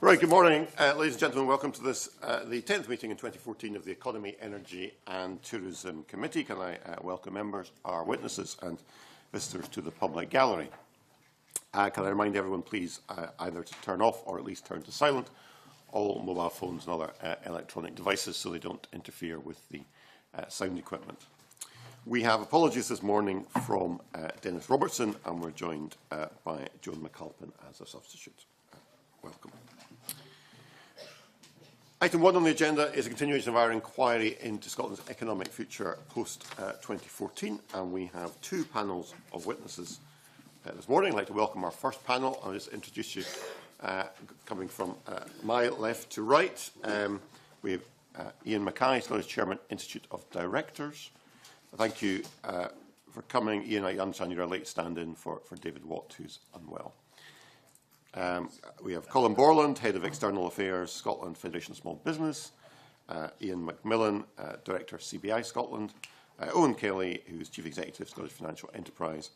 Right, good morning, ladies and gentlemen. Welcome to this, the 10th meeting in 2014 of the Economy, Energy and Tourism Committee. Can I welcome members, our witnesses and visitors to the public gallery. Can I remind everyone, please, either to turn off or at least turn to silent all mobile phones and other electronic devices so they don't interfere with the sound equipment. We have apologies this morning from Dennis Robertson, and we're joined by Joan McAlpin as a substitute. Welcome. Item 1 on the agenda is a continuation of our inquiry into Scotland's economic future post-2014, and we have two panels of witnesses this morning. I'd like to welcome our first panel. I'll just introduce you, coming from my left to right. We have Ian Mackay, Scottish Chairman, Institute of Directors. Thank you for coming. Ian, I understand you're a late stand-in for David Watt, who's unwell. We have Colin Borland, Head of External Affairs, Scotland Federation of Small Business, Ian McMillan, Director of CBI Scotland, Owen Kelly, who is Chief Executive, Scottish Financial Enterprise,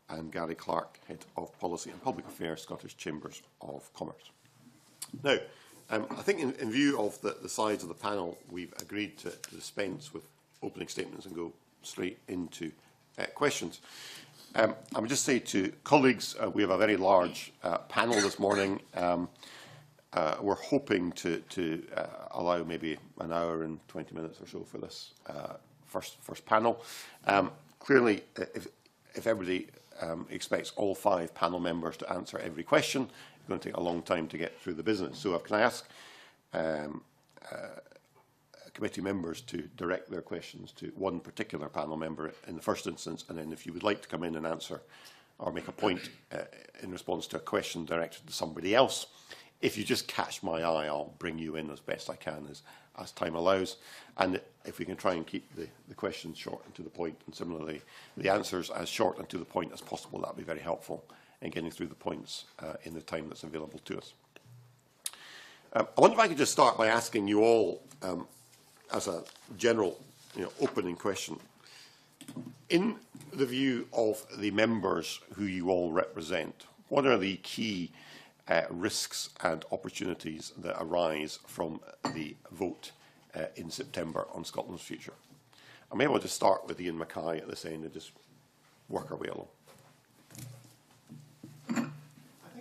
and Gary Clark, Head of Policy and Public Affairs, Scottish Chambers of Commerce. Now, I think in view of the size of the panel, we've agreed to dispense with opening statements and go straight into questions. I would just say to colleagues, we have a very large panel this morning. We're hoping to allow maybe an hour and 20 minutes or so for this first panel. Clearly, if everybody expects all 5 panel members to answer every question, it's going to take a long time to get through the business. So can I ask committee members to direct their questions to one particular panel member in the first instance, and then if you would like to come in and answer or make a point in response to a question directed to somebody else, if you just catch my eye, I'll bring you in as best I can as time allows. And if we can try and keep the questions short and to the point, and similarly the answers as short and to the point as possible, that would be very helpful in getting through the points in the time that's available to us. I wonder if I could just start by asking you all, as a general opening question, in the view of the members who you all represent, what are the key risks and opportunities that arise from the vote in September on Scotland's future? And maybe I'll just start with Ian Mackay at this end and just work our way along.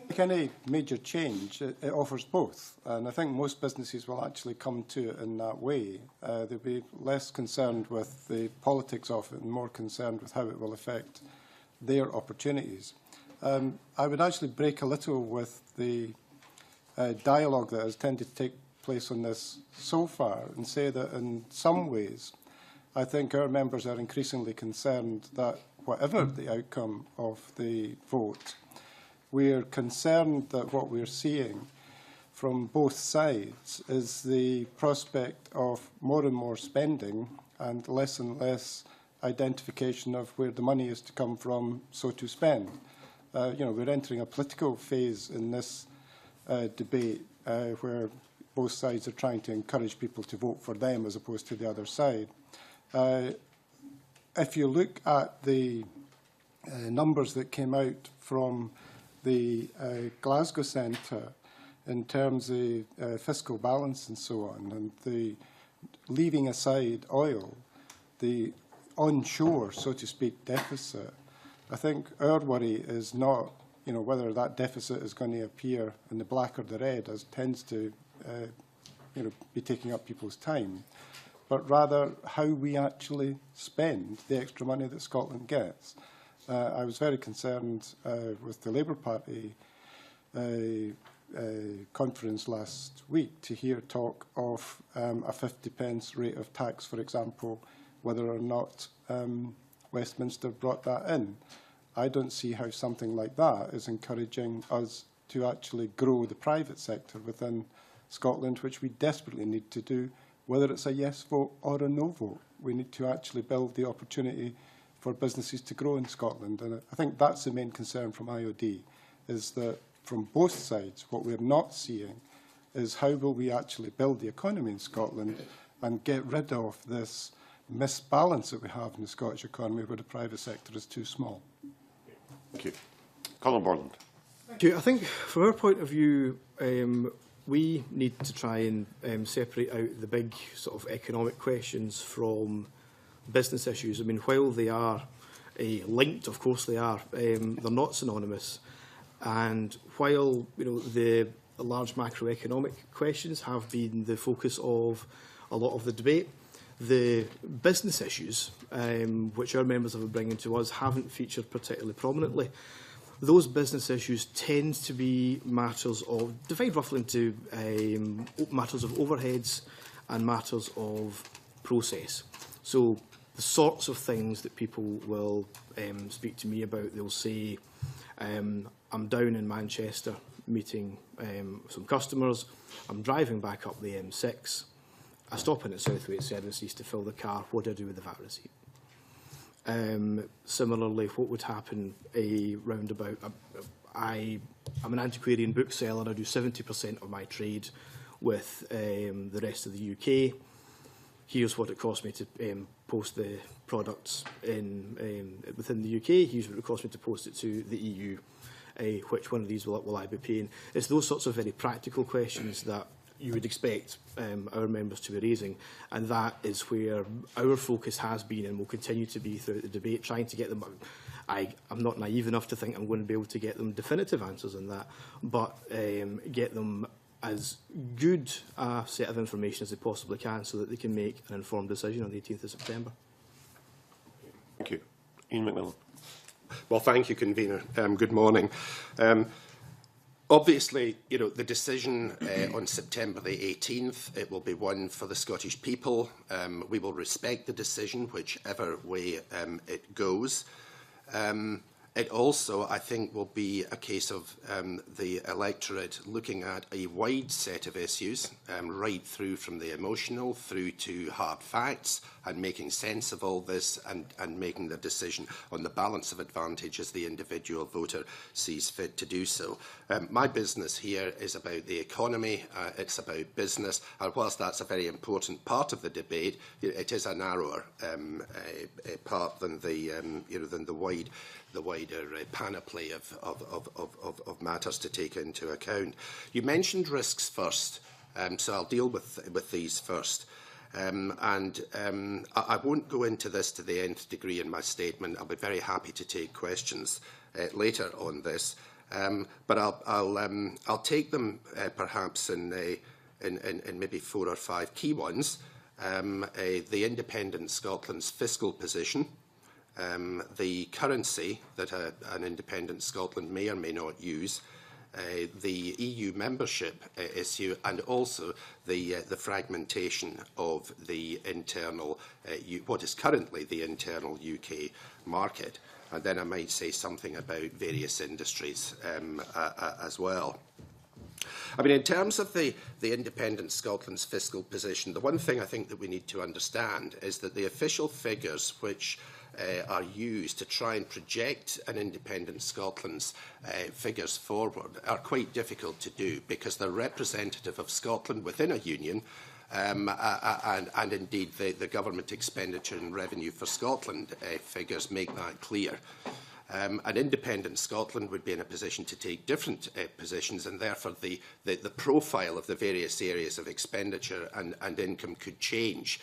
Like any major change, it offers both, and I think most businesses will actually come to it in that way. They'll be less concerned with the politics of it and more concerned with how it will affect their opportunities. I would actually break a little with the dialogue that has tended to take place on this so far and say that in some ways I think our members are increasingly concerned that whatever the outcome of the vote, we're concerned that what we're seeing from both sides is the prospect of more and more spending and less identification of where the money is to come from, so to spend. We're entering a political phase in this debate where both sides are trying to encourage people to vote for them as opposed to the other side. If you look at the numbers that came out from the Glasgow Centre in terms of fiscal balance and so on, and the leaving aside oil, the onshore, so to speak, deficit, I think our worry is not whether that deficit is going to appear in the black or the red, as tends to be taking up people's time, but rather how we actually spend the extra money that Scotland gets. I was very concerned with the Labour Party conference last week to hear talk of a 50 pence rate of tax, for example, whether or not Westminster brought that in. I don't see how something like that is encouraging us to actually grow the private sector within Scotland, which we desperately need to do, whether it's a yes vote or a no vote. We need to actually build the opportunity for businesses to grow in Scotland. And I think that's the main concern from IOD, is that from both sides, what we're not seeing is how will we actually build the economy in Scotland and get rid of this misbalance that we have in the Scottish economy where the private sector is too small. Thank you. Colin Borland. Thank you. I think from our point of view, we need to try and separate out the big sort of economic questions from business issues. I mean, while they are linked, of course they are, they're not synonymous. And while the large macroeconomic questions have been the focus of a lot of the debate, the business issues, which our members have been bringing to us, haven't featured particularly prominently. Those business issues tend to be matters of, divide roughly into matters of overheads and matters of process. So the sorts of things that people will speak to me about, they'll say, I'm down in Manchester meeting some customers, I'm driving back up the M6, I stop in at Southwaite Services to fill the car, what do I do with the VAT receipt? Similarly, what would happen round about, I'm an antiquarian bookseller, I do 70% of my trade with the rest of the UK. Here's what it cost me to post the products within the UK, here's what it cost me to post it to the EU. Which one of these will I be paying? It's those sorts of very practical questions that you would expect our members to be raising, and that is where our focus has been and will continue to be throughout the debate, trying to get them. I'm not naive enough to think I'm going to be able to get them definitive answers on that, but get them as good a set of information as they possibly can so that they can make an informed decision on the 18th of September. Thank you. Ian McMillan. Well, thank you, Convener. Good morning. Obviously, the decision on September the 18th, it will be one for the Scottish people. We will respect the decision, whichever way it goes. It also, I think, will be a case of the electorate looking at a wide set of issues, right through from the emotional through to hard facts, and making sense of all this and making the decision on the balance of advantage as the individual voter sees fit to do so. My business here is about the economy, it's about business, and whilst that's a very important part of the debate, it is a narrower part than the wider panoply of matters to take into account. You mentioned risks first, so I'll deal with these first. I won't go into this to the nth degree in my statement. I'll be very happy to take questions later on this, but I'll take them perhaps in maybe 4 or 5 key ones. The Independent Scotland's fiscal position, the currency that an independent Scotland may or may not use, the EU membership issue, and also the fragmentation of the internal, what is currently the internal UK market. And then I might say something about various industries as well. I mean, in terms of the Independent Scotland's fiscal position, the one thing I think that we need to understand is that the official figures which are used to try and project an independent Scotland's figures forward are quite difficult to do because they're representative of Scotland within a union, and indeed the government expenditure and revenue for Scotland figures make that clear. An independent Scotland would be in a position to take different positions, and therefore the profile of the various areas of expenditure and income could change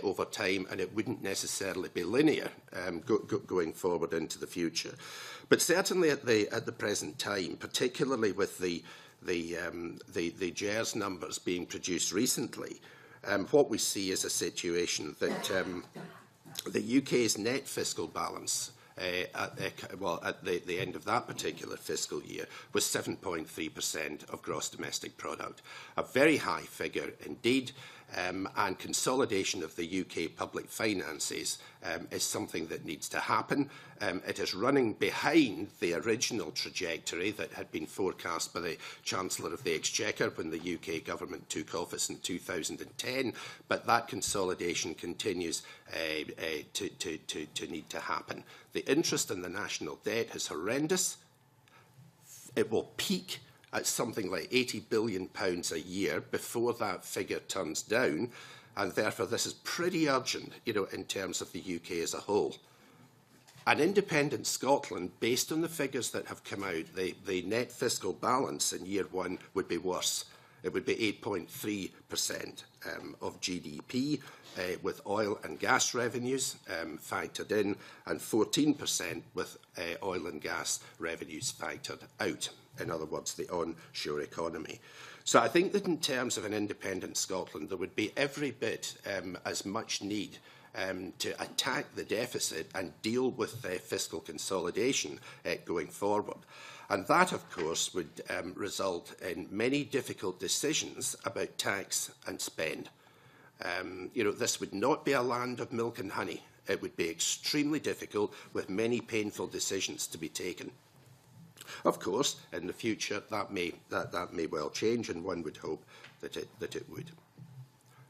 over time, and it wouldn't necessarily be linear going forward into the future. But certainly at the present time, particularly with the GERS numbers being produced recently, what we see is a situation that the UK's net fiscal balance at the end of that particular fiscal year was 7.3% of gross domestic product, a very high figure indeed, and consolidation of the UK public finances is something that needs to happen. It is running behind the original trajectory that had been forecast by the Chancellor of the Exchequer when the UK government took office in 2010, but that consolidation continues to need to happen. The interest in the national debt is horrendous. It will peak at something like £80 billion a year before that figure turns down, and therefore this is pretty urgent, in terms of the UK as a whole. An independent Scotland, based on the figures that have come out, the net fiscal balance in year 1 would be worse. It would be 8.3% of GDP, with oil and gas revenues factored in, and 14% with oil and gas revenues factored out. In other words, the onshore economy. So I think that in terms of an independent Scotland, there would be every bit as much need to attack the deficit and deal with fiscal consolidation going forward. And that, of course, would result in many difficult decisions about tax and spend. This would not be a land of milk and honey. It would be extremely difficult, with many painful decisions to be taken. Of course, in the future, that may well change, and one would hope that it would.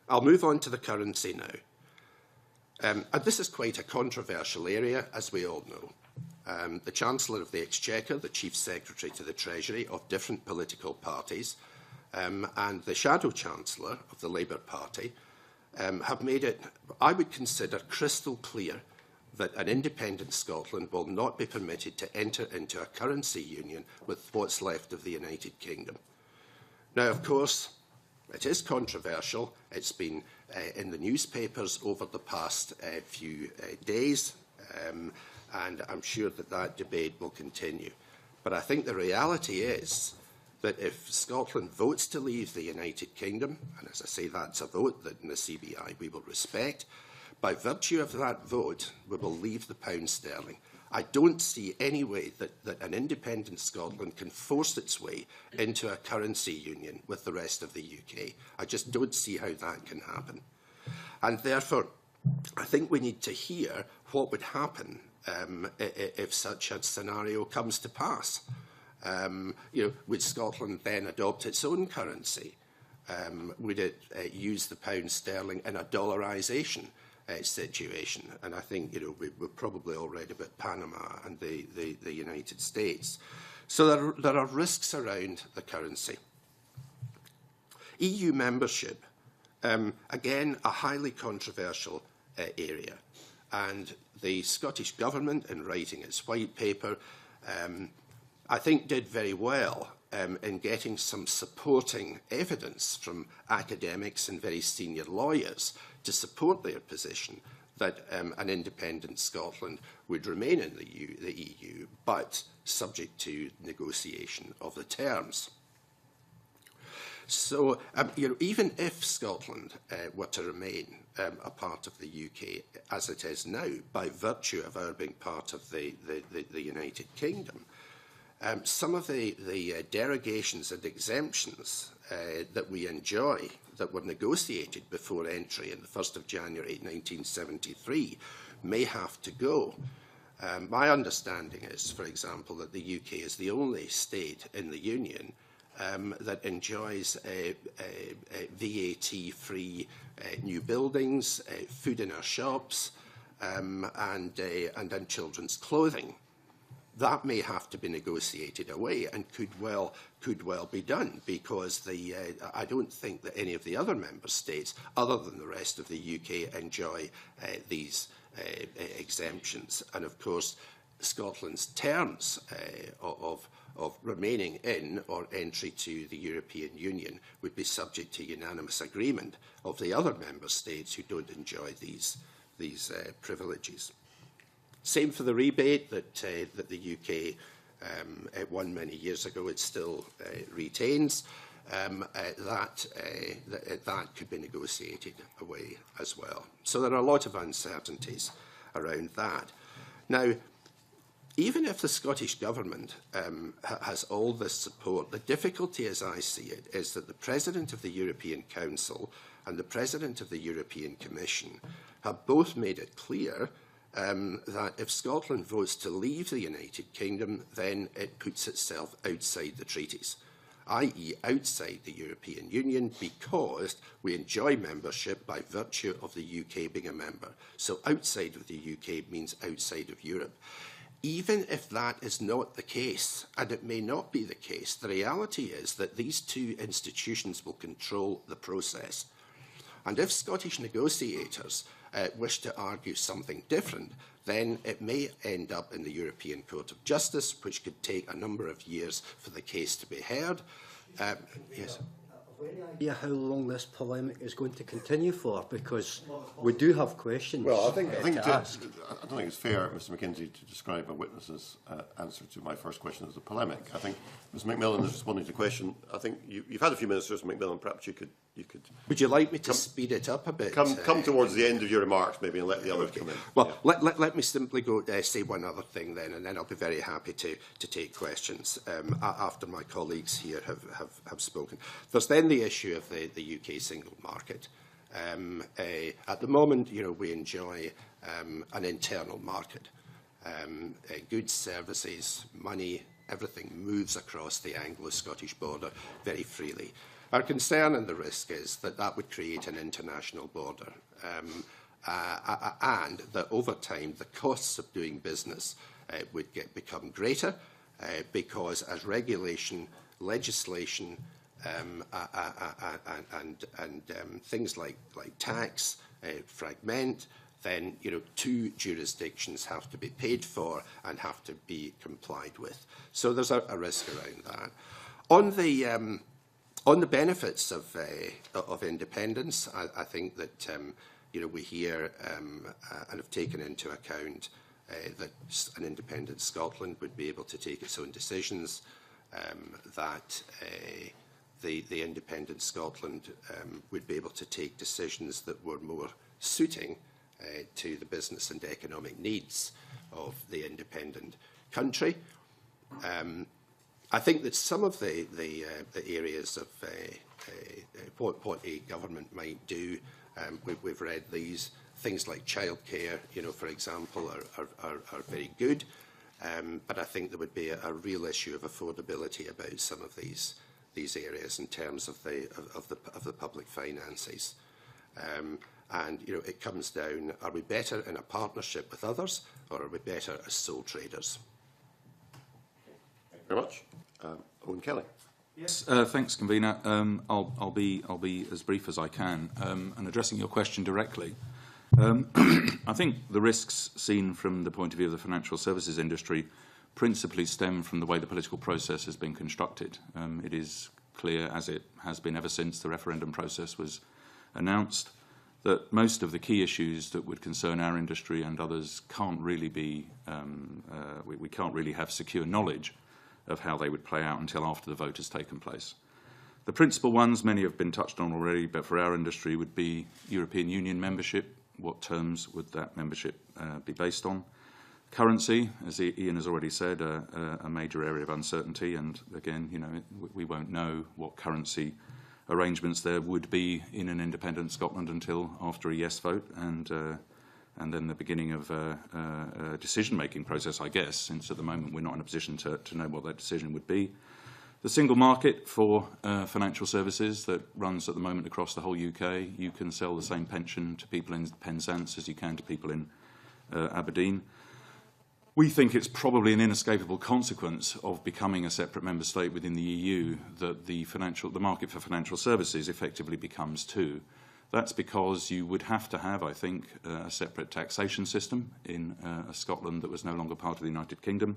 I'll move on to the currency now. And this is quite a controversial area, as we all know. The Chancellor of the Exchequer, the Chief Secretary to the Treasury of different political parties, and the Shadow Chancellor of the Labour Party have made it, I would consider, crystal clear that an independent Scotland will not be permitted to enter into a currency union with what's left of the United Kingdom. Now, of course, it is controversial. It's been in the newspapers over the past few days, and I'm sure that debate will continue. But I think the reality is that if Scotland votes to leave the United Kingdom, and as I say, that's a vote that in the CBI we will respect, by virtue of that vote, we will leave the pound sterling. I don't see any way that an independent Scotland can force its way into a currency union with the rest of the UK. I just don't see how that can happen. And therefore, I think we need to hear what would happen if such a scenario comes to pass. Would Scotland then adopt its own currency? Would it use the pound sterling in a dollarisation situation? And I think we've probably all read about Panama and the United States. So there are risks around the currency. EU membership, again, a highly controversial area. And the Scottish Government, in writing its white paper, I think did very well in getting some supporting evidence from academics and very senior lawyers to support their position that an independent Scotland would remain in the EU, but subject to negotiation of the terms. So, even if Scotland were to remain a part of the UK as it is now, by virtue of our being part of the United Kingdom, some of the derogations and exemptions that we enjoy, that were negotiated before entry on the 1st of January 1973, may have to go. My understanding is, for example, that the UK is the only state in the Union that enjoys VAT-free new buildings, food in our shops, and children's clothing. That may have to be negotiated away, and could well be done, because I don't think that any of the other member states, other than the rest of the UK, enjoy these exemptions. And of course, Scotland's terms of remaining in or entry to the European Union would be subject to unanimous agreement of the other member states who don't enjoy these privileges. Same for the rebate that the UK won many years ago. It still retains. That could be negotiated away as well. So there are a lot of uncertainties around that. Now, even if the Scottish Government has all this support, the difficulty, as I see it, is that the President of the European Council and the President of the European Commission have both made it clear that if Scotland votes to leave the United Kingdom, then it puts itself outside the treaties, i.e. outside the European Union, because we enjoy membership by virtue of the UK being a member. So outside of the UK means outside of Europe. Even if that is not the case, and it may not be the case, the reality is that these two institutions will control the process. And if Scottish negotiators wish to argue something different, then it may end up in the European Court of Justice, which could take a number of years for the case to be heard. Yes. Any idea how long this polemic is going to continue for? Because we do have questions. Well, I don't think it's fair, Mr McKenzie, to describe a witness's answer to my first question as a polemic. I think Ms McMillan is responding to the question. I think you've had a few minutes, Mr McMillan. Perhaps you could. Would you like me to speed it up a bit? Come towards the end of your remarks, maybe, and let the others come in. Well, let me simply go say one other thing then, and then I'll be very happy to take questions after my colleagues here have spoken. There's then the issue of the UK single market. At the moment, we enjoy an internal market. Goods, services, money, everything moves across the Anglo-Scottish border very freely. Our concern and the risk is that that would create an international border and that over time the costs of doing business would become greater because as regulation, legislation and things like tax fragment, then two jurisdictions have to be paid for and have to be complied with. So there's a risk around that. On the benefits of independence, I think that we hear and have taken into account that an independent Scotland would be able to take its own decisions, that the independent Scotland would be able to take decisions that were more suiting to the business and economic needs of the independent country. I think that some of the areas of what a government might do, we've read these, things like childcare, for example, are very good. But I think there would be a real issue of affordability about some of these areas in terms of the public finances. And it comes down: are we better in a partnership with others, or are we better as sole traders? Thank you very much, Owen Kelly. Yes, thanks, convener. I'll be as brief as I can, and addressing your question directly. I think the risks seen from the point of view of the financial services industry principally stem from the way the political process has been constructed. It is clear, as it has been ever since the referendum process was announced, that most of the key issues that would concern our industry and others can't really be, we can't really have secure knowledge of how they would play out until after the vote has taken place. The principal ones, many have been touched on already, but for our industry would be European Union membership. What terms would that membership be based on? Currency, as Ian has already said, a major area of uncertainty, and again, we won't know what currency arrangements there would be in an independent Scotland until after a yes vote, and then the beginning of a decision-making process, I guess, since at the moment we're not in a position to know what that decision would be. The single market for financial services that runs at the moment across the whole UK, you can sell the same pension to people in Penzance as you can to people in Aberdeen. We think it's probably an inescapable consequence of becoming a separate member state within the EU that the market for financial services effectively becomes two. That's because you would have to have, I think, a separate taxation system in a Scotland that was no longer part of the United Kingdom,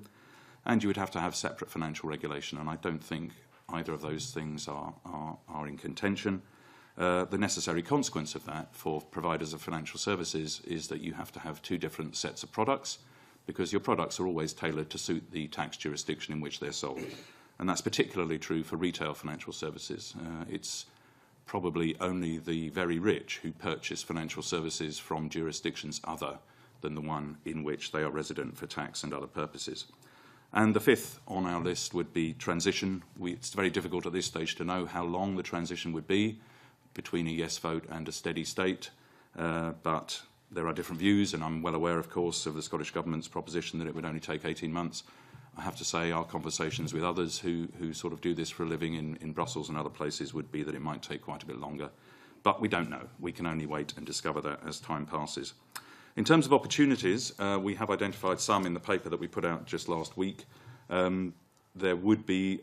and you would have to have separate financial regulation, and I don't think either of those things are in contention. The necessary consequence of that for providers of financial services is that you have to have two different sets of products, because your products are always tailored to suit the tax jurisdiction in which they're sold. And that's particularly true for retail financial services. It's probably only the very rich who purchase financial services from jurisdictions other than the one in which they are resident for tax and other purposes. And the fifth on our list would be transition. It's very difficult at this stage to know how long the transition would be between a yes vote and a steady state, but there are different views, and I'm well aware, of course, of the Scottish Government's proposition that it would only take 18 months. I have to say our conversations with others who sort of do this for a living in Brussels and other places would be that it might take quite a bit longer. But we don't know. We can only wait and discover that as time passes. In terms of opportunities, we have identified some in the paper that we put out just last week. There would be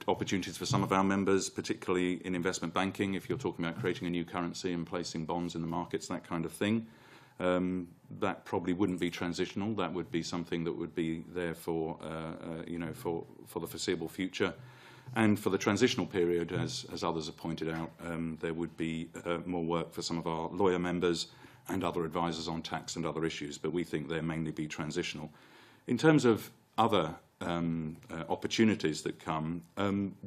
opportunities for some of our members, particularly in investment banking, if you're talking about creating a new currency and placing bonds in the markets, that kind of thing. That probably wouldn't be transitional. That would be something that would be there for, for the foreseeable future. And for the transitional period, as others have pointed out, there would be more work for some of our lawyer members and other advisors on tax and other issues, but we think they'll mainly be transitional. In terms of other opportunities that come,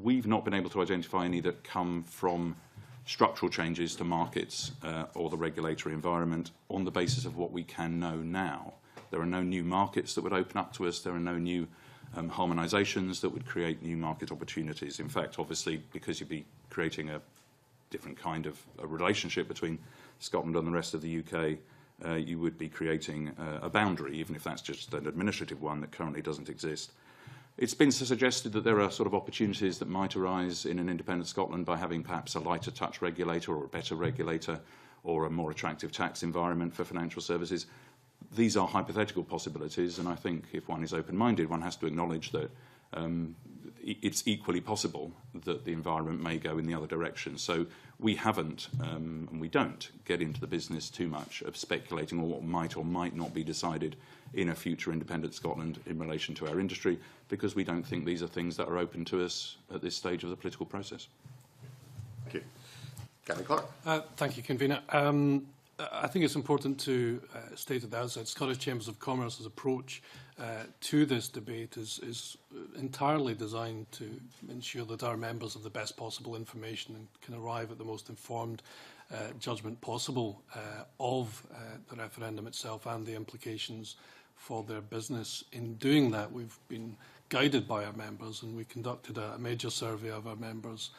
we've not been able to identify any that come from structural changes to markets or the regulatory environment on the basis of what we can know now. There are no new markets that would open up to us. There are no new harmonisations that would create new market opportunities. In fact, obviously, because you'd be creating a different kind of a relationship between Scotland and the rest of the UK, you would be creating a boundary, even if that's just an administrative one that currently doesn't exist. It's been suggested that there are sort of opportunities that might arise in an independent Scotland by having perhaps a lighter touch regulator or a better regulator or a more attractive tax environment for financial services. These are hypothetical possibilities, and I think if one is open-minded, one has to acknowledge that it's equally possible that the environment may go in the other direction. So we haven't, and we don't, get into the business too much of speculating on what might or might not be decided in a future independent Scotland in relation to our industry, because we don't think these are things that are open to us at this stage of the political process. Thank you. Gary Clark. Thank you, Convener. I think it's important to state at the outset, Scottish Chambers of Commerce's approach to this debate is entirely designed to ensure that our members have the best possible information and can arrive at the most informed judgment possible of the referendum itself and the implications for their business. In doing that, we've been guided by our members, and we conducted a major survey of our members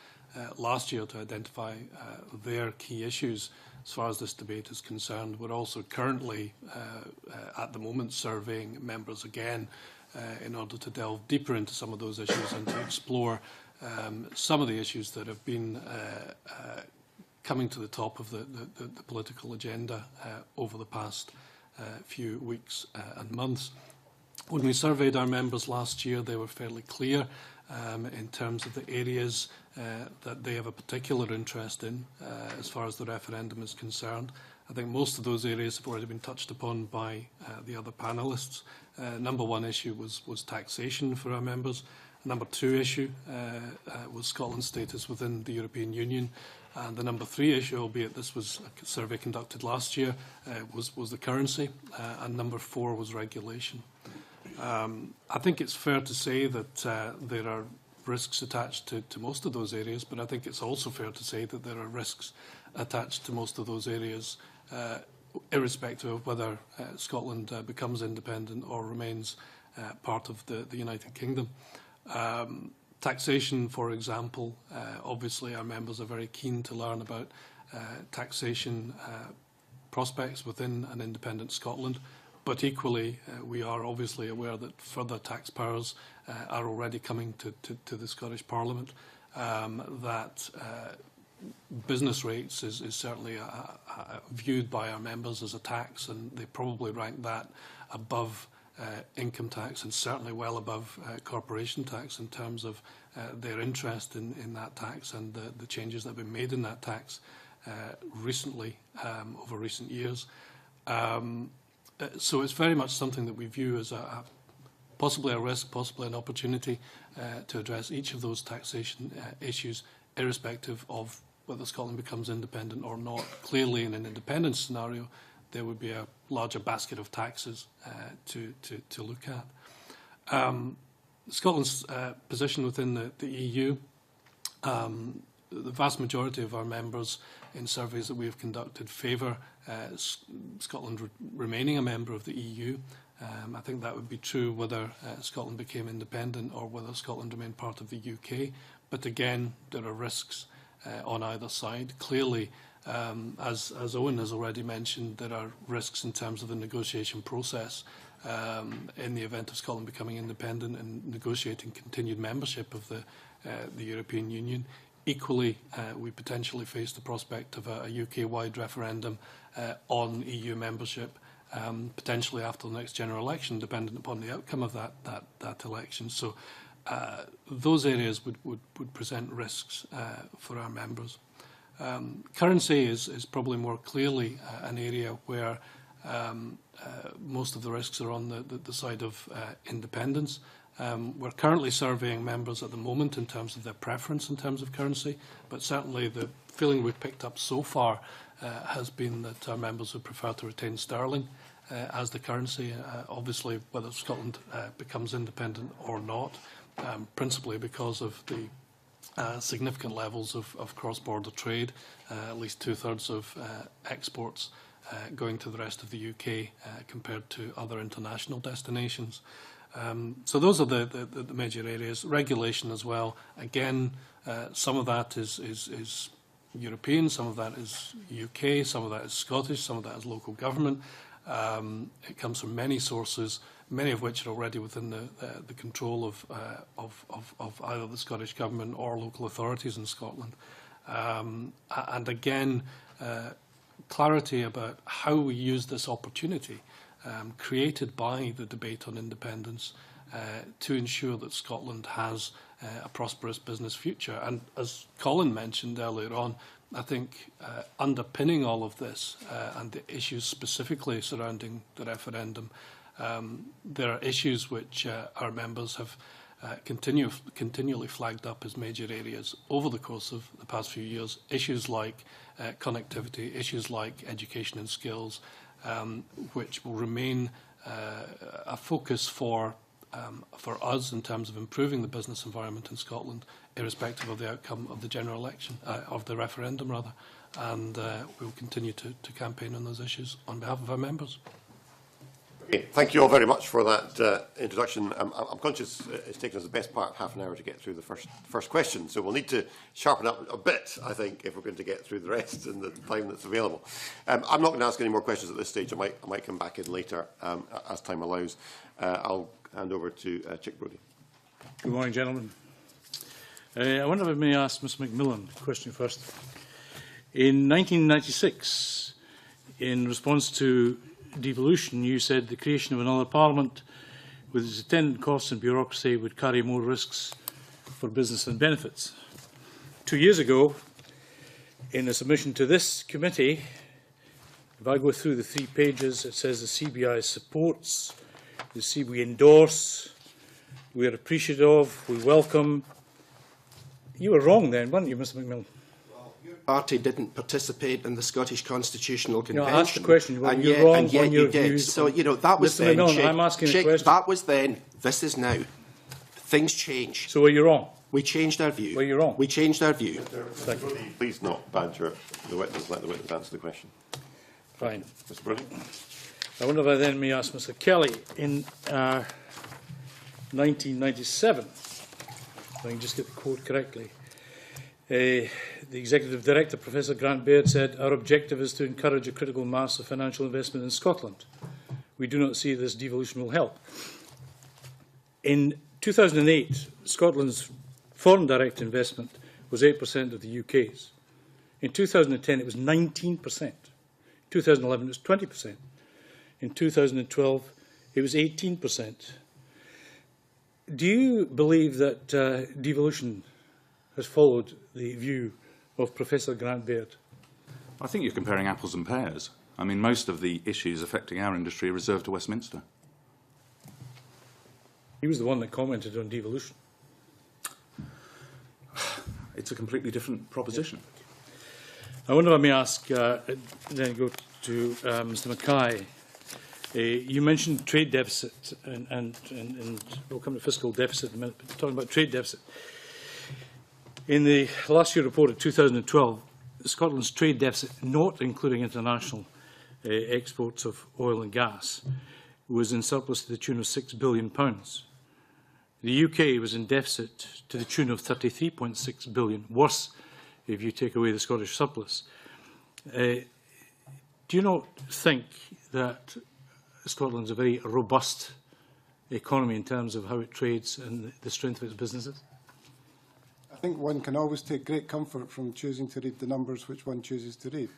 last year to identify their key issues as far as this debate is concerned. We're also currently, at the moment, surveying members again in order to delve deeper into some of those issues and to explore some of the issues that have been coming to the top of the political agenda over the past few weeks and months. When we surveyed our members last year, they were fairly clear in terms of the areas that they have a particular interest in as far as the referendum is concerned. I think most of those areas have already been touched upon by the other panellists. Number one issue was taxation for our members. Number two issue was Scotland's status within the European Union. And the number three issue, albeit this was a survey conducted last year, was the currency. And number four was regulation. I think it's fair to say that there are risks attached to most of those areas, but I think it's also fair to say that there are risks attached to most of those areas, irrespective of whether Scotland becomes independent or remains part of the United Kingdom. Taxation, for example, obviously our members are very keen to learn about taxation prospects within an independent Scotland. But equally, we are obviously aware that further tax powers are already coming to the Scottish Parliament, that business rates is certainly viewed by our members as a tax, and they probably rank that above income tax and certainly well above corporation tax in terms of their interest in that tax and the changes that have been made in that tax recently, over recent years. So it's very much something that we view as possibly a risk, possibly an opportunity to address each of those taxation issues, irrespective of whether Scotland becomes independent or not. Clearly, in an independence scenario, there would be a larger basket of taxes to look at. Scotland's position within the EU, the vast majority of our members in surveys that we have conducted favour Scotland remaining a member of the EU. I think that would be true whether Scotland became independent or whether Scotland remained part of the UK. But again, there are risks on either side. Clearly, as Owen has already mentioned, there are risks in terms of the negotiation process in the event of Scotland becoming independent and negotiating continued membership of the European Union. Equally, we potentially face the prospect of a UK-wide referendum on EU membership, potentially after the next general election, dependent upon the outcome of that election. So those areas would present risks for our members. Currency is probably more clearly an area where most of the risks are on the side of independence. We're currently surveying members at the moment in terms of their preference in terms of currency, but certainly the feeling we've picked up so far has been that our members would prefer to retain sterling as the currency, obviously whether Scotland becomes independent or not, principally because of the significant levels of cross-border trade, at least 2/3 of exports going to the rest of the UK compared to other international destinations. So those are the major areas. Regulation as well. Again, some of that is European, some of that is UK, some of that is Scottish, some of that is local government. It comes from many sources, many of which are already within the control of either the Scottish Government or local authorities in Scotland. And again, clarity about how we use this opportunity created by the debate on independence to ensure that Scotland has a prosperous business future. And as Colin mentioned earlier on, I think underpinning all of this and the issues specifically surrounding the referendum, there are issues which our members have continually flagged up as major areas over the course of the past few years. Issues like connectivity, issues like education and skills, which will remain a focus for us in terms of improving the business environment in Scotland, irrespective of the outcome of the general election, of the referendum rather, and we will continue to campaign on those issues on behalf of our members. Okay, thank you all very much for that introduction. I'm conscious it's taken us the best part of half an hour to get through the first question, so we'll need to sharpen up a bit, I think, if we're going to get through the rest in the time that's available. I'm not going to ask any more questions at this stage. I might come back in later as time allows. I'll hand over to Chick Brodie. Good morning, gentlemen. I wonder if I may ask Ms Macmillan a question first. In 1996, in response to devolution, you said the creation of another parliament with its attendant costs and bureaucracy would carry more risks for business than benefits. 2 years ago, in a submission to this committee, if I go through the 3 pages, it says the CBI supports, we endorse, we are appreciative, we welcome. You were wrong then, weren't you, Mr Macmillan? Party didn't participate in the Scottish Constitutional Convention. I asked the question, well, and you're yet, wrong and yet on your you did. views. So, you know, that was Mr. then. McMillan, I'm asking a question. That was then. This is now. Things change. So were you wrong? We changed our view. Were you wrong? We changed our view. Mr. Brodie, please not badger the witness. Let the witness answer the question. Fine. Mr. Brodie. I wonder if I then may ask Mr Kelly, in 1997, if I can just get the quote correctly, the Executive Director, Professor Grant Baird, said, "Our objective is to encourage a critical mass of financial investment in Scotland. We do not see this devolution will help." In 2008, Scotland's foreign direct investment was 8% of the UK's. In 2010, it was 19%. In 2011, it was 20%. In 2012, it was 18%. Do you believe that devolution has followed the view of Professor Grant Baird? I think you're comparing apples and pears. I mean, most of the issues affecting our industry are reserved to Westminster. He was the one that commented on devolution. It's a completely different proposition. I wonder if I may ask, then go to Mr Mackay. You mentioned trade deficit, and we'll come to fiscal deficit in a minute, but talking about trade deficit. In the last year report of 2012, Scotland's trade deficit, not including international exports of oil and gas, was in surplus to the tune of £6 billion. The UK was in deficit to the tune of £33.6 billion, worse if you take away the Scottish surplus. Do you not think that Scotland's a very robust economy in terms of how it trades and the strength of its businesses? I think one can always take great comfort from choosing to read the numbers which one chooses to read.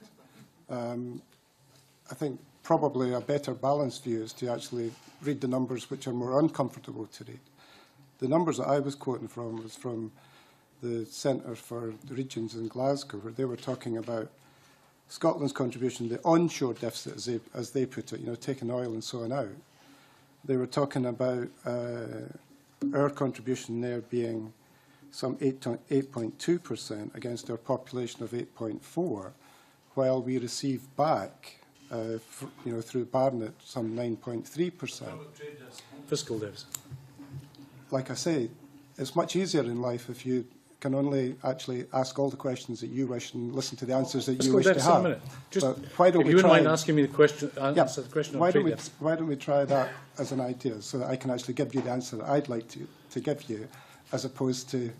I think probably a better balanced view is to actually read the numbers which are more uncomfortable to read. The numbers that I was quoting from was from the Centre for the Regions in Glasgow, where they were talking about Scotland's contribution, the onshore deficit, as they put it, you know, taking oil and so on out. They were talking about our contribution there being some 8.2% against our population of 8.4, while we receive back, through Barnett, some 9.3%. Fiscal deficit. Like I say, it's much easier in life if you can only actually ask all the questions that you wish and listen to the answers that you wish to have. A minute. Just, why don't if we you wouldn't try mind asking me the question, answer the question on trade deficit. Why don't we try that as an idea so that I can actually give you the answer that I'd like to give you, as opposed to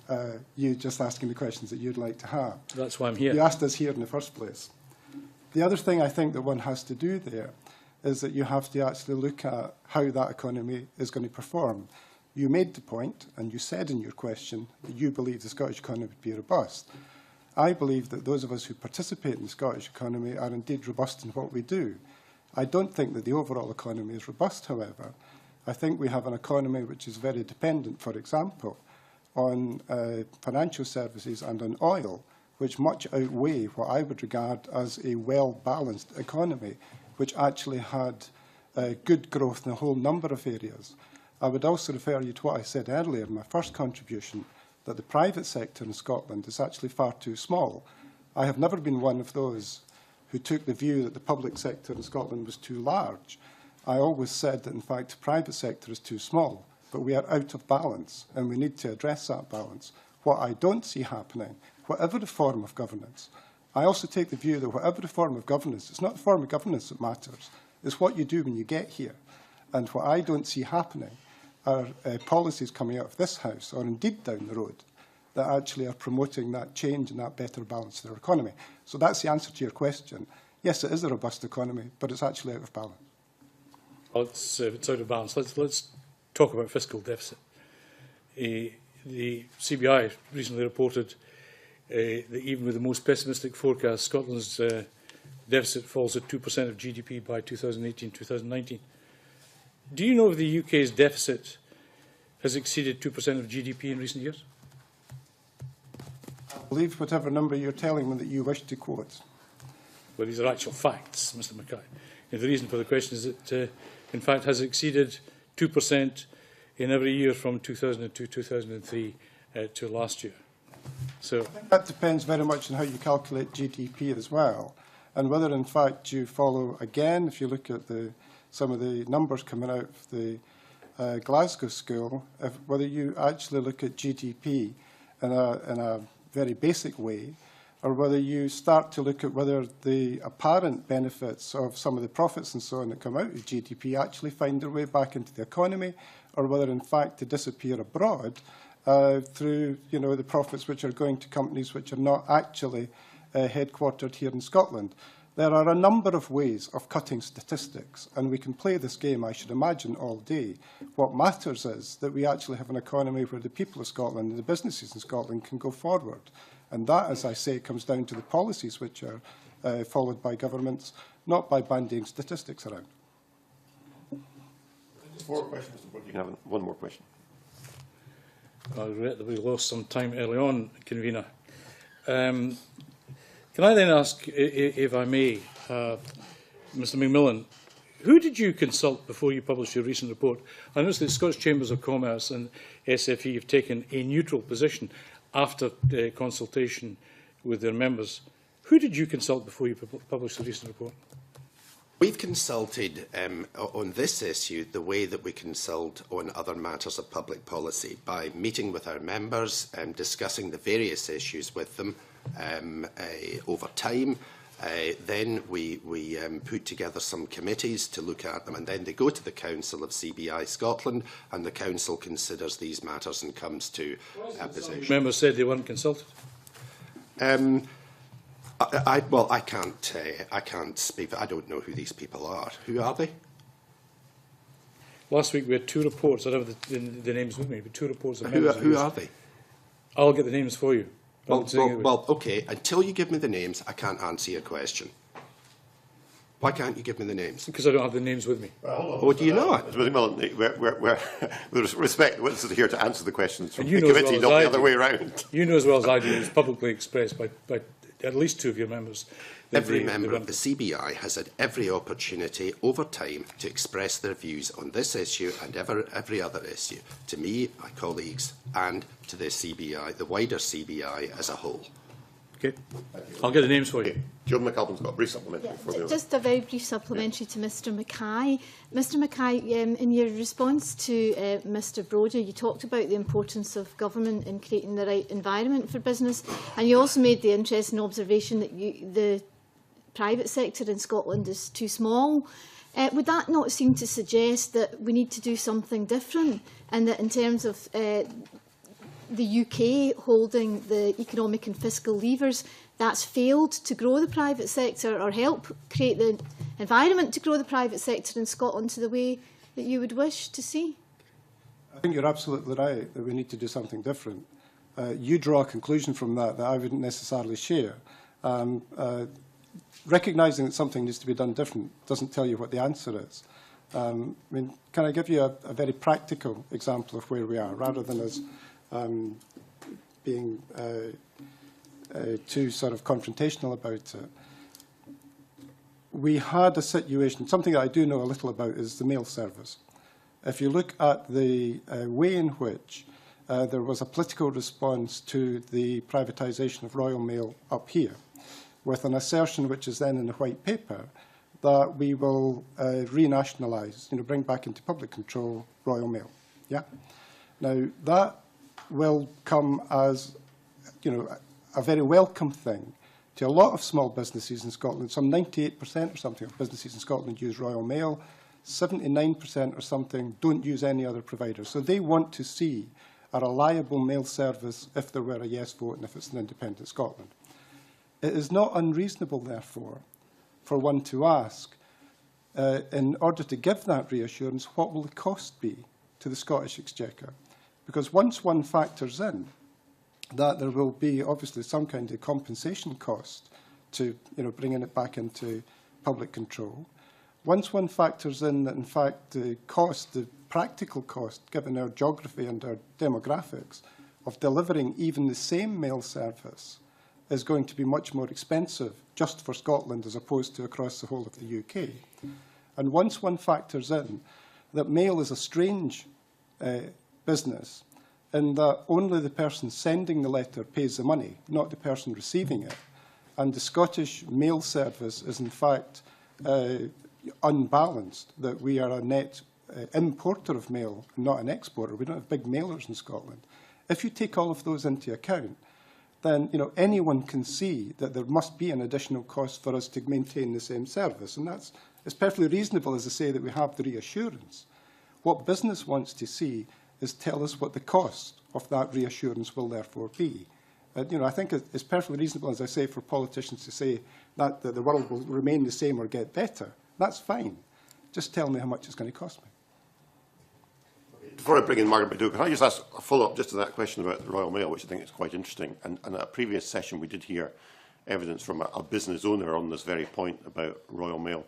you just asking the questions that you'd like to have. That's why I'm here. You asked us here in the first place. The other thing I think that one has to do there is that you have to actually look at how that economy is going to perform. You made the point, and you said in your question, that you believe the Scottish economy would be robust. I believe that those of us who participate in the Scottish economy are indeed robust in what we do. I don't think that the overall economy is robust, however. I think we have an economy which is very dependent, for example, on financial services and on oil, which much outweigh what I would regard as a well-balanced economy, which actually had good growth in a whole number of areas. I would also refer you to what I said earlier in my first contribution, that the private sector in Scotland is actually far too small. I have never been one of those who took the view that the public sector in Scotland was too large. I always said that, in fact, the private sector is too small, but we are out of balance, and we need to address that balance. What I don't see happening, whatever the form of governance, I also take the view that whatever the form of governance, it's not the form of governance that matters, it's what you do when you get here. And what I don't see happening are policies coming out of this House, or indeed down the road, that actually are promoting that change and that better balance in our economy. So that's the answer to your question. Yes, it is a robust economy, but it's actually out of balance. Well, it's out of balance. Let's talk about fiscal deficit. The CBI recently reported that even with the most pessimistic forecast, Scotland's deficit falls at 2% of GDP by 2018-2019. Do you know if the UK's deficit has exceeded 2% of GDP in recent years? I believe whatever number you're telling me that you wish to quote. Well, these are actual facts, Mr Mackay. And the reason for the question is that, in fact, has exceeded 2% in every year from 2002-2003 to last year. So that depends very much on how you calculate GDP as well, and whether, in fact, you follow, again, if you look at some of the numbers coming out of the Glasgow School, whether you actually look at GDP in a very basic way, or whether you start to look at whether the apparent benefits of some of the profits and so on that come out of GDP actually find their way back into the economy, or whether, in fact, they disappear abroad through, the profits which are going to companies which are not actually headquartered here in Scotland. There are a number of ways of cutting statistics, and we can play this game, I should imagine, all day. What matters is that we actually have an economy where the people of Scotland and the businesses in Scotland can go forward. And that, as I say, comes down to the policies which are followed by governments, not by bandying statistics around. 4 questions, Mr. Burke. You can have one more question. I regret that we lost some time early on, Convener. Can I then ask, if I may, Mr Macmillan, who did you consult before you published your recent report? I noticed that Scottish Chambers of Commerce and SFE have taken a neutral position after consultation with their members. Who did you consult before you published the recent report? We've consulted on this issue the way that we consult on other matters of public policy, by meeting with our members and discussing the various issues with them over time. Then we put together some committees to look at them, and then they go to the Council of CBI Scotland, and the Council considers these matters and comes to a position. Members said they weren't consulted. Well, I can't speak. I don't know who these people are. Who are they? Last week we had 2 reports. I don't have the names with me, but 2 reports of members. Who are they? I'll get the names for you. Well, okay. Until you give me the names, I can't answer your question. Why can't you give me the names? Because I don't have the names with me. Oh, do you not? Mr. Macmillan, with respect, the witnesses are here to answer the questions from And you the know as committee, well not as the I other do. way around. You know as well as I do, it's publicly expressed by at least two of your members. Every member of the CBI has had every opportunity over time to express their views on this issue and every other issue, to me, my colleagues, and to the CBI, the wider CBI as a whole. Okay, I'll get the names for you. John McAlpin's got a brief supplementary. Yeah, just a very brief supplementary to Mr Mackay. Mr Mackay, in your response to Mr Broder, you talked about the importance of government in creating the right environment for business, and you also made the interesting observation that the private sector in Scotland is too small. Would that not seem to suggest that we need to do something different, and that in terms of the UK holding the economic and fiscal levers, that's failed to grow the private sector or help create the environment to grow the private sector in Scotland to the way that you would wish to see? I think you're absolutely right that we need to do something different. You draw a conclusion from that I wouldn't necessarily share. Recognising that something needs to be done different doesn't tell you what the answer is. I mean, can I give you a very practical example of where we are, rather than as being too sort of confrontational about it? We had a situation, something that I do know a little about is the mail service. If you look at the way in which there was a political response to the privatisation of Royal Mail up here, with an assertion which is then in the white paper that we will renationalise, bring back into public control Royal Mail. Yeah. Now that will come as, a very welcome thing to a lot of small businesses in Scotland. Some 98% or something of businesses in Scotland use Royal Mail. 79% or something don't use any other provider. So they want to see a reliable mail service if there were a yes vote and if it's an independent Scotland. It is not unreasonable, therefore, for one to ask, in order to give that reassurance, what will the cost be to the Scottish Exchequer? Because once one factors in that there will be obviously some kind of compensation cost to bringing it back into public control, once one factors in that in fact the cost, the practical cost, given our geography and our demographics, of delivering even the same mail service is going to be much more expensive just for Scotland as opposed to across the whole of the UK. And once one factors in that mail is a strange business, in that only the person sending the letter pays the money, not the person receiving it. And the Scottish mail service is in fact unbalanced, that we are a net importer of mail, not an exporter. We don't have big mailers in Scotland. If you take all of those into account, then anyone can see that there must be an additional cost for us to maintain the same service. And it's perfectly reasonable, as I say, that we have the reassurance. What business wants to see is tell us what the cost of that reassurance will therefore be. I think it's perfectly reasonable, as I say, for politicians to say that the world will remain the same or get better. That's fine. Just tell me how much it's going to cost me. Before I bring in Margaret McDougall, can I just ask a follow-up just to that question about the Royal Mail, which I think is quite interesting. And at a previous session, we did hear evidence from a business owner on this very point about Royal Mail.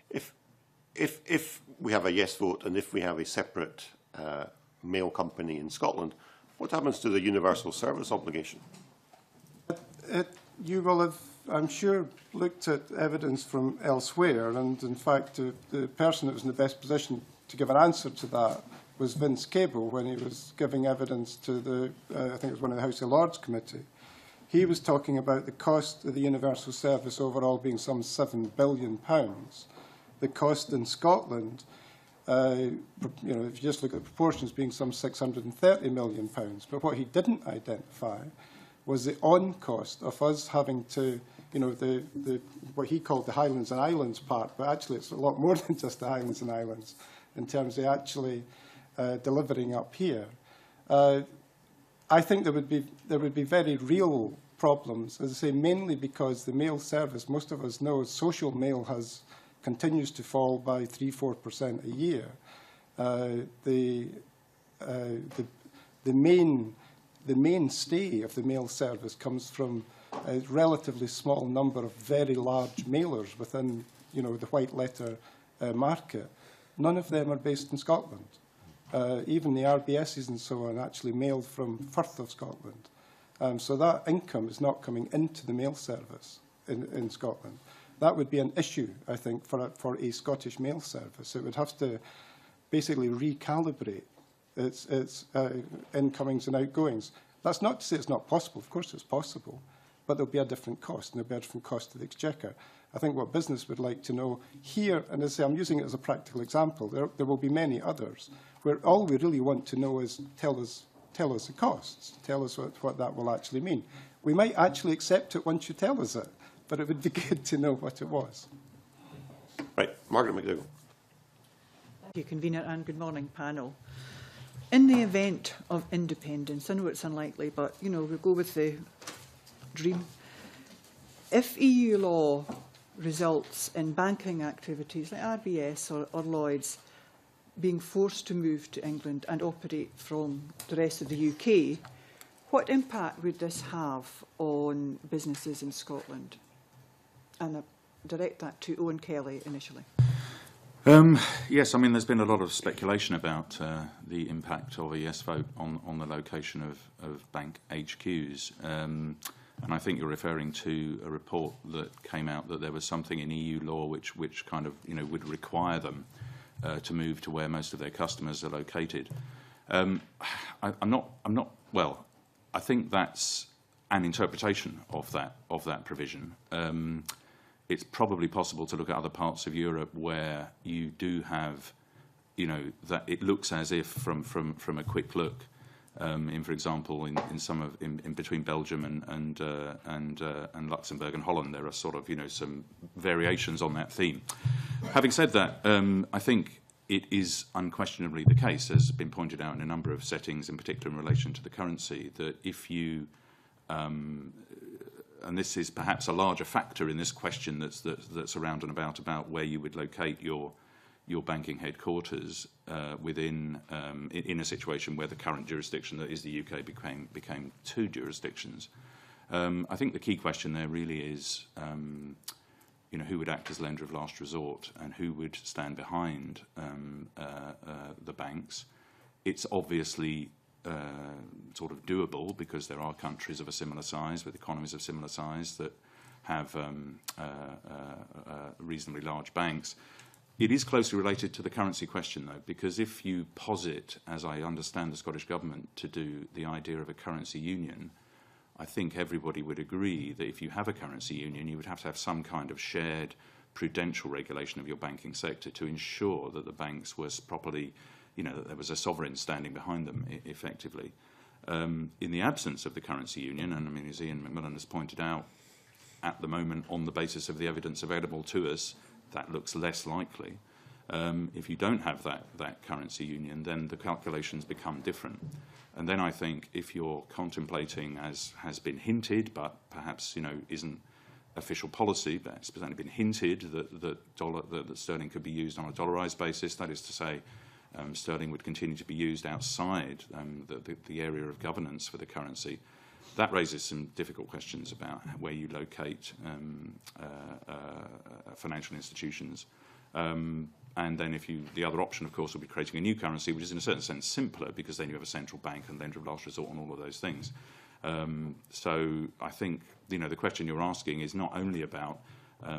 If we have a yes vote and if we have a separate mail company in Scotland, what happens to the universal service obligation? You will have, I'm sure, looked at evidence from elsewhere, and in fact the person that was in the best position to give an answer to that was Vince Cable when he was giving evidence to the, I think it was one of the House of Lords Committee. He was talking about the cost of the universal service overall being some £7 billion. The cost in Scotland, if you just look at the proportions, being some £630 million. But what he didn't identify was the on-cost of us having to, what he called the Highlands and Islands part, but actually it's a lot more than just the Highlands and Islands in terms of actually delivering up here. I think there would be very real problems, as I say, mainly because the mail service, most of us know, social mail continues to fall by 3–4% a year. The mainstay of the mail service comes from a relatively small number of very large mailers within, the white letter market. None of them are based in Scotland. Even the RBSs and so on actually mailed from Firth of Scotland. So that income is not coming into the mail service in Scotland. That would be an issue, I think, for a Scottish mail service. It would have to basically recalibrate its incomings and outgoings. That's not to say it's not possible. Of course it's possible. But there'll be a different cost, and there'll be a different cost to the Exchequer. I think what business would like to know here, and as I say, I'm using it as a practical example, there will be many others, where all we really want to know is tell us the costs, tell us what that will actually mean. We might actually accept it once you tell us it, but it would be good to know what it was. Right, Margaret McDougall. Thank you, Convener, and good morning, panel. In the event of independence, I know it's unlikely, but, you know, we'll go with the dream. If EU law results in banking activities like RBS or Lloyds being forced to move to England and operate from the rest of the UK, what impact would this have on businesses in Scotland? And I direct that to Owen Kelly initially. Yes, I mean, there's been a lot of speculation about the impact of a yes vote on the location of bank HQs. And I think you're referring to a report that came out that there was something in EU law which kind of, you know, would require them to move to where most of their customers are located. I'm not. Well, I think that's an interpretation of that provision. It's probably possible to look at other parts of Europe where you do have, you know, that it looks as if from a quick look, for example, in between Belgium and Luxembourg and Holland, there are sort of, you know, some variations on that theme. Having said that, I think it is unquestionably the case, as has been pointed out in a number of settings, in particular in relation to the currency, that if you and this is perhaps a larger factor in this question that's around and about where you would locate your banking headquarters in a situation where the current jurisdiction that is the UK became two jurisdictions. I think the key question there really is, you know, who would act as lender of last resort and who would stand behind the banks. It's obviously sort of doable because there are countries of a similar size with economies of similar size that have reasonably large banks. It is closely related to the currency question, though, because if you posit, as I understand the Scottish Government to do, the idea of a currency union, I think everybody would agree that if you have a currency union, you would have to have some kind of shared prudential regulation of your banking sector to ensure that the banks were properly, you know, that there was a sovereign standing behind them effectively. In the absence of the currency union, and I mean, as Ian McMillan has pointed out, at the moment, on the basis of the evidence available to us, that looks less likely. If you don't have that currency union, then the calculations become different. And then I think if you're contemplating, as has been hinted, but perhaps, you know, isn't official policy, but it's only been hinted that sterling could be used on a dollarised basis, that is to say, sterling would continue to be used outside the area of governance for the currency. That raises some difficult questions about where you locate financial institutions. And then the other option, of course, would be creating a new currency, which is in a certain sense simpler because then you have a central bank and lender of last resort and all of those things. So I think, you know, the question you're asking is not only about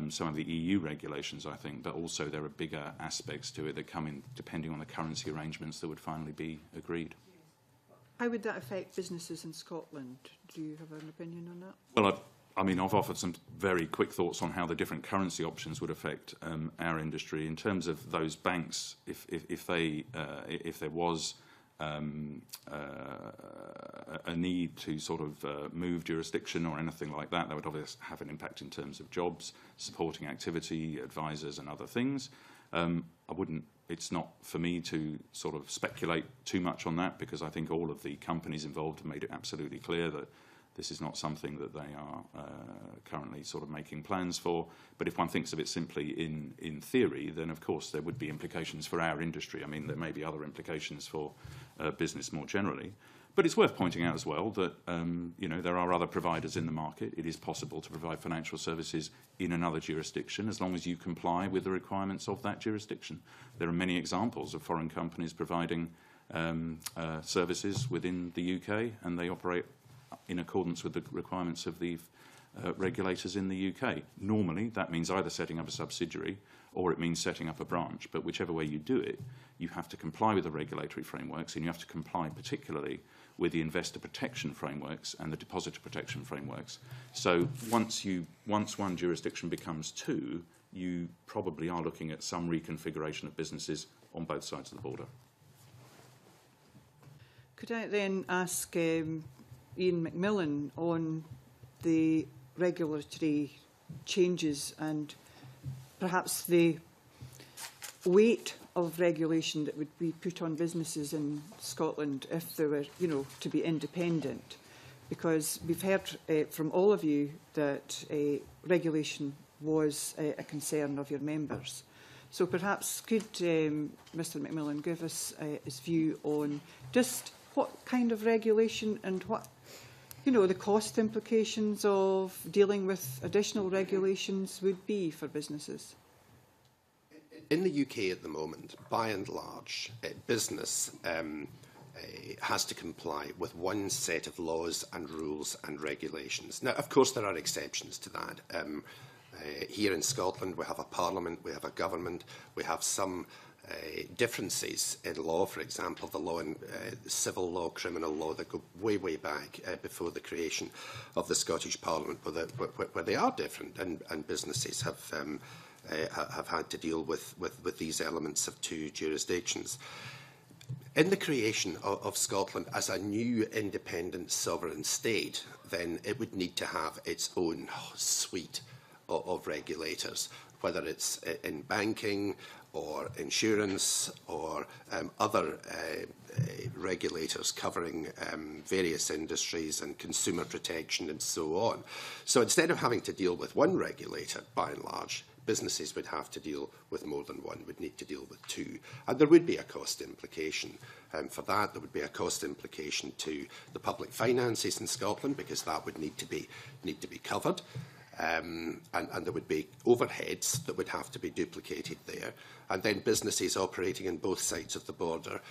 some of the EU regulations, I think, but also there are bigger aspects to it that come in depending on the currency arrangements that would finally be agreed. How would that affect businesses in Scotland? Do you have an opinion on that? Well, I've offered some very quick thoughts on how the different currency options would affect our industry in terms of those banks. If there was a need to sort of move jurisdiction or anything like that, that would obviously have an impact in terms of jobs, supporting activity, advisors, and other things. It's not for me to sort of speculate too much on that because I think all of the companies involved have made it absolutely clear that this is not something that they are currently sort of making plans for. But if one thinks of it simply in theory, then of course there would be implications for our industry. I mean, there may be other implications for business more generally. But it's worth pointing out as well that you know, there are other providers in the market. It is possible to provide financial services in another jurisdiction as long as you comply with the requirements of that jurisdiction. There are many examples of foreign companies providing services within the UK, and they operate in accordance with the requirements of the regulators in the UK. Normally, that means either setting up a subsidiary or it means setting up a branch. But whichever way you do it, you have to comply with the regulatory frameworks, and you have to comply particularly with the investor protection frameworks and the depositor protection frameworks. So once one jurisdiction becomes two, you probably are looking at some reconfiguration of businesses on both sides of the border. Could I then ask Ian McMillan on the regulatory changes and perhaps the weight of regulation that would be put on businesses in Scotland if they were, you know, to be independent? Because we've heard from all of you that regulation was a concern of your members. So perhaps could Mr McMillan give us his view on just what kind of regulation and what, you know, the cost implications of dealing with additional regulations would be for businesses? In the UK at the moment, by and large, business has to comply with one set of laws and rules and regulations. Now, of course, there are exceptions to that. Here in Scotland, we have a parliament, we have a government, we have some differences in law, for example, the law in civil law, criminal law, that go way, way back before the creation of the Scottish Parliament, where they are different, and businesses have had to deal with these elements of two jurisdictions. In the creation of Scotland as a new independent sovereign state, then it would need to have its own suite of regulators, whether it's in banking or insurance or other regulators covering various industries and consumer protection and so on. So instead of having to deal with one regulator, by and large, businesses would have to deal with more than one, would need to deal with two. And there would be a cost implication for that. There would be a cost implication to the public finances in Scotland, because that would need to be covered. And there would be overheads that would have to be duplicated there. And then businesses operating on both sides of the border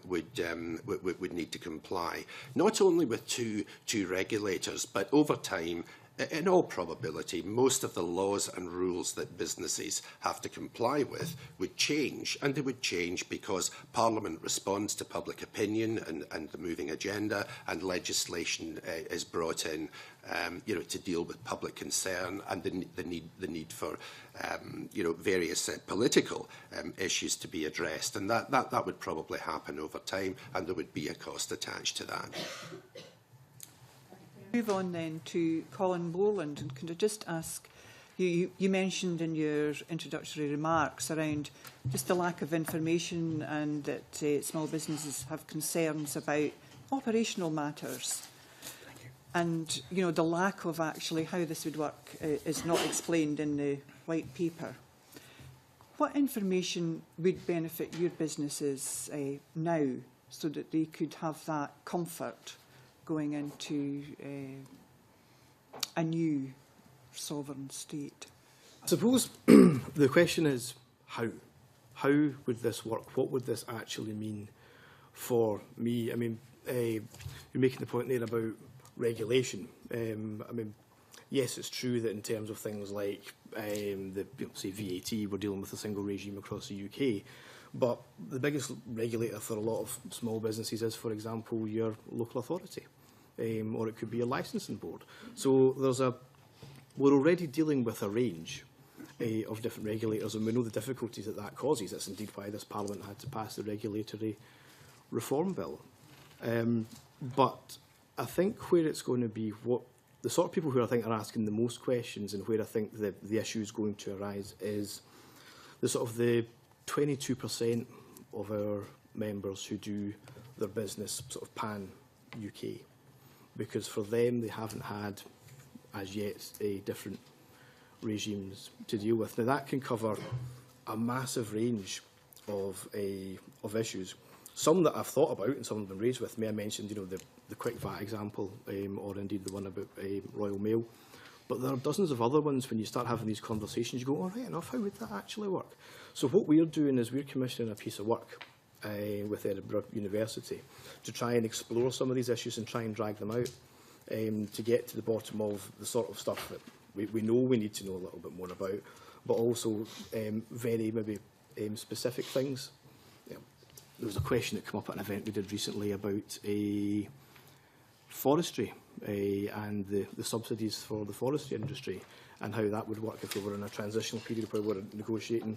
would need to comply, not only with two regulators, but over time, in all probability, most of the laws and rules that businesses have to comply with would change, and they would change because Parliament responds to public opinion and the moving agenda, and legislation is brought in, you know, to deal with public concern and the need for various political issues to be addressed, and that would probably happen over time, and there would be a cost attached to that. Move on then to Colin Boland, and can I just ask, you mentioned in your introductory remarks around just the lack of information and that small businesses have concerns about operational matters. And, you know, the lack of actually how this would work is not explained in the white paper. What information would benefit your businesses now so that they could have that comfort going into a new sovereign state? I suppose the question is how? How would this work? What would this actually mean for me? I mean, you're making the point there about regulation. I mean, yes, it's true that in terms of things like say VAT, we're dealing with a single regime across the UK. But the biggest regulator for a lot of small businesses is, for example, your local authority, or it could be a licensing board. So we're already dealing with a range of different regulators, and we know the difficulties that causes. That's indeed why this Parliament had to pass the regulatory reform bill. But I think where it's going to be, what the sort of people who I think are asking the most questions, and where I think the issue is going to arise, is the sort of the 22% of our members who do their business sort of pan-UK, because for them they haven't had as yet different regimes to deal with. Now that can cover a massive range of issues, some that I've thought about and some have been raised with me. I mentioned, you know, the quick VAT example, or indeed the one about Royal Mail. But there are dozens of other ones. When you start having these conversations, you go, all right enough, how would that actually work? So what we're doing is we're commissioning a piece of work with Edinburgh University to try and explore some of these issues and try and drag them out. to get to the bottom of the sort of stuff that we know we need to know a little bit more about, but also very maybe specific things. There was a question that came up at an event we did recently about forestry and the subsidies for the forestry industry and how that would work if we were in a transitional period where we were negotiating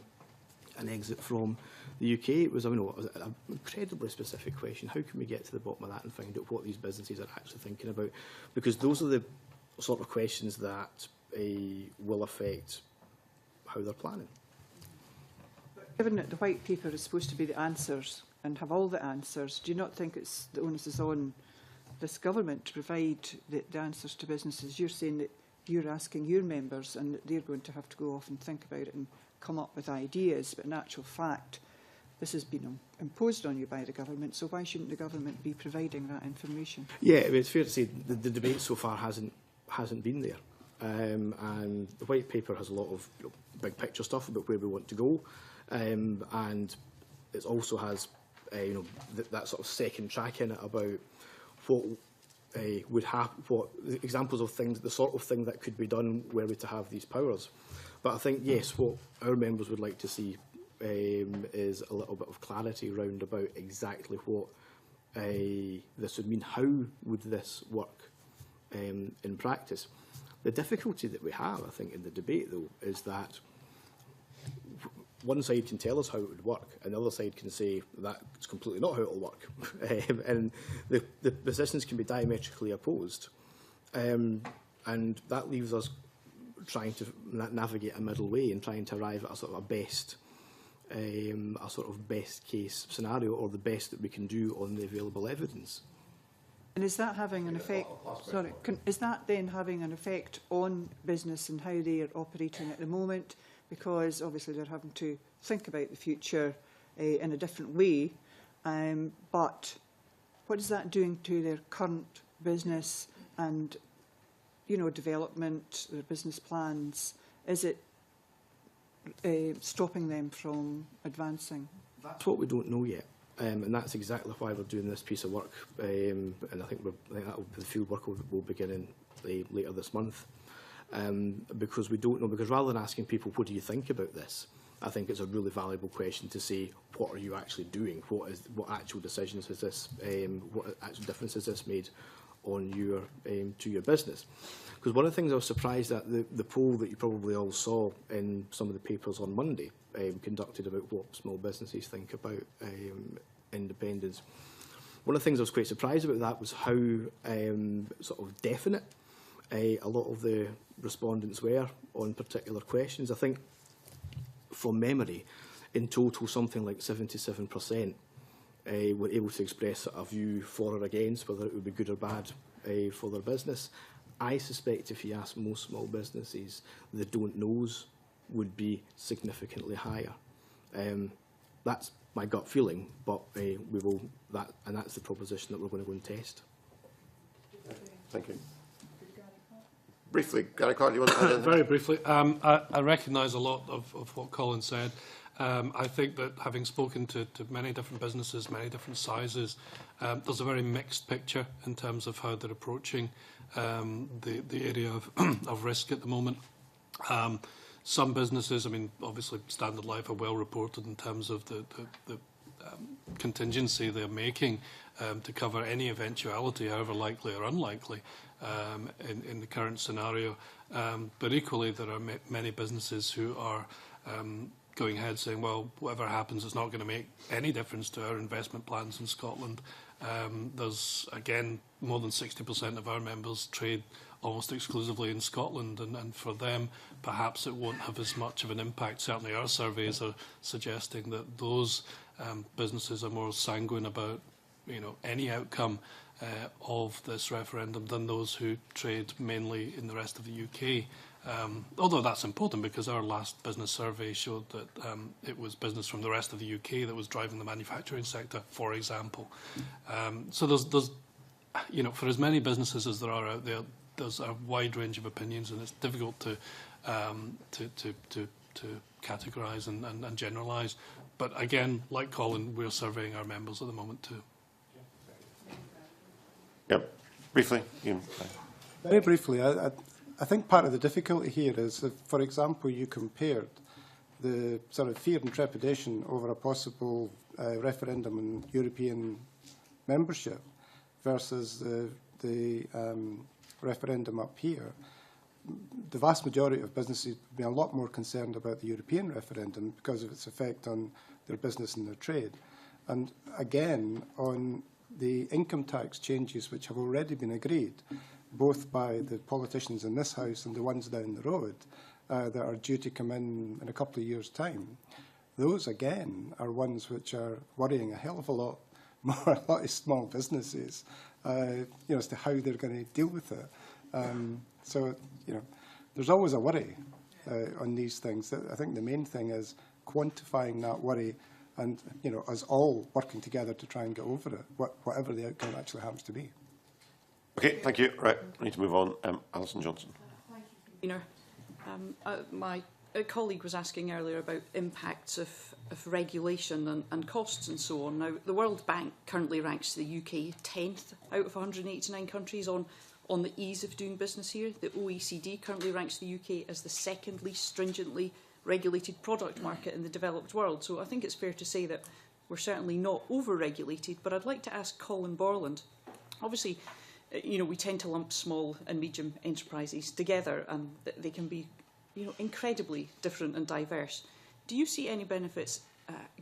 an exit from the UK. It was, it was an incredibly specific question. How can we get to the bottom of that and find out what these businesses are actually thinking about? Because those are the sort of questions that will affect how they're planning. Given that the white paper is supposed to be the answers and have all the answers, do you not think it's the onus is on this government to provide the answers to businesses? You're saying that you're asking your members and that they're going to have to go off and think about it and come up with ideas, but in actual fact, this has been imposed on you by the government, so why shouldn't the government be providing that information? Yeah, it's fair to say the debate so far hasn't been there. And the white paper has a lot of big picture stuff about where we want to go, and it also has that sort of second track in it about what would happen, what examples of things, the sort of thing that could be done were we to have these powers. But I think, yes, what our members would like to see is a little bit of clarity around about exactly what this would mean. How would this work in practice? The difficulty that we have, I think, in the debate, though, is that one side can tell us how it would work, and the other side can say that's completely not how it will work. And the positions can be diametrically opposed. And that leaves us trying to navigate a middle way and trying to arrive at a sort of a best case scenario, or the best that we can do on the available evidence. And is that having an effect? Sorry, is that then having an effect on business and how they are operating at the moment? Because obviously they're having to think about the future in a different way. But what is that doing to their current business and, development, their business plans? Is it stopping them from advancing? That's what we don't know yet. And that's exactly why we're doing this piece of work. And I think the field work will begin in later this month. Because we don't know, because rather than asking people, what do you think about this? I think it's a really valuable question to say, what are you actually doing? What actual decisions has this, what actual difference has this made on your, to your business? Because one of the things I was surprised at, the poll that you probably all saw in some of the papers on Monday, conducted about what small businesses think about independence. One of the things I was quite surprised about that was how sort of definite a lot of the respondents were on particular questions. I think, from memory, in total something like 77% were able to express a view for or against whether it would be good or bad for their business. I suspect if you ask most small businesses, the don't knows would be significantly higher. That's my gut feeling, but we will and that's the proposition that we're going to go and test. Thank you. Briefly, Gary Carr, do you want to add anything? Very briefly, I recognise a lot of what Colin said. I think that having spoken to many different businesses, many different sizes, there's a very mixed picture in terms of how they're approaching the area of risk at the moment. Some businesses, obviously Standard Life are well reported in terms of the contingency they're making to cover any eventuality, however likely or unlikely, in the current scenario. But equally, there are many businesses who are going ahead saying, well, whatever happens, it's not going to make any difference to our investment plans in Scotland. There's, again, more than 60% of our members trade almost exclusively in Scotland, and for them, perhaps it won't have as much of an impact. Certainly our surveys are suggesting that those businesses are more sanguine about any outcome of this referendum than those who trade mainly in the rest of the UK. Although that's important, because our last business survey showed that it was business from the rest of the UK that was driving the manufacturing sector, for example. So there's for as many businesses as there are out there, there's a wide range of opinions, and it's difficult to categorise and generalise. But again, like Colin, we're surveying our members at the moment too. Yep. Briefly, Ian. Very briefly, I think part of the difficulty here is that, for example, you compared the sort of fear and trepidation over a possible referendum on European membership versus the referendum up here. The vast majority of businesses would be a lot more concerned about the European referendum because of its effect on their business and their trade. And again, on the income tax changes which have already been agreed, both by the politicians in this House and the ones down the road, that are due to come in a couple of years' time, those again are ones which are worrying a hell of a lot more a lot of small businesses, as to how they're going to deal with it. So, there's always a worry on these things. I think the main thing is quantifying that worry and, us all working together to try and get over it, whatever the outcome actually happens to be. Okay, thank you. Right, we need to move on. Alison Johnson. Thank you, Convener. My colleague was asking earlier about impacts of regulation and costs and so on. Now, the World Bank currently ranks the UK 10th out of 189 countries on the ease of doing business here. The OECD currently ranks the UK as the second least stringently regulated product market in the developed world. So I think it's fair to say that we're certainly not over-regulated. But I'd like to ask Colin Borland. Obviously, we tend to lump small and medium enterprises together, and they can be, incredibly different and diverse. Do you see any benefits,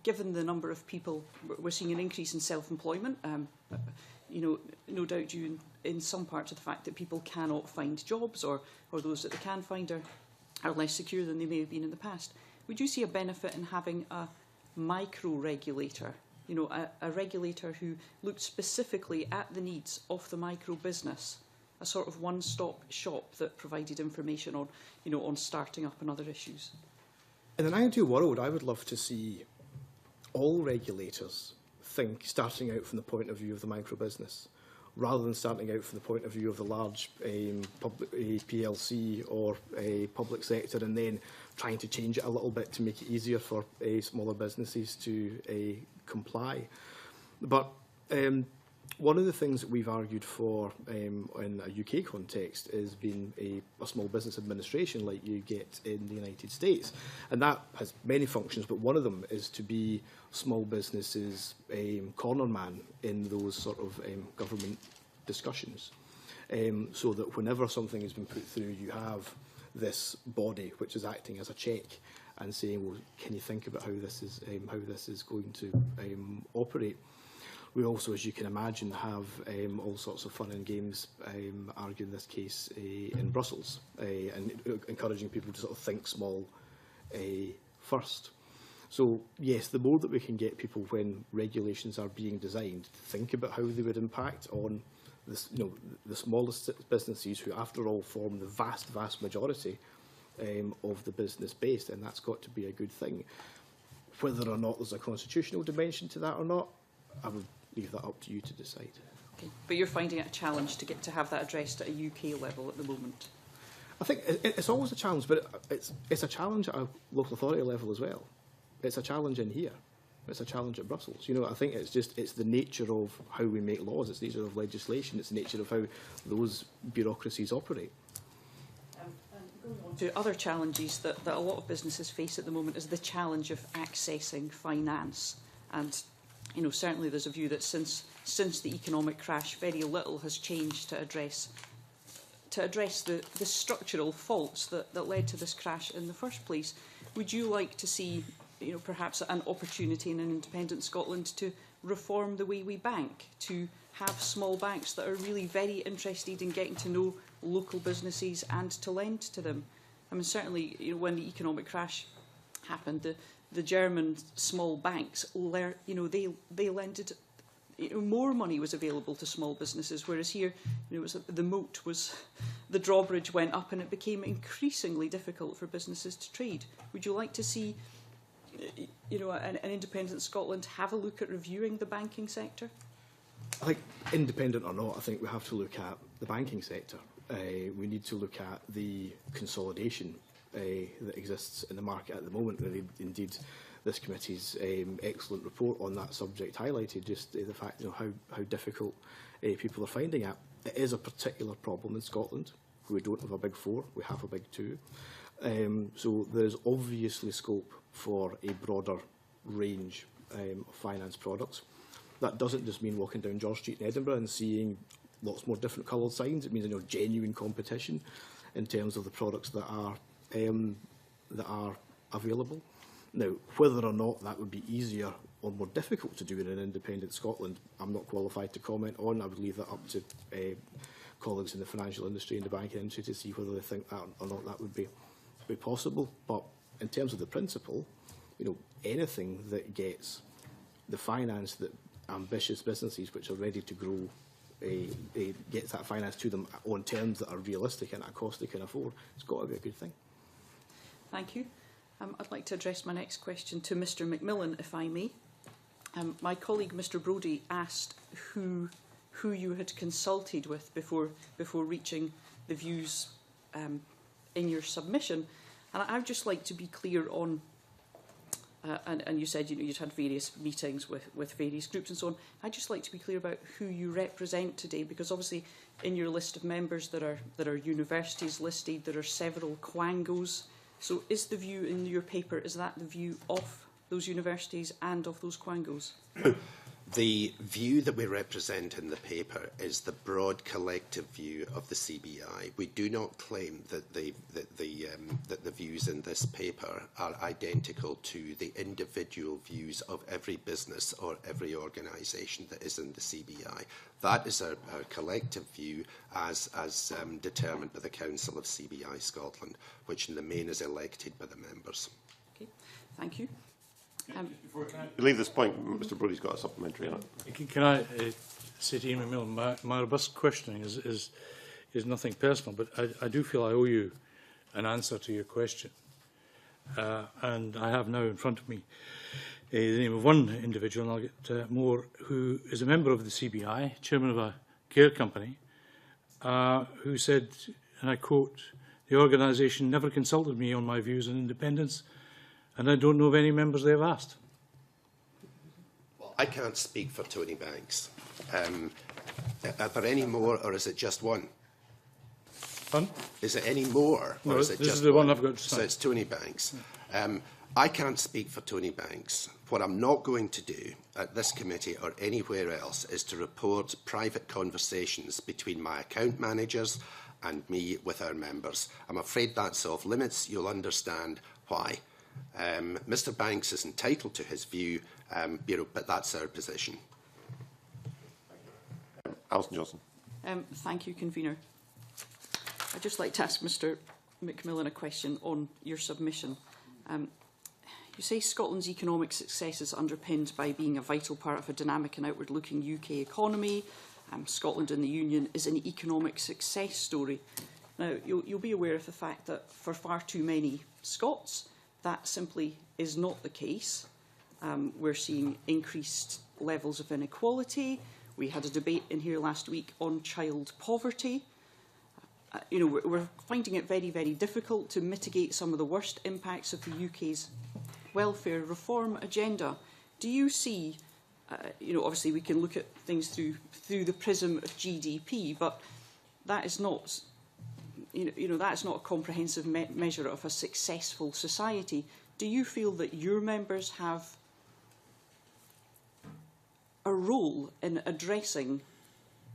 given the number of people? We're seeing an increase in self-employment, no doubt due in some part to the fact that people cannot find jobs, or those that they can find are less secure than they may have been in the past. Would you see a benefit in having a micro-regulator, a regulator who looked specifically at the needs of the micro business, a sort of one-stop shop that provided information on, on starting up and other issues? In an ideal world, I would love to see all regulators starting out from the point of view of the micro business, rather than starting out from the point of view of the large public PLC or a public sector, and then trying to change it a little bit to make it easier for smaller businesses to comply. But one of the things that we've argued for in a UK context is being a small business administration like you get in the United States. And that has many functions, but one of them is to be small businesses' corner man in those sort of government discussions. So that whenever something has been put through, you have this body which is acting as a check and saying, well, can you think about how this is going to operate? We also, as you can imagine, have all sorts of fun and games arguing this case in Brussels and encouraging people to sort of think small first. So, yes, the more that we can get people when regulations are being designed to think about how they would impact on this, the smallest businesses who, after all, form the vast, vast majority of the business base, and that's got to be a good thing. Whether or not there's a constitutional dimension to that or not, I would leave that up to you to decide. Okay. But you're finding it a challenge to have that addressed at a UK level at the moment? I think it's always a challenge, but it's a challenge at a local authority level as well. It's a challenge in here. It's a challenge at Brussels. I think it's the nature of how we make laws. It's the nature of legislation. It's the nature of how those bureaucracies operate. Going on to other challenges that a lot of businesses face at the moment is the challenge of accessing finance. And certainly there's a view that since the economic crash, very little has changed to address the structural faults that led to this crash in the first place. Would you like to see, perhaps an opportunity in an independent Scotland to reform the way we bank, to have small banks that are really very interested in getting to know local businesses and to lend to them? I mean, certainly, when the economic crash happened, the German small banks, they lended, more money was available to small businesses, whereas here, the drawbridge went up and it became increasingly difficult for businesses to trade. Would you like to see, an independent Scotland have a look at reviewing the banking sector? I think, independent or not, I think we have to look at the banking sector. We need to look at the consolidation that exists in the market at the moment. Indeed, this committee's excellent report on that subject highlighted just the fact, how difficult people are finding it. It is a particular problem in Scotland. We don't have a big four, we have a big two. So there's obviously scope for a broader range of finance products. That doesn't just mean walking down George Street in Edinburgh and seeing lots more different coloured signs. It means genuine competition in terms of the products that are available. Now, whether or not that would be easier or more difficult to do in an independent Scotland, I'm not qualified to comment on. I would leave that up to colleagues in the financial industry and the banking industry to see whether they think that or not that would be possible. But in terms of the principle, anything that gets the finance that ambitious businesses which are ready to grow gets that finance to them on terms that are realistic and at a cost they can afford, it's got to be a good thing. Thank you. I'd like to address my next question to Mr Macmillan, if I may. My colleague, Mr Brodie, asked who you had consulted with before reaching the views in your submission. And I'd just like to be clear on, and you said you'd had various meetings with various groups and so on. I'd just like to be clear about who you represent today, because obviously in your list of members there are universities listed, there are several quangos. So is the view in your paper, is that the view of those universities and of those quangos? The view that we represent in the paper is the broad collective view of the CBI. We do not claim that the views in this paper are identical to the individual views of every business or every organisation that is in the CBI. That is our collective view as determined by the Council of CBI Scotland, which in the main is elected by the members. Okay, thank you. Before we leave this point, Mr Brodie's got a supplementary on it. Can I say to Ian Macmillan, my robust questioning is nothing personal, but I do feel I owe you an answer to your question. And I have now in front of me the name of one individual, and I'll get more, who is a member of the CBI, chairman of a care company, who said, and I quote, "The organisation never consulted me on my views on independence, and I don't know of any members they have asked." Well, I can't speak for Tony Banks. Are there any more, or is it just one? Pardon? Is it any more, or no, is it this just is the one one? I've got to So sign. it's Tony Banks. I can't speak for Tony Banks. What I'm not going to do at this committee or anywhere else is to report private conversations between my account managers and me with our members. I'm afraid that's off limits. You'll understand why. Mr Banks is entitled to his view, but that's our position. Alison Johnson. Thank you, Convener. I'd just like to ask Mr Macmillan a question on your submission. You say Scotland's economic success is underpinned by being a vital part of a dynamic and outward-looking UK economy. Scotland in the Union is an economic success story. Now, you'll be aware of the fact that for far too many Scots, that simply is not the case. We're seeing increased levels of inequality. We had a debate in here last week on child poverty. We're finding it very, very difficult to mitigate some of the worst impacts of the UK's welfare reform agenda. Do you see, obviously we can look at things through the prism of GDP, but that is not, that's not a comprehensive measure of a successful society. Do you feel that your members have a role in addressing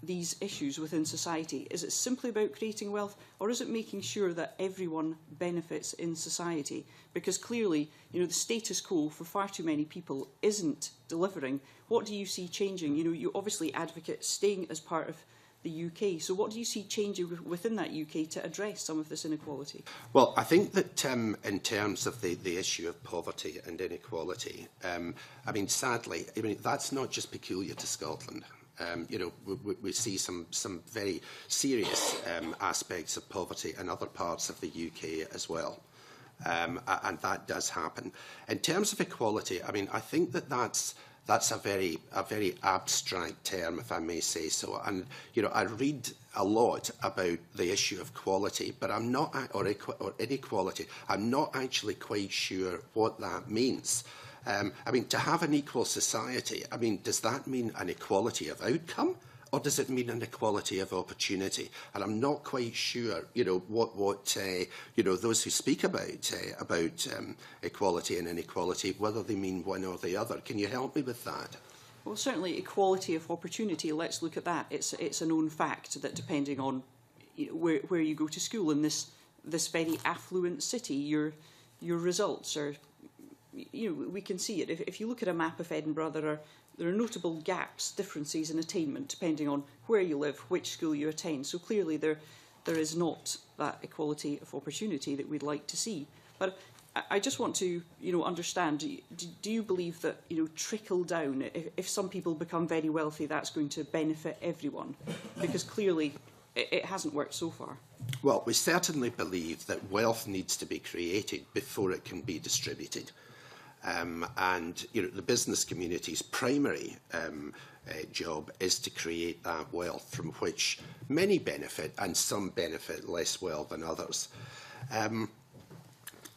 these issues within society? Is it simply about creating wealth, or is it making sure that everyone benefits in society? Because clearly, the status quo for far too many people isn't delivering. What do you see changing? You obviously advocate staying as part of the UK. So what do you see changing within that UK to address some of this inequality? Well, I think that in terms of the issue of poverty and inequality, sadly, that's not just peculiar to Scotland. We see some very serious aspects of poverty in other parts of the UK as well. And that does happen. In terms of equality, I think that's a very abstract term, if I may say so. And I read a lot about the issue of quality, but I'm not, or inequality. I'm not actually quite sure what that means. I mean, to have an equal society, I mean, does that mean an equality of outcome? Or does it mean an equality of opportunity? And I'm not quite sure, you know, what you know, those who speak about equality and inequality, whether they mean one or the other. Can you help me with that? Well, certainly equality of opportunity, let's look at that. It's a known fact that depending on where you go to school in this very affluent city, your results are, you know, we can see it. If you look at a map of Edinburgh, there are notable gaps, differences in attainment depending on where you live, which school you attend. So clearly there is not that equality of opportunity that we'd like to see. But I just want to, you know, understand, do you believe that, you know, trickle down, if some people become very wealthy, that's going to benefit everyone? Because clearly it hasn't worked so far. Well, we certainly believe that wealth needs to be created before it can be distributed. And you know, the business community's primary job is to create that wealth from which many benefit and some benefit less well than others.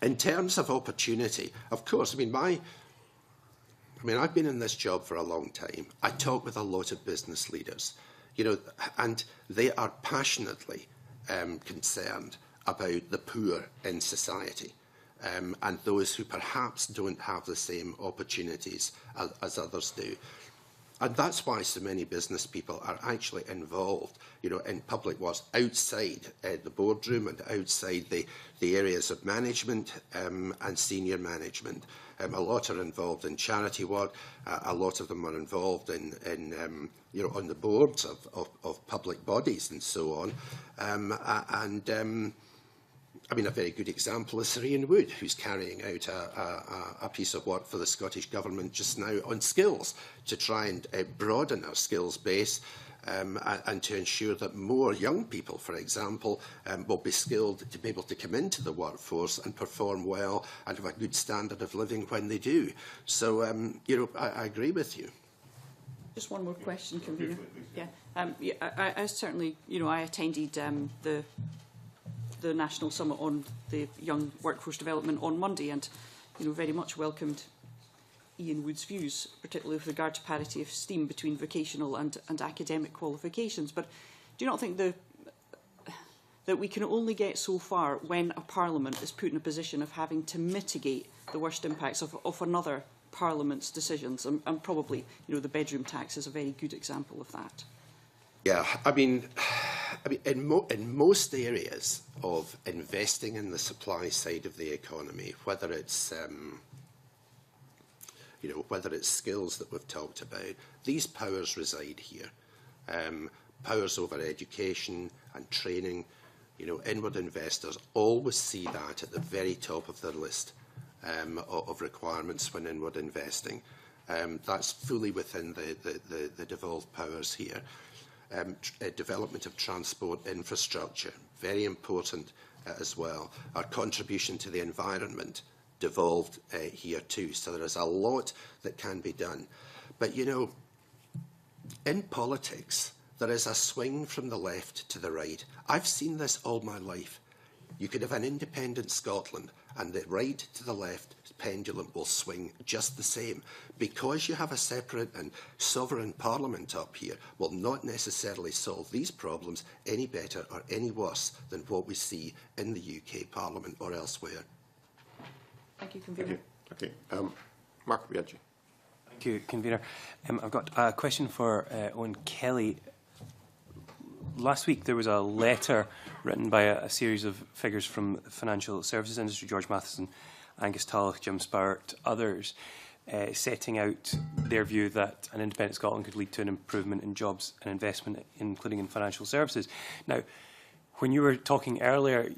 In terms of opportunity, of course, I mean, I've been in this job for a long time. I talk with a lot of business leaders, you know, and they are passionately concerned about the poor in society. And those who perhaps don't have the same opportunities as others do. And that's why so many business people are actually involved, you know, in public works outside the boardroom and outside the areas of management and senior management. A lot are involved in charity work. A lot of them are involved in you know, on the boards of public bodies and so on. I mean, a very good example is Sir Ian Wood, who's carrying out a piece of work for the Scottish Government just now on skills, to try and broaden our skills base and to ensure that more young people, for example, will be skilled to be able to come into the workforce and perform well and have a good standard of living when they do. So, you know, I agree with you. Just one more question, Convener. Yeah, I certainly, you know, I attended the National Summit on the Young Workforce Development on Monday, and you know, very much welcomed Ian Wood's views, particularly with regard to parity of esteem between vocational and academic qualifications. But do you not think that we can only get so far when a Parliament is put in a position of having to mitigate the worst impacts of another Parliament's decisions? And probably, you know, the bedroom tax is a very good example of that. Yeah, I mean, in most areas of investing in the supply side of the economy, whether it's you know, whether it's skills that we've talked about, these powers reside here. Powers over education and training, you know, inward investors always see that at the very top of their list of requirements when inward investing. That's fully within the devolved powers here. Development of transport infrastructure, very important as well. Our contribution to the environment devolved here too. So there is a lot that can be done. But, you know, in politics, there is a swing from the left to the right. I've seen this all my life. You could have an independent Scotland and the right to the left pendulum will swing just the same. Because you have a separate and sovereign parliament up here will not necessarily solve these problems any better or any worse than what we see in the UK Parliament or elsewhere. Thank you, Convener. Okay. Mark Biaggi. Thank you, Convener. I've got a question for Owen Kelly. Last week there was a letter written by a series of figures from the financial services industry, George Matheson, Angus Tulloch, Jim Spowart, others, setting out their view that an independent Scotland could lead to an improvement in jobs and investment, including in financial services. Now, when you were talking earlier,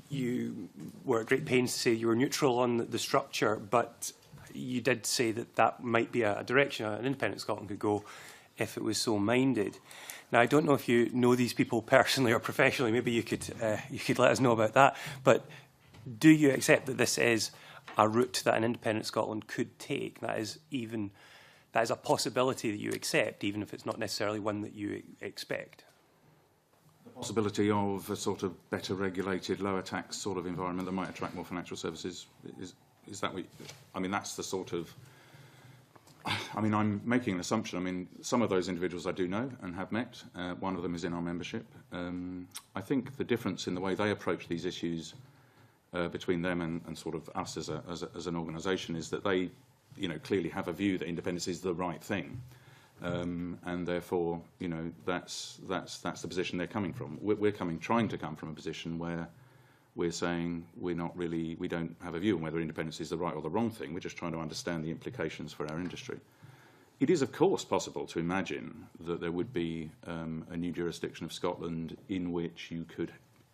you were at great pains to say you were neutral on the structure, but you did say that that might be a direction an independent Scotland could go if it was so minded. Now, I don't know if you know these people personally or professionally. Maybe you could let us know about that. But do you accept that this is a route that an independent Scotland could take? That is a possibility that you accept, even if it's not necessarily one that you expect. The possibility of a sort of better regulated, lower tax sort of environment that might attract more financial services is that what, I mean, that's the sort of, I mean, I'm making an assumption. I mean, some of those individuals I do know and have met. One of them is in our membership. I think the difference in the way they approach these issues between them and sort of us as an organisation is that they, you know, clearly have a view that independence is the right thing, and therefore, you know, that's the position they're coming from. We're trying to come from a position where we're saying we don't have a view on whether independence is the right or the wrong thing. We're just trying to understand the implications for our industry. It is, of course, possible to imagine that there would be a new jurisdiction of Scotland in which you could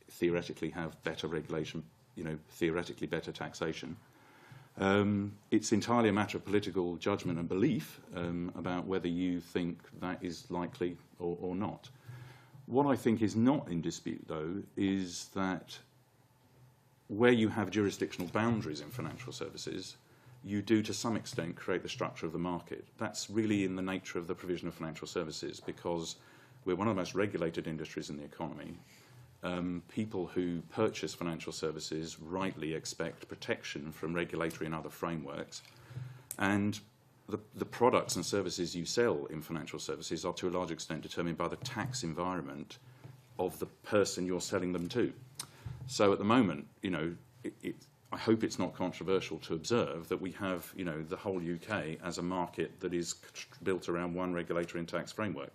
theoretically have better regulation, you know, theoretically better taxation. It's entirely a matter of political judgment and belief about whether you think that is likely or not. What I think is not in dispute, though, is that where you have jurisdictional boundaries in financial services, you do to some extent create the structure of the market. That's really in the nature of the provision of financial services, because we're one of the most regulated industries in the economy. People who purchase financial services rightly expect protection from regulatory and other frameworks, and the products and services you sell in financial services are to a large extent determined by the tax environment of the person you're selling them to. So at the moment, you know, I hope it's not controversial to observe that we have, you know, the whole UK as a market that is built around one regulatory and tax framework.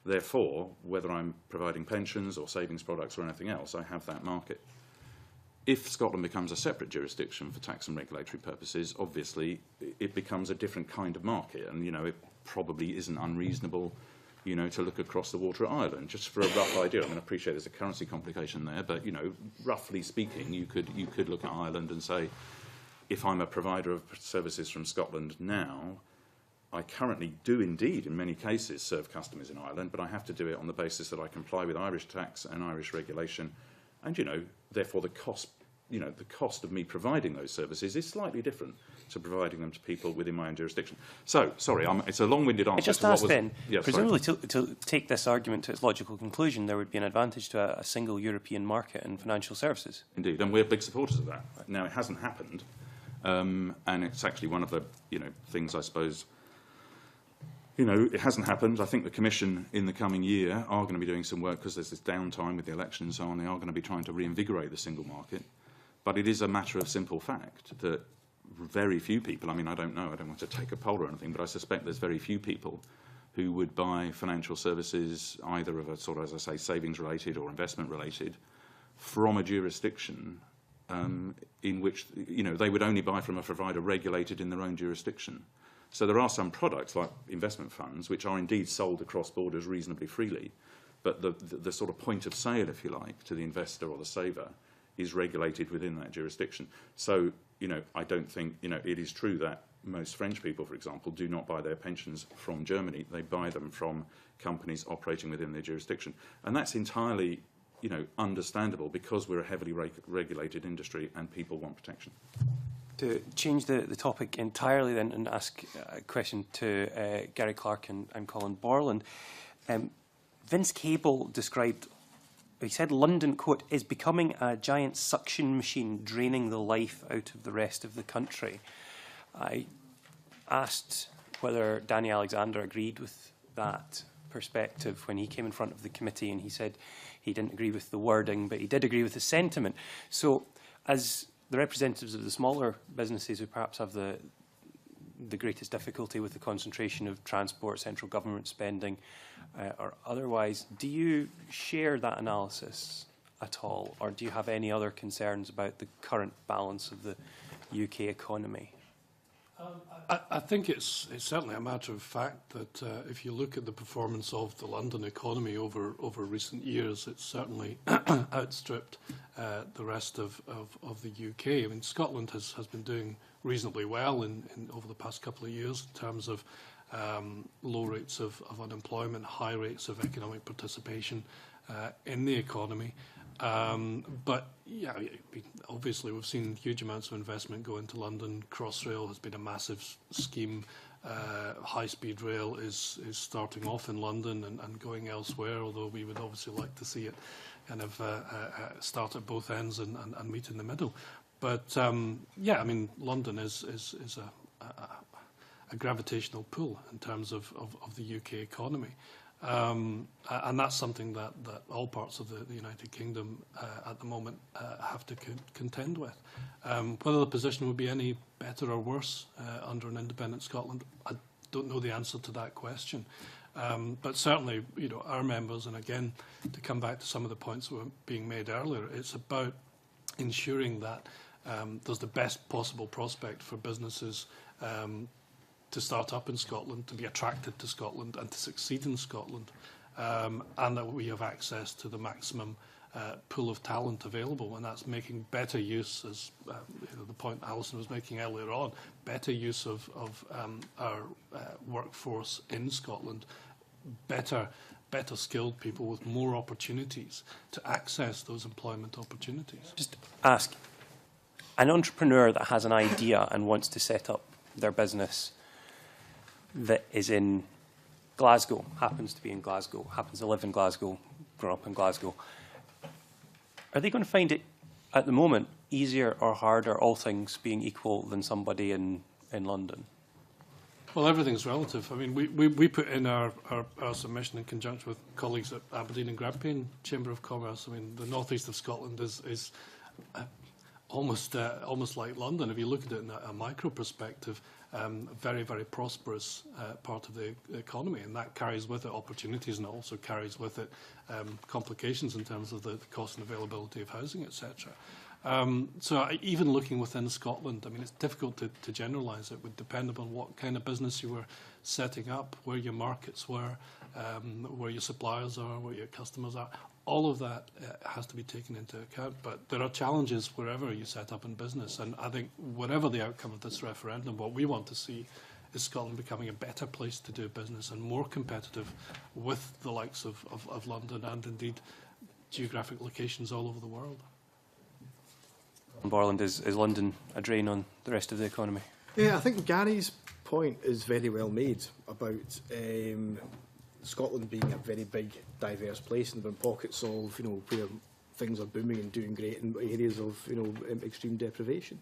Therefore, whether I'm providing pensions or savings products or anything else, I have that market. If Scotland becomes a separate jurisdiction for tax and regulatory purposes, obviously it becomes a different kind of market, and, you know, it probably isn't unreasonable, you know, to look across the water at Ireland, just for a rough idea. I mean, I appreciate there's a currency complication there, but, you know, roughly speaking, you could look at Ireland and say, if I'm a provider of services from Scotland now, I currently do indeed, in many cases, serve customers in Ireland, but I have to do it on the basis that I comply with Irish tax and Irish regulation, and, you know, therefore the cost, you know, the cost of me providing those services is slightly different to providing them to people within my own jurisdiction. So, sorry, it's a long-winded answer. I just asked Ben, presumably to take this argument to its logical conclusion, there would be an advantage to a single European market in financial services. Indeed, and we're big supporters of that. Now, it hasn't happened, and it's actually one of the, you know, things, I suppose, you know, it hasn't happened. I think the Commission in the coming year are going to be doing some work, because there's this downtime with the election and so on. They are going to be trying to reinvigorate the single market. But it is a matter of simple fact that very few people, I mean, I don't know, I don't want to take a poll or anything, but I suspect there's very few people who would buy financial services, either of a sort of, as I say, savings-related or investment-related, from a jurisdiction in which, you know, they would only buy from a provider regulated in their own jurisdiction. So there are some products, like investment funds, which are indeed sold across borders reasonably freely, but the sort of point of sale, if you like, to the investor or the saver is regulated within that jurisdiction. So, you know, I don't think, you know, it is true that most French people, for example, do not buy their pensions from Germany. They buy them from companies operating within their jurisdiction. And that's entirely, you know, understandable, because we're a heavily regulated industry and people want protection. To change the topic entirely then and ask a question to Gary Clark and Colin Borland. Vince Cable described, he said London, quote, is becoming a giant suction machine draining the life out of the rest of the country. I asked whether Danny Alexander agreed with that perspective when he came in front of the committee, and he said he didn't agree with the wording, but he did agree with the sentiment. So, as the representatives of the smaller businesses who perhaps have the greatest difficulty with the concentration of transport, central government spending, or otherwise, do you share that analysis at all, or do you have any other concerns about the current balance of the UK economy? I think it's certainly a matter of fact that if you look at the performance of the London economy over recent years, it's certainly outstripped the rest of the UK. I mean, Scotland has been doing reasonably well over the past couple of years in terms of low rates of unemployment, high rates of economic participation in the economy. But yeah, obviously we've seen huge amounts of investment go into London. Crossrail has been a massive scheme. High-speed rail is starting off in London and going elsewhere, although we would obviously like to see it kind of start at both ends and meet in the middle. But yeah, I mean, London is a gravitational pull in terms of the UK economy. And that's something that all parts of the United Kingdom at the moment have to contend with. Whether the position would be any better or worse under an independent Scotland, I don't know the answer to that question. But certainly, you know, our members, and again, to come back to some of the points that were being made earlier, it's about ensuring that there's the best possible prospect for businesses to start up in Scotland, to be attracted to Scotland and to succeed in Scotland, and that we have access to the maximum pool of talent available, and that's making better use, as you know, the point Alison was making earlier on, better use of our workforce in Scotland, better skilled people with more opportunities to access those employment opportunities. Just ask, an entrepreneur that has an idea and wants to set up their business that is in Glasgow, happens to be in Glasgow, happens to live in Glasgow, grown up in Glasgow, are they going to find it, at the moment, easier or harder, all things being equal, than somebody in London? Well, everything's relative. I mean, we put in our submission in conjunction with colleagues at Aberdeen and Grampian Chamber of Commerce. I mean, the northeast of Scotland is almost like London. If you look at it in a micro perspective, a very, very prosperous part of the economy, and that carries with it opportunities, and it also carries with it complications in terms of the cost and availability of housing, etc. So even looking within Scotland, I mean, it's difficult to generalise. It would depend upon what kind of business you were setting up, where your markets were, where your suppliers are, where your customers are. All of that has to be taken into account. But there are challenges wherever you set up in business. And I think whatever the outcome of this referendum, what we want to see is Scotland becoming a better place to do business and more competitive with the likes of London and indeed geographic locations all over the world. Borland, is London a drain on the rest of the economy? Yeah, I think Gary's point is very well made about Scotland being a very big, diverse place, and there are pockets of, you know, where things are booming and doing great, in areas of, you know, extreme deprivation.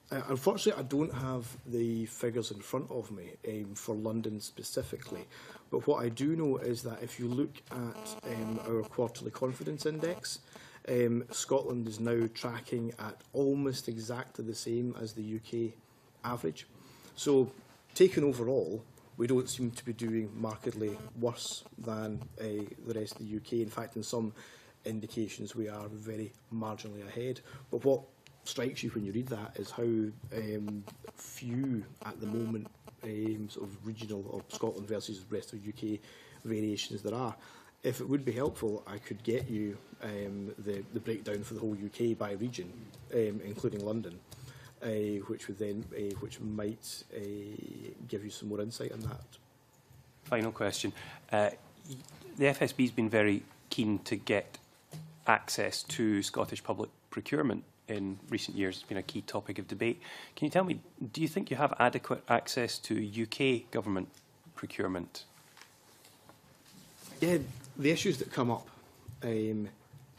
Unfortunately, I don't have the figures in front of me for London specifically, but what I do know is that if you look at our quarterly confidence index, Scotland is now tracking at almost exactly the same as the UK average. So, taken overall, we don't seem to be doing markedly worse than the rest of the UK. In fact, in some indications, we are very marginally ahead. But what strikes you when you read that is how few, at the moment, sort of regional or Scotland versus the rest of UK variations there are. If it would be helpful, I could get you the breakdown for the whole UK by region, including London, which would then which might give you some more insight on that. Final question. The FSB has been very keen to get access to Scottish public procurement in recent years. It's been a key topic of debate. Can you tell me, do you think you have adequate access to UK government procurement? Yeah, the issues that come up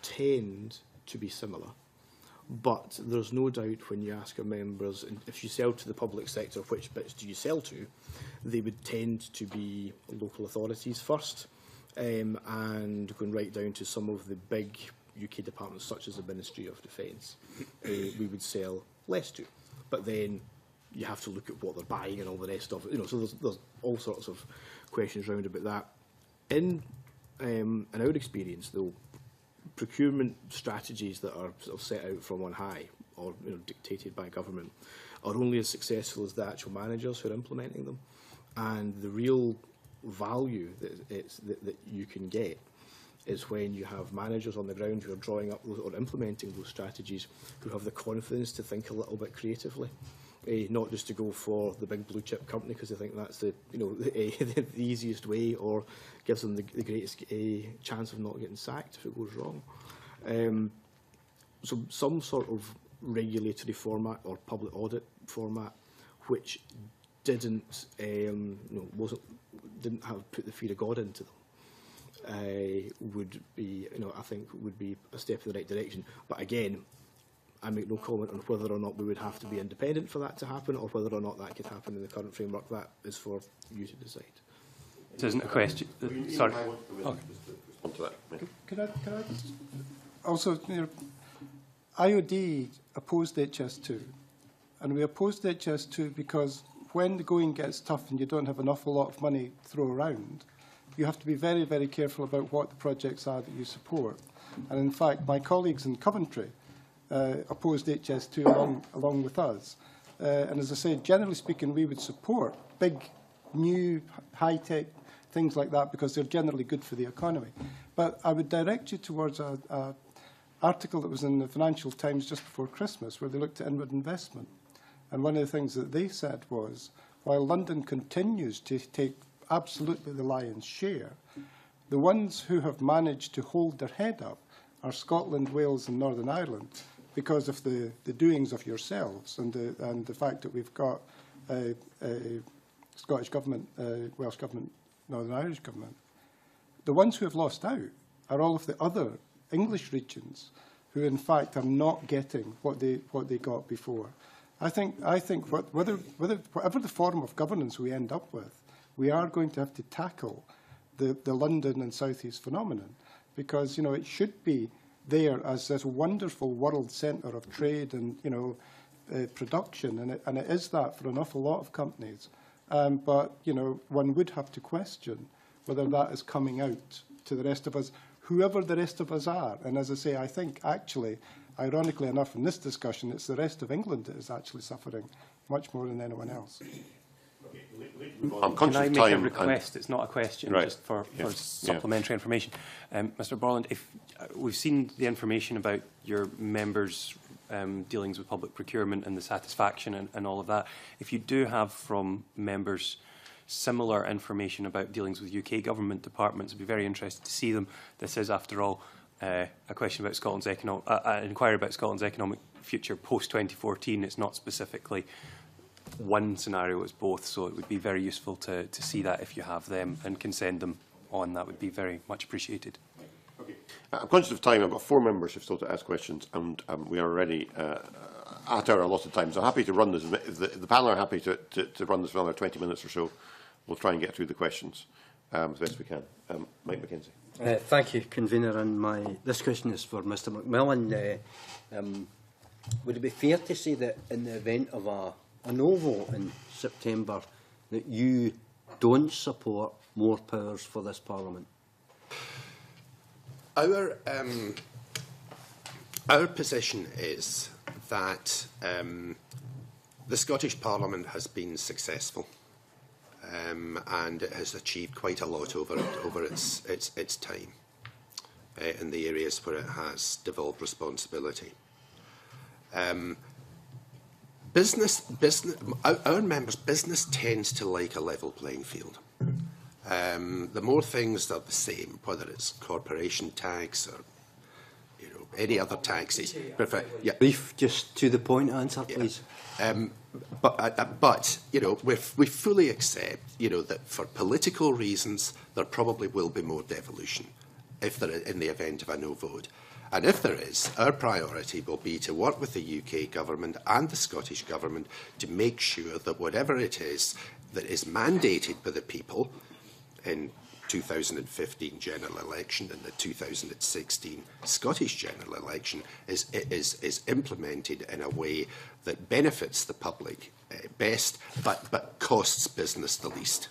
tend to be similar, but there's no doubt when you ask our members, if you sell to the public sector, which bits do you sell to, they would tend to be local authorities first, and going right down to some of the big UK departments, such as the Ministry of Defence, we would sell less to. But then you have to look at what they're buying and all the rest of it. You know, so there's all sorts of questions round about that. In our experience, though, procurement strategies that are sort of set out from on high, or dictated by government, are only as successful as the actual managers who are implementing them. And the real value that you can get is when you have managers on the ground who are drawing up or implementing those strategies, who have the confidence to think a little bit creatively. Not just to go for the big blue chip company because they think that's the the easiest way, or gives them the greatest chance of not getting sacked if it goes wrong. So some sort of regulatory format or public audit format which didn't didn't have put the fear of God into them would be, I think, would be a step in the right direction. But again, I make no comment on whether or not we would have to be independent for that to happen, or whether or not that could happen in the current framework. That is for you to decide. It isn't a question. Sorry. Can I just also, IOD opposed HS2, and we opposed HS2 because when the going gets tough and you don't have an awful lot of money to throw around, you have to be very, very careful about what the projects are that you support. And in fact, my colleagues in Coventry opposed HS2 along with us. And as I say, generally speaking, we would support big, new, high-tech things like that because they're generally good for the economy. But I would direct you towards an article that was in the Financial Times just before Christmas where they looked at inward investment. And one of the things that they said was, while London continues to take absolutely the lion's share, the ones who have managed to hold their head up are Scotland, Wales and Northern Ireland because of the doings of yourselves and the fact that we've got a Scottish Government, Welsh Government, Northern Irish Government. The ones who have lost out are all of the other English regions who in fact are not getting what they got before. I think whatever the form of governance we end up with, we are going to have to tackle the London and South East phenomenon because, it should be there as this wonderful world centre of trade and, production, and it is that for an awful lot of companies. But, one would have to question whether that is coming out to the rest of us, whoever the rest of us are. And as I say, I think actually, ironically enough, in this discussion, it's the rest of England that is actually suffering much more than anyone else. Can I make a request? It's not a question, right. Just for supplementary information. Mr. Borland, if we've seen the information about your members' dealings with public procurement and the satisfaction and all of that. If you do have from members similar information about dealings with UK government departments, I'd be very interested to see them. This is, after all, a question about Scotland's an inquiry about Scotland's economic future post-2014. It's not specifically one scenario, it's both, so it would be very useful to see that if you have them and can send them on. That would be very much appreciated. Okay. I'm conscious of time. I've got 4 members who've still to ask questions, and we are already at our allotted time. So I'm happy to run this. If the panel are happy to run this for another 20 minutes or so, we'll try and get through the questions as best we can. Mike McKenzie. Thank you, Convener. And this question is for Mr Macmillan. Would it be fair to say that in the event of a no vote in September, that you don't support more powers for this Parliament? Our position is that the Scottish Parliament has been successful and it has achieved quite a lot over its time in the areas where it has devolved responsibility. Our members' business tends to like a level playing field. The more things are the same, whether it's corporation tax or any other taxes. Brief, just to the point answer, please. But we fully accept that for political reasons there probably will be more devolution if there in the event of a no vote. And if there is, our priority will be to work with the UK government and the Scottish government to make sure that whatever it is that is mandated by the people in 2015 general election and the 2016 Scottish general election is implemented in a way that benefits the public best, but costs business the least.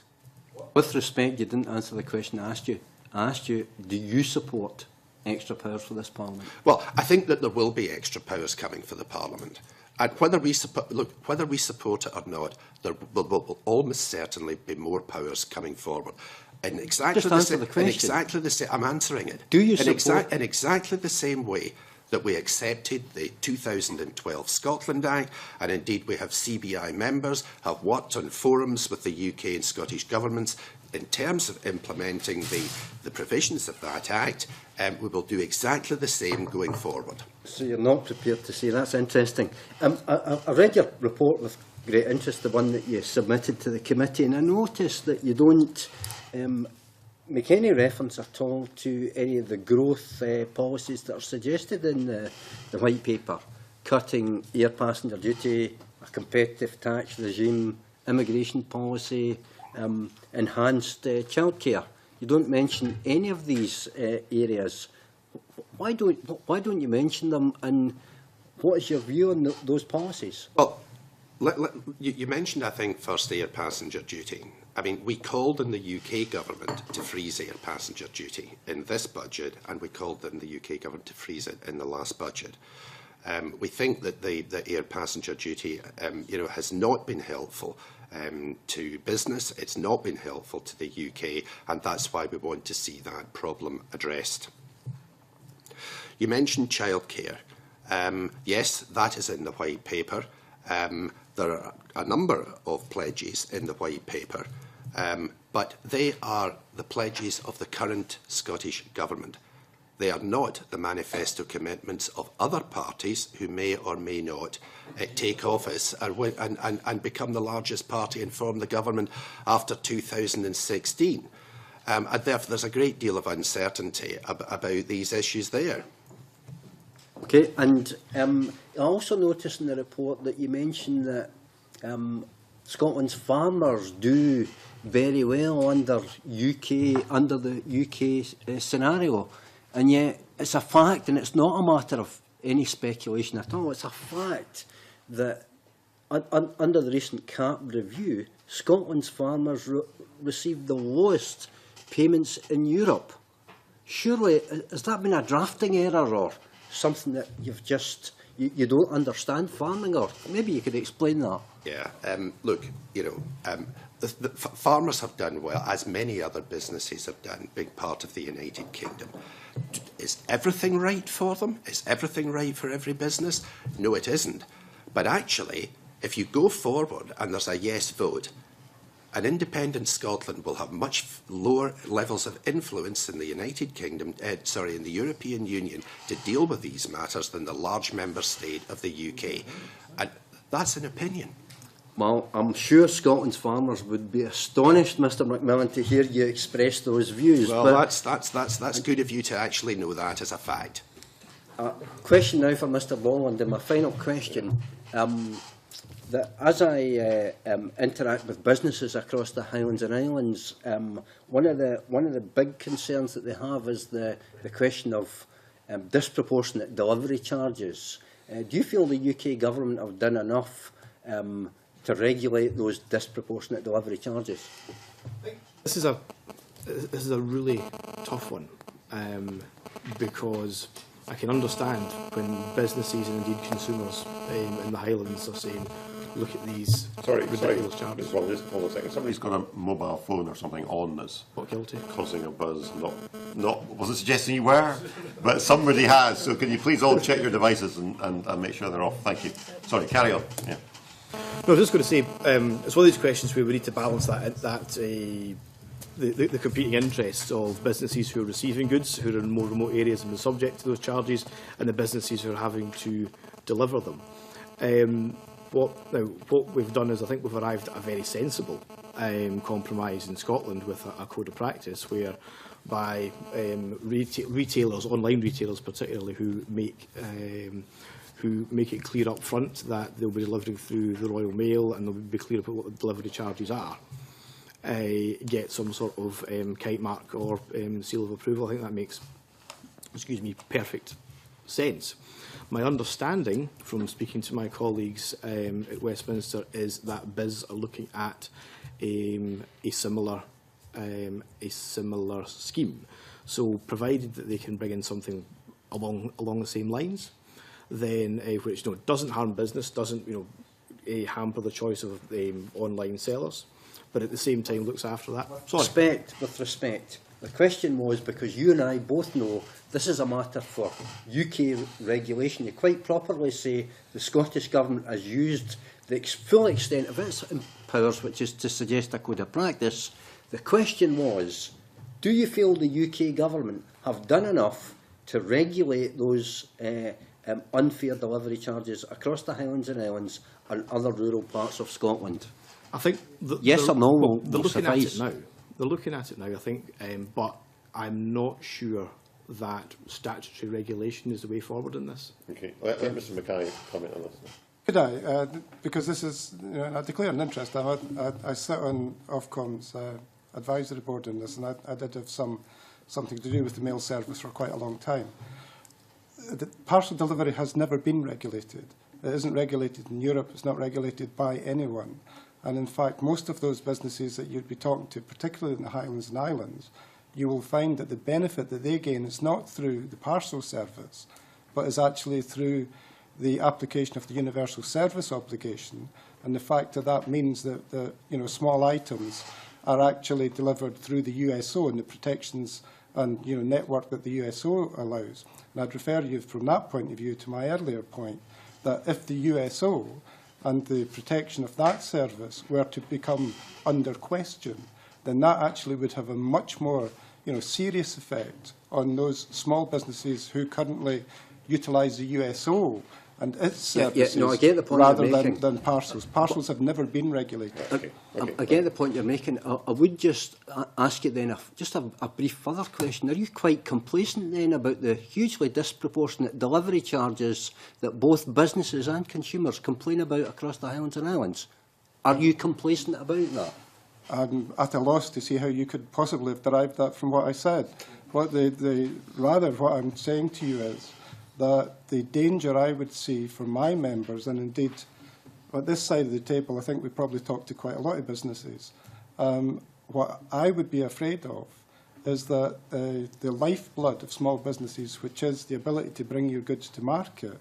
With respect, you didn't answer the question I asked you. I asked you, do you support extra powers for this Parliament? Well, I think that there will be extra powers coming for the Parliament. And whether we support it or not, there will almost certainly be more powers coming forward. In exactly the same, I'm answering it. Do you support in exactly the same way that we accepted the 2012 Scotland Act, and indeed we have CBI members have worked on forums with the UK and Scottish governments in terms of implementing the provisions of that Act. We will do exactly the same going forward. So you're not prepared to say. That's interesting. I read your report with great interest, the one that you submitted to the committee, and I noticed that you don't make any reference at all to any of the growth policies that are suggested in the white paper. cutting air passenger duty, a competitive tax regime, immigration policy, enhanced childcare. You don't mention any of these areas. Why don't you mention them, and what is your view on those policies? Well, you mentioned, I think, first air passenger duty. I mean, we called on the UK government to freeze air passenger duty in this budget, and we called on the UK government to freeze it in the last budget. We think that the air passenger duty, has not been helpful to business. It's not been helpful to the UK, and that's why we want to see that problem addressed. You mentioned childcare. Yes, that is in the white paper. There are a number of pledges in the white paper, but they are the pledges of the current Scottish Government. They are not the manifesto commitments of other parties who may or may not take office and become the largest party and form the government after 2016. And therefore, there's a great deal of uncertainty about these issues there. Okay, and I also noticed in the report that you mentioned that Scotland's farmers do very well under the UK scenario, and yet it's a fact, and it's not a matter of any speculation at all. It's a fact that under the recent CAP review, Scotland's farmers received the lowest payments in Europe. Surely, has that been a drafting error or something that you've just you don't understand farming, or maybe you could explain that? Yeah. Look, the farmers have done well, as many other businesses have done, big part of the United Kingdom. Is everything right for them? Is everything right for every business? No, it isn't. But actually, if you go forward and there's a yes vote, an independent Scotland will have much lower levels of influence in the United Kingdom, in the European Union, to deal with these matters than the large member state of the UK. And that's an opinion. Well, I'm sure Scotland's farmers would be astonished, Mr Macmillan, to hear you express those views. Well, but that's good of you to actually know that as a fact. Question now for Mr Bolland, and my final question. That as I interact with businesses across the Highlands and Islands, one of the big concerns that they have is the question of disproportionate delivery charges. Do you feel the UK government have done enough to regulate those disproportionate delivery charges? This is a really tough one, because I can understand when businesses and indeed consumers in the Highlands are saying, look at these ridiculous charges. Well, just hold on a second. Somebody's got a mobile phone or something on that's causing a buzz. Wasn't suggesting you were, but somebody has. So can you please all check your devices and make sure they're off? Thank you. Sorry, carry on. Yeah. No, I was just going to say, it's one of these questions where we need to balance the competing interests of businesses who are receiving goods, who are in more remote areas and are subject to those charges, and the businesses who are having to deliver them. What we've done is I think we've arrived at a very sensible compromise in Scotland with a code of practice whereby retailers, online retailers particularly, who make it clear up front that they'll be delivering through the Royal Mail and they'll be clear about what the delivery charges are, get some sort of kite mark or seal of approval. I think that makes, perfect sense. My understanding from speaking to my colleagues at Westminster is that BIS are looking at a similar scheme. So, provided that they can bring in something along the same lines, then which doesn't harm business, doesn't hamper the choice of online sellers, but at the same time looks after that. With respect. The question was, because you and I both know this is a matter for UK regulation. You quite properly say the Scottish Government has used the full extent of its powers, which is to suggest a code of practice. The question was, do you feel the UK Government have done enough to regulate those unfair delivery charges across the Highlands and Islands and other rural parts of Scotland? I think yes or no will they're looking suffice. at it now. They're looking at it now, I think, but I'm not sure that statutory regulation is the way forward in this. Okay, let Mr Mackay comment on this. Could I? Because this is, I declare an interest. I sit on Ofcom's advisory board on this, and I did have something to do with the mail service for quite a long time. The parcel delivery has never been regulated. It isn't regulated in Europe. It's not regulated by anyone. And in fact, most of those businesses that you'd be talking to, particularly in the Highlands and Islands, you will find that the benefit that they gain is not through the parcel service, but is actually through the application of the universal service obligation, and the fact that that means that the small items are actually delivered through the USO and the protections and network that the USO allows. And I'd refer you from that point of view to my earlier point that if the USO and the protection of that service were to become under question, then that actually would have a much more serious effect on those small businesses who currently utilise the USO and its services no, I get the point rather you're making. than parcels. Parcels have never been regulated. I get the point you're making. I would just ask you then, just a brief further question. Are you quite complacent then about the hugely disproportionate delivery charges that both businesses and consumers complain about across the Highlands and Islands? Are you complacent about that? I'm at a loss to see how you could possibly have derived that from what I said. Rather, what I'm saying to you is that the danger I would see for my members, and indeed at this side of the table, I think we probably talk to quite a lot of businesses, what I would be afraid of is that the lifeblood of small businesses, which is the ability to bring your goods to market,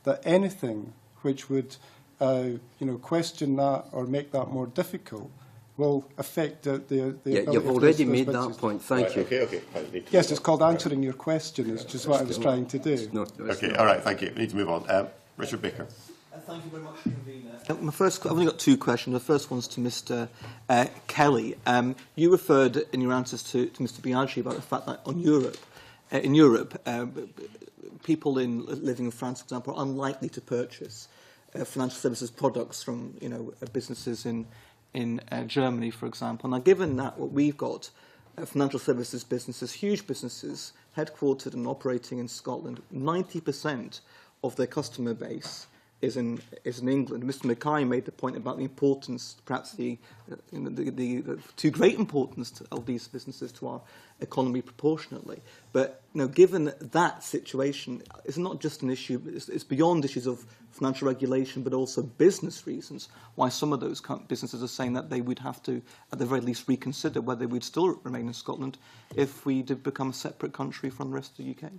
that anything which would question that or make that more difficult will affect the ability you've already made that point. Thank you. Okay. Yes, it's called answering your question, is just what I was trying to do. Okay, all right, thank you. We need to move on. Richard Baker. Thank you very much, Convener. I've only got two questions. The first one's to Mr Kelly. You referred in your answers to Mr Biaggi about the fact that in Europe, people living in France, for example, are unlikely to purchase financial services products from businesses in Germany, for example. Now, given that what we've got financial services businesses, huge businesses, headquartered and operating in Scotland, 90% of their customer base is in England. Mr Mackay made the point about the importance, perhaps the too great importance of these businesses to our economy proportionately. But given that situation, it's not just an issue, it's beyond issues of financial regulation, but also business reasons why some of those businesses are saying that they would have to, at the very least, reconsider whether they would still remain in Scotland if we did become a separate country from the rest of the UK.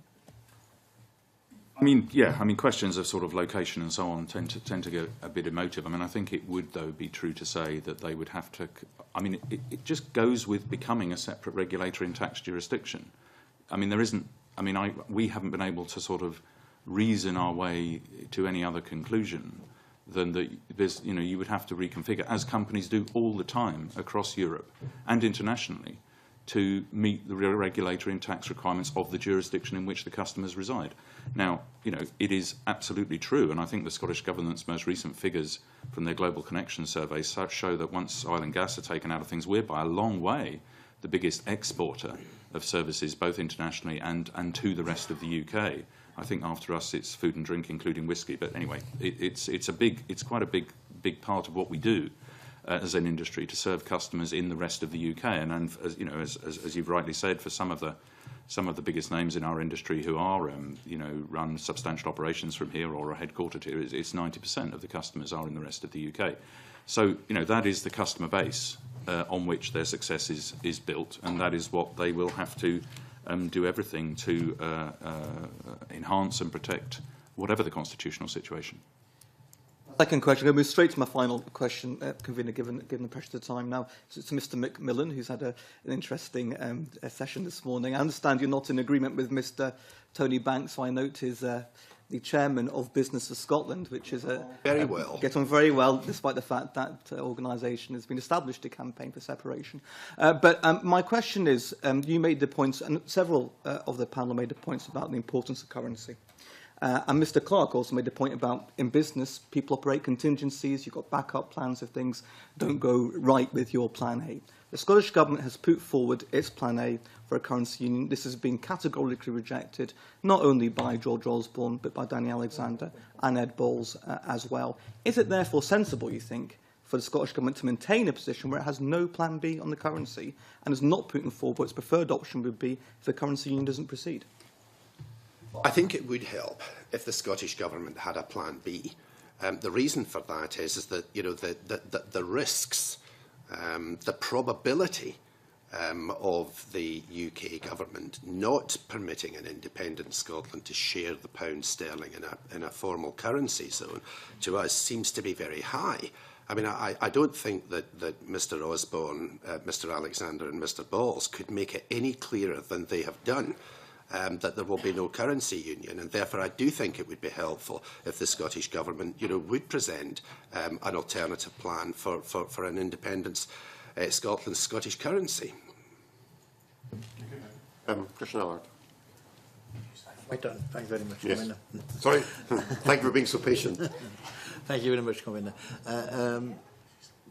Questions of sort of location and so on tend to get a bit emotive. I think it would, though, be true to say that they would have to. It just goes with becoming a separate regulatory and tax jurisdiction. There isn't. We haven't been able to sort of reason our way to any other conclusion than that. You would have to reconfigure, as companies do all the time across Europe and internationally, to meet the regulatory and tax requirements of the jurisdiction in which the customers reside. Now, it is absolutely true, and I think the Scottish Government's most recent figures from their Global Connection survey show that once oil and gas are taken out of things, we're by a long way the biggest exporter of services, both internationally and to the rest of the UK. I think after us it's food and drink, including whisky. But anyway, it's quite a big part of what we do as an industry to serve customers in the rest of the UK. And as you've rightly said, for some of the biggest names in our industry who are run substantial operations from here or are headquartered here, it's 90% of the customers are in the rest of the UK. So that is the customer base on which their success is built, and that is what they will have to do everything to enhance and protect, whatever the constitutional situation. Second question. I'm going to move straight to my final question, Convener, given the pressure of time now. So it's to Mr Macmillan, who's had an interesting session this morning. I understand you're not in agreement with Mr Tony Banks, so I note he's the chairman of Business for Scotland, which is very well. Get on very well, despite the fact that organisation has been established to campaign for separation. But my question is, you made the points, and several of the panel made the points about the importance of currency. And Mr Clark also made a point about, in business, people operate contingencies, you've got backup plans if things don't go right with your Plan A. The Scottish Government has put forward its Plan A for a currency union. This has been categorically rejected, not only by George Osborne, but by Danny Alexander and Ed Balls as well. Is it therefore sensible, you think, for the Scottish Government to maintain a position where it has no Plan B on the currency and is not putting forward what its preferred option would be if the currency union doesn't proceed? I think it would help if the Scottish Government had a Plan B. The reason for that is that, you know, the risks, the probability of the UK Government not permitting an independent Scotland to share the pound sterling in a formal currency zone, to us, seems to be very high. I mean, I don't think that Mr Osborne, Mr Alexander and Mr Balls could make it any clearer than they have done. That there will be no currency union, and therefore I do think it would be helpful if the Scottish Government, you know, would present an alternative plan for an independent Scotland's Scottish currency. Christian Allard. My turn. Thank you very much, Yes. Convener. Sorry. Thank you for being so patient. Thank you very much, Convener.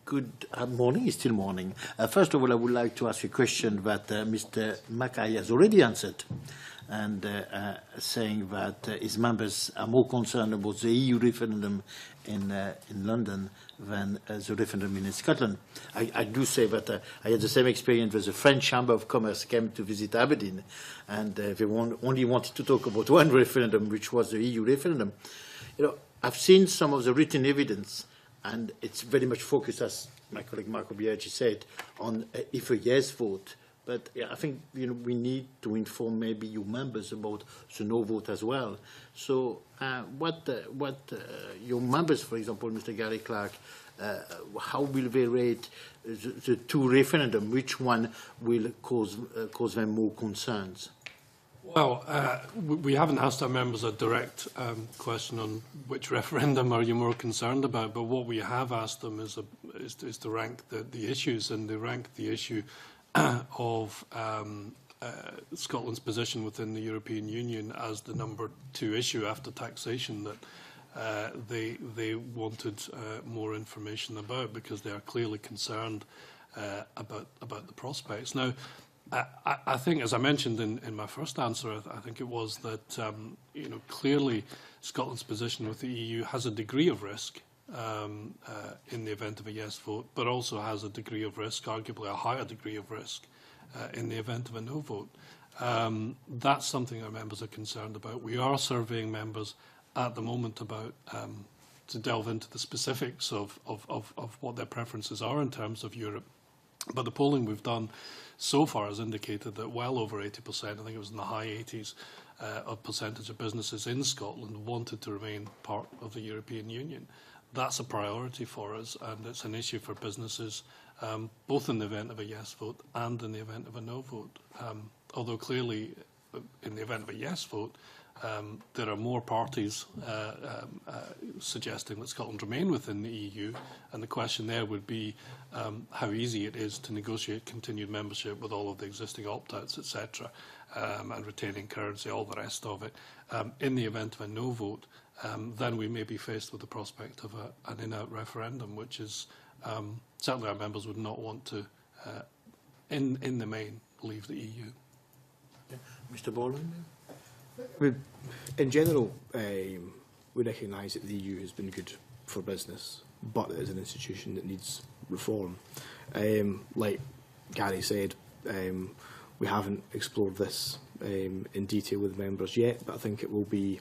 Good morning. It's still morning. First of all, I would like to ask a question that Mr. Mackay has already answered, and saying that his members are more concerned about the EU referendum in London than the referendum in Scotland. I do say that I had the same experience with the French Chamber of Commerce came to visit Aberdeen, and they only wanted to talk about one referendum, which was the EU referendum. You know, I've seen some of the written evidence, and it's very much focused, as my colleague Marco Biaggi said, on if a yes vote. But yeah, I think, you know, we need to inform maybe your members about the no vote as well. So what your members, for example, Mr. Gary Clark, how will they rate the two referendum? Which one will cause them more concerns? Well, we haven't asked our members a direct question on which referendum are you more concerned about, but what we have asked them is to rank the issues, and they rank the issue of Scotland's position within the European Union as the number 2 issue after taxation that they wanted more information about, because they are clearly concerned about the prospects. Now, I think, as I mentioned in my first answer, I think it was that you know, clearly Scotland's position with the EU has a degree of risk in the event of a yes vote, but also has a degree of risk, arguably a higher degree of risk, in the event of a no vote. That's something our members are concerned about. We are surveying members at the moment about to delve into the specifics of what their preferences are in terms of Europe. But the polling we've done so far has indicated that well over 80%, I think it was in the high 80s, of percentage of businesses in Scotland wanted to remain part of the European Union. That's a priority for us, and it's an issue for businesses, both in the event of a yes vote and in the event of a no vote. Although clearly, in the event of a yes vote, there are more parties suggesting that Scotland remain within the EU, and the question there would be how easy it is to negotiate continued membership with all of the existing opt-outs, etc., and retaining currency, all the rest of it. In the event of a no vote, then we may be faced with the prospect of an in-out referendum, which is certainly our members would not want to, in the main, leave the EU. Yeah. Mr. Boland? In general, we recognise that the EU has been good for business, but it is an institution that needs reform. Like Gary said, we haven't explored this in detail with members yet, but I think it will be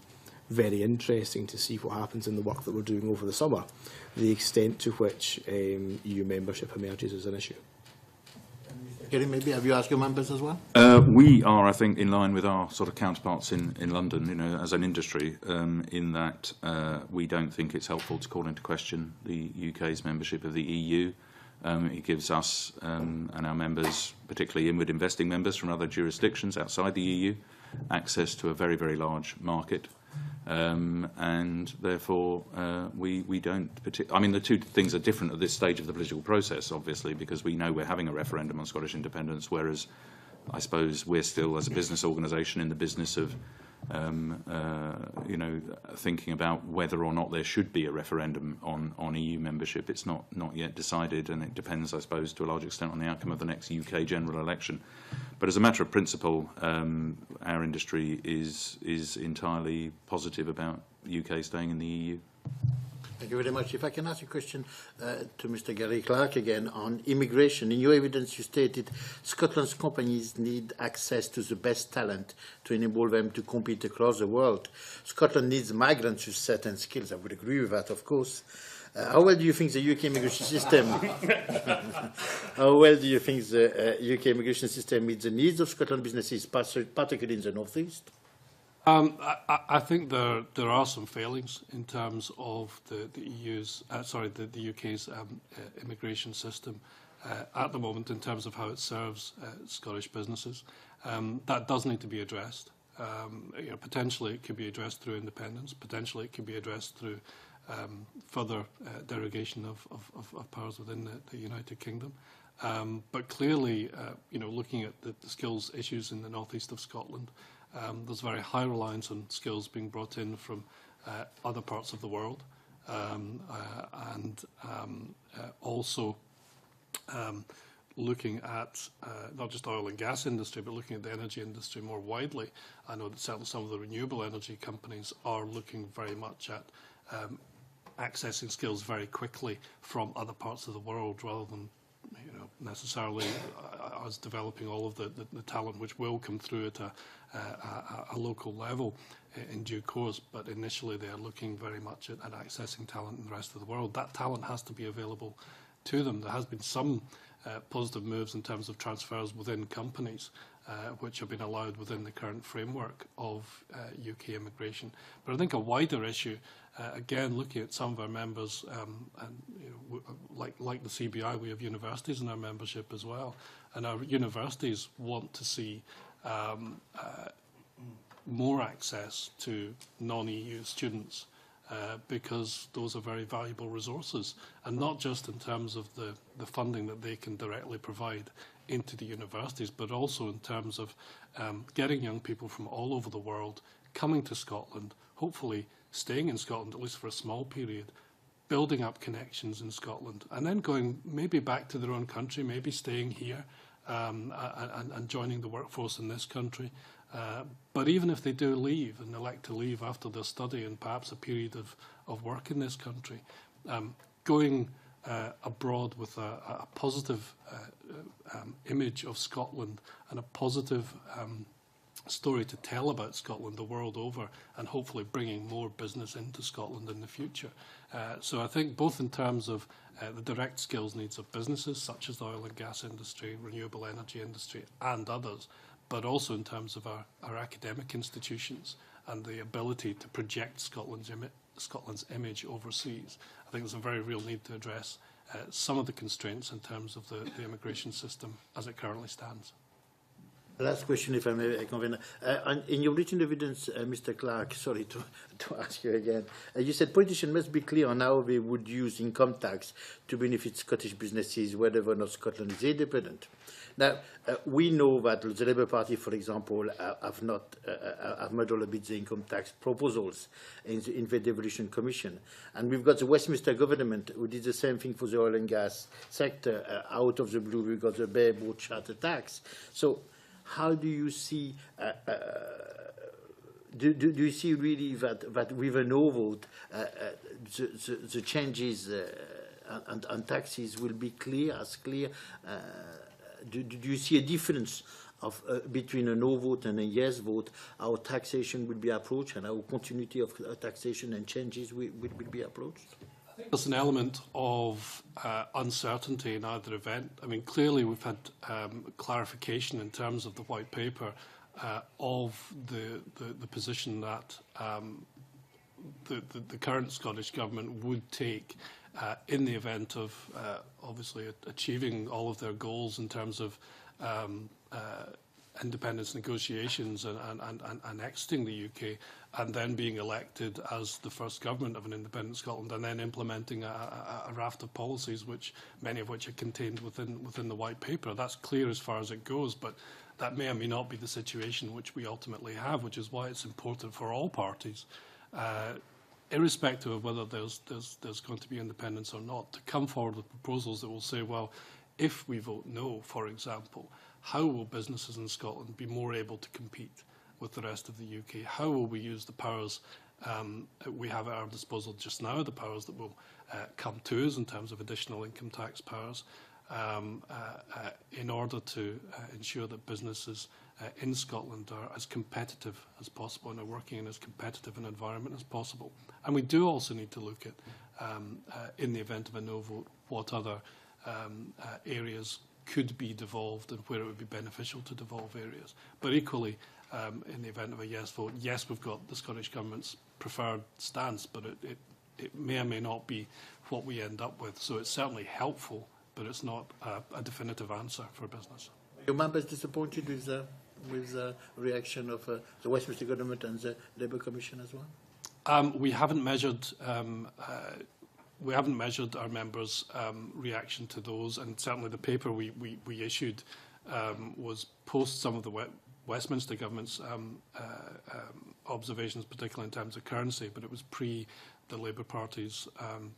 very interesting to see what happens in the work that we're doing over the summer, the extent to which EU membership emerges as an issue. Gary, maybe have you asked your members as well? We are, I think, in line with our sort of counterparts in London, you know, as an industry, in that we don't think it's helpful to call into question the UK's membership of the EU. It gives us and our members, particularly inward investing members from other jurisdictions outside the EU, access to a very, very large market. And therefore, we don't I mean, the two things are different at this stage of the political process, obviously, because we know we're having a referendum on Scottish independence, whereas I suppose we're still, as a business organisation, in the business of you know, thinking about whether or not there should be a referendum on EU membership. It's not yet decided, and it depends, I suppose, to a large extent on the outcome of the next UK general election. But as a matter of principle, our industry is entirely positive about UK staying in the EU. Thank you very much. If I can ask a question to Mr. Gary Clark again on immigration. In your evidence, you stated Scotland's companies need access to the best talent to enable them to compete across the world. Scotland needs migrants with certain skills. I would agree with that, of course. How well do you think the UK immigration system? How well do you think the UK immigration system meets the needs of Scotland businesses, particularly in the North East? I think there are some failings in terms of the EU's, the UK's immigration system at the moment in terms of how it serves Scottish businesses. That does need to be addressed. You know, potentially it could be addressed through independence. Potentially it could be addressed through further derogation of powers within the United Kingdom. But clearly, you know, looking at the skills issues in the northeast of Scotland, there's very high reliance on skills being brought in from other parts of the world, and also looking at not just oil and gas industry, but looking at the energy industry more widely. I know that certainly some of the renewable energy companies are looking very much at accessing skills very quickly from other parts of the world, rather than, you know, necessarily us developing all of the talent which will come through at a local level in due course. But initially they are looking very much at accessing talent in the rest of the world. That talent has to be available to them. There has been some positive moves in terms of transfers within companies which have been allowed within the current framework of UK immigration. But I think a wider issue, again, looking at some of our members, and you know, like the CBI, we have universities in our membership as well, and our universities want to see more access to non-EU students, because those are very valuable resources, and not just in terms of the funding that they can directly provide into the universities, but also in terms of getting young people from all over the world coming to Scotland, hopefully staying in Scotland at least for a small period, building up connections in Scotland, and then going maybe back to their own country, maybe staying here and joining the workforce in this country. But even if they do leave and elect to leave after their study and perhaps a period of work in this country, going abroad with a positive image of Scotland and a positive story to tell about Scotland the world over, and hopefully bringing more business into Scotland in the future. So I think both in terms of the direct skills needs of businesses such as the oil and gas industry, renewable energy industry and others, but also in terms of our academic institutions and the ability to project Scotland's image overseas. I think there's a very real need to address some of the constraints in terms of the immigration system as it currently stands. Last question, if I may, Convener. In your written evidence, Mr. Clark, sorry to ask you again, you said politicians must be clear on how they would use income tax to benefit Scottish businesses, whether or not Scotland is independent. Now, we know that the Labour Party, for example, have muddled a bit the income tax proposals in the Devolution Commission. And we've got the Westminster government who did the same thing for the oil and gas sector. Out of the blue, we've got the bareboat charter tax. So how do you see, do you see really that with a no vote, the changes and taxes will be clear, as clear? Do you see a difference between a no vote and a yes vote, how taxation will be approached and how continuity of taxation and changes will be approached? I think there's an element of uncertainty in either event. I mean, clearly we've had clarification in terms of the white paper of the position that the current Scottish Government would take in the event of obviously achieving all of their goals in terms of independence negotiations and exiting the UK, and then being elected as the first government of an independent Scotland, and then implementing a raft of policies, which many of which are contained within the white paper. That's clear as far as it goes, but that may or may not be the situation which we ultimately have, which is why it's important for all parties, irrespective of whether there's going to be independence or not, to come forward with proposals that will say, well, if we vote no, for example, how will businesses in Scotland be more able to compete with the rest of the UK? How will we use the powers we have at our disposal just now, the powers that will come to us in terms of additional income tax powers, in order to ensure that businesses in Scotland are as competitive as possible and are working in as competitive an environment as possible. And we do also need to look at, in the event of a no vote, what other areas could be devolved and where it would be beneficial to devolve areas. But equally, in the event of a yes vote, yes, we've got the Scottish Government's preferred stance, but it may or may not be what we end up with. So it's certainly helpful, but it's not a definitive answer for business. Are your members disappointed with the reaction of the Westminster Government and the Labour Commission as well? We haven't measured. We haven't measured our members' reaction to those, and certainly the paper we issued was post some of the Westminster Government's observations, particularly in terms of currency, but it was pre the Labour Party's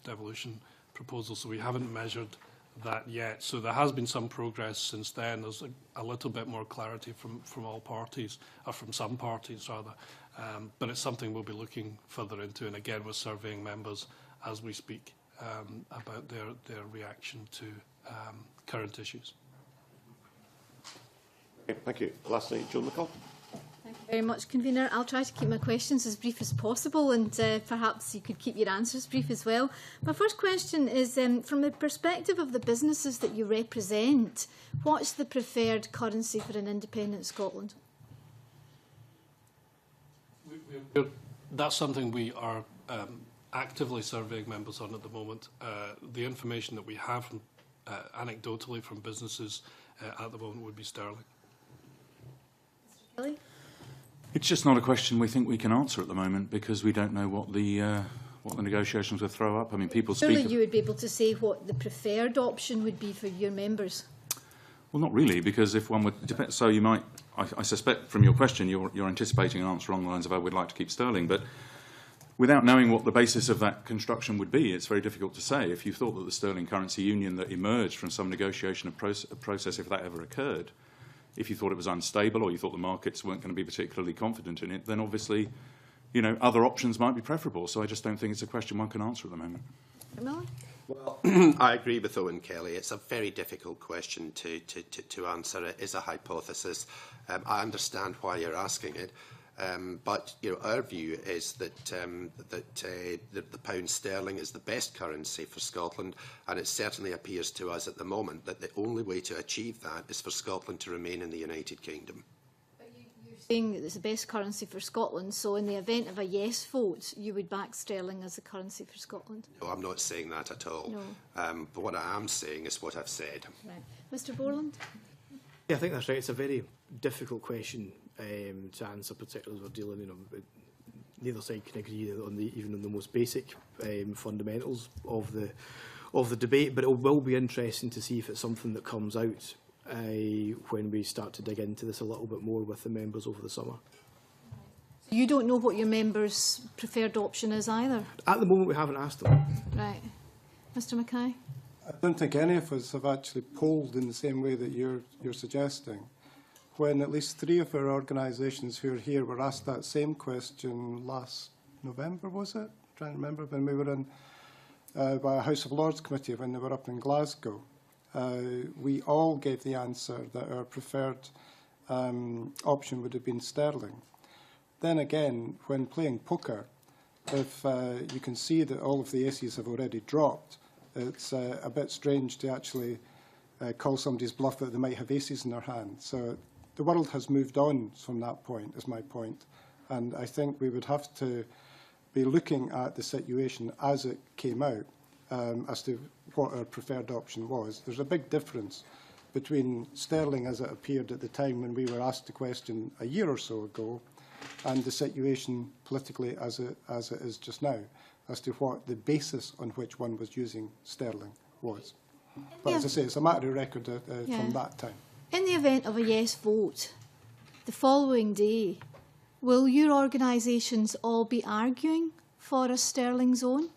devolution proposal, so we haven't measured that yet. So there has been some progress since then. There's a little bit more clarity from all parties, or from some parties rather, but it's something we'll be looking further into, and again we're surveying members as we speak about their reaction to current issues. Okay, thank you. Lastly, Joan McCall. Thank you very much, Convener. I'll try to keep my questions as brief as possible, and perhaps you could keep your answers brief as well. My first question is, from the perspective of the businesses that you represent, what's the preferred currency for an independent Scotland? That's something we are actively surveying members on at the moment. The information that we have from, anecdotally from businesses at the moment would be sterling. Kelly? It's just not a question we think we can answer at the moment because we don't know what the negotiations will throw up. I mean, people Surely speak. You would be able to say what the preferred option would be for your members. Well, not really, because if one would, so you might. I suspect from your question you're anticipating an answer along the lines of I would like to keep sterling, but without knowing what the basis of that construction would be, it's very difficult to say. If you thought that the sterling currency union that emerged from some negotiation of process, if that ever occurred, if you thought it was unstable or you thought the markets weren't going to be particularly confident in it, then obviously, other options might be preferable. So I just don't think it's a question one can answer at the moment. Miller? Well, I agree with Owen Kelly. It's a very difficult question to answer. It is a hypothesis. I understand why you're asking it. But our view is that the pound sterling is the best currency for Scotland, and it certainly appears to us at the moment that the only way to achieve that is for Scotland to remain in the United Kingdom. But you're saying that it's the best currency for Scotland, so in the event of a yes vote, you would back sterling as the currency for Scotland? No, I'm not saying that at all. No. But what I am saying is what I've said. Right. Mr. Borland? Yeah, I think that's right. It's a very difficult question to answer, particularly as we're dealing, neither side can agree on even on the most basic fundamentals of the debate. But it will be interesting to see if it's something that comes out when we start to dig into this a little bit more with the members over the summer. You don't know what your members' preferred option is either? At the moment, we haven't asked them. Right. Mr. Mackay? I don't think any of us have actually polled in the same way that you're suggesting. When at least 3 of our organisations who are here were asked that same question last November, was it? I'm trying to remember when we were in by a House of Lords committee when they were up in Glasgow. We all gave the answer that our preferred option would have been sterling. Then again, when playing poker, if you can see that all of the aces have already dropped, it's a bit strange to actually call somebody's bluff that they might have aces in their hand. So the world has moved on from that point, is my point. And I think we would have to be looking at the situation as it came out as to what our preferred option was. There's a big difference between sterling as it appeared at the time when we were asked the question a year or so ago and the situation politically as it is just now, as to what the basis on which one was using sterling was. But as I say, it's a matter of record from that time. In the event of a yes vote, the following day, will your organisations all be arguing for a sterling zone?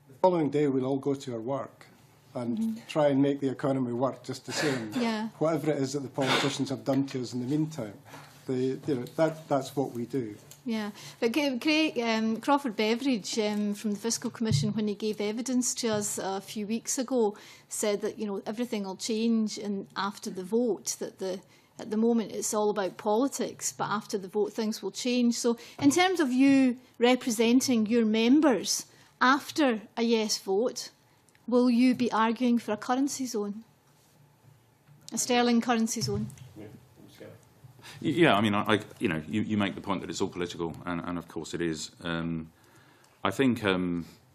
The following day, we'll all go to our work and try and make the economy work just the same. Yeah. Whatever it is that the politicians have done to us in the meantime, that's what we do. Yeah, but Crawford Beveridge from the Fiscal Commission, when he gave evidence to us a few weeks ago, said that everything will change and after the vote. That at the moment it's all about politics, but after the vote things will change. So, in terms of you representing your members after a yes vote, will you be arguing for a currency zone, a sterling currency zone? Yeah, I mean, you make the point that it's all political, and of course it is. I think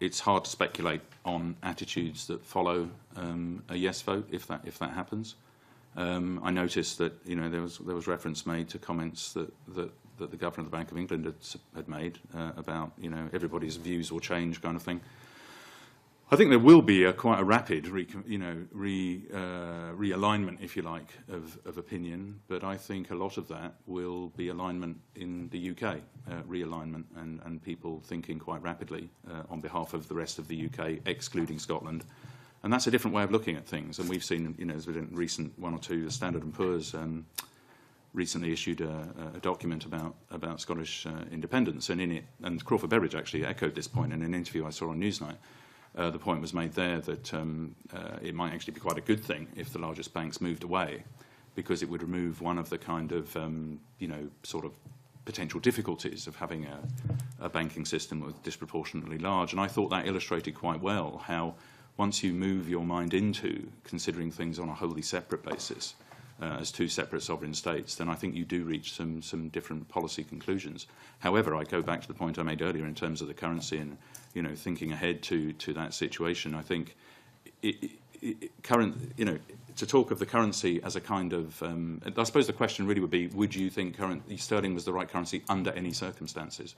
it's hard to speculate on attitudes that follow a yes vote if that happens. I noticed that there was reference made to comments that the Governor of the Bank of England had made about everybody's views will change kind of thing. I think there will be quite a rapid realignment, if you like, of opinion, but I think a lot of that will be alignment in the UK, realignment, and people thinking quite rapidly on behalf of the rest of the UK, excluding Scotland. And that's a different way of looking at things. And we've seen, there's been recent one or two, the Standard & Poor's recently issued a document about Scottish independence, and in it, and Crawford Beveridge actually echoed this point in an interview I saw on Newsnight. The point was made there that it might actually be quite a good thing if the largest banks moved away, because it would remove one of the kind of, sort of potential difficulties of having a banking system that was disproportionately large. And I thought that illustrated quite well how once you move your mind into considering things on a wholly separate basis, as two separate sovereign states, then I think you do reach some different policy conclusions. However, I go back to the point I made earlier in terms of the currency and thinking ahead to that situation. I think to talk of the currency as a kind of, I suppose the question really would be, would you think sterling was the right currency under any circumstances?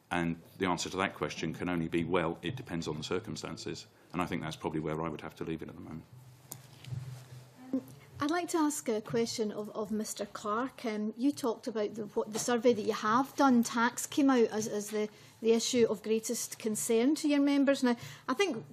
And the answer to that question can only be, well, it depends on the circumstances. And I think that's probably where I would have to leave it at the moment. I'd like to ask a question of Mr. Clark. You talked about the survey that you have done. Tax came out as the issue of greatest concern to your members. Now, I think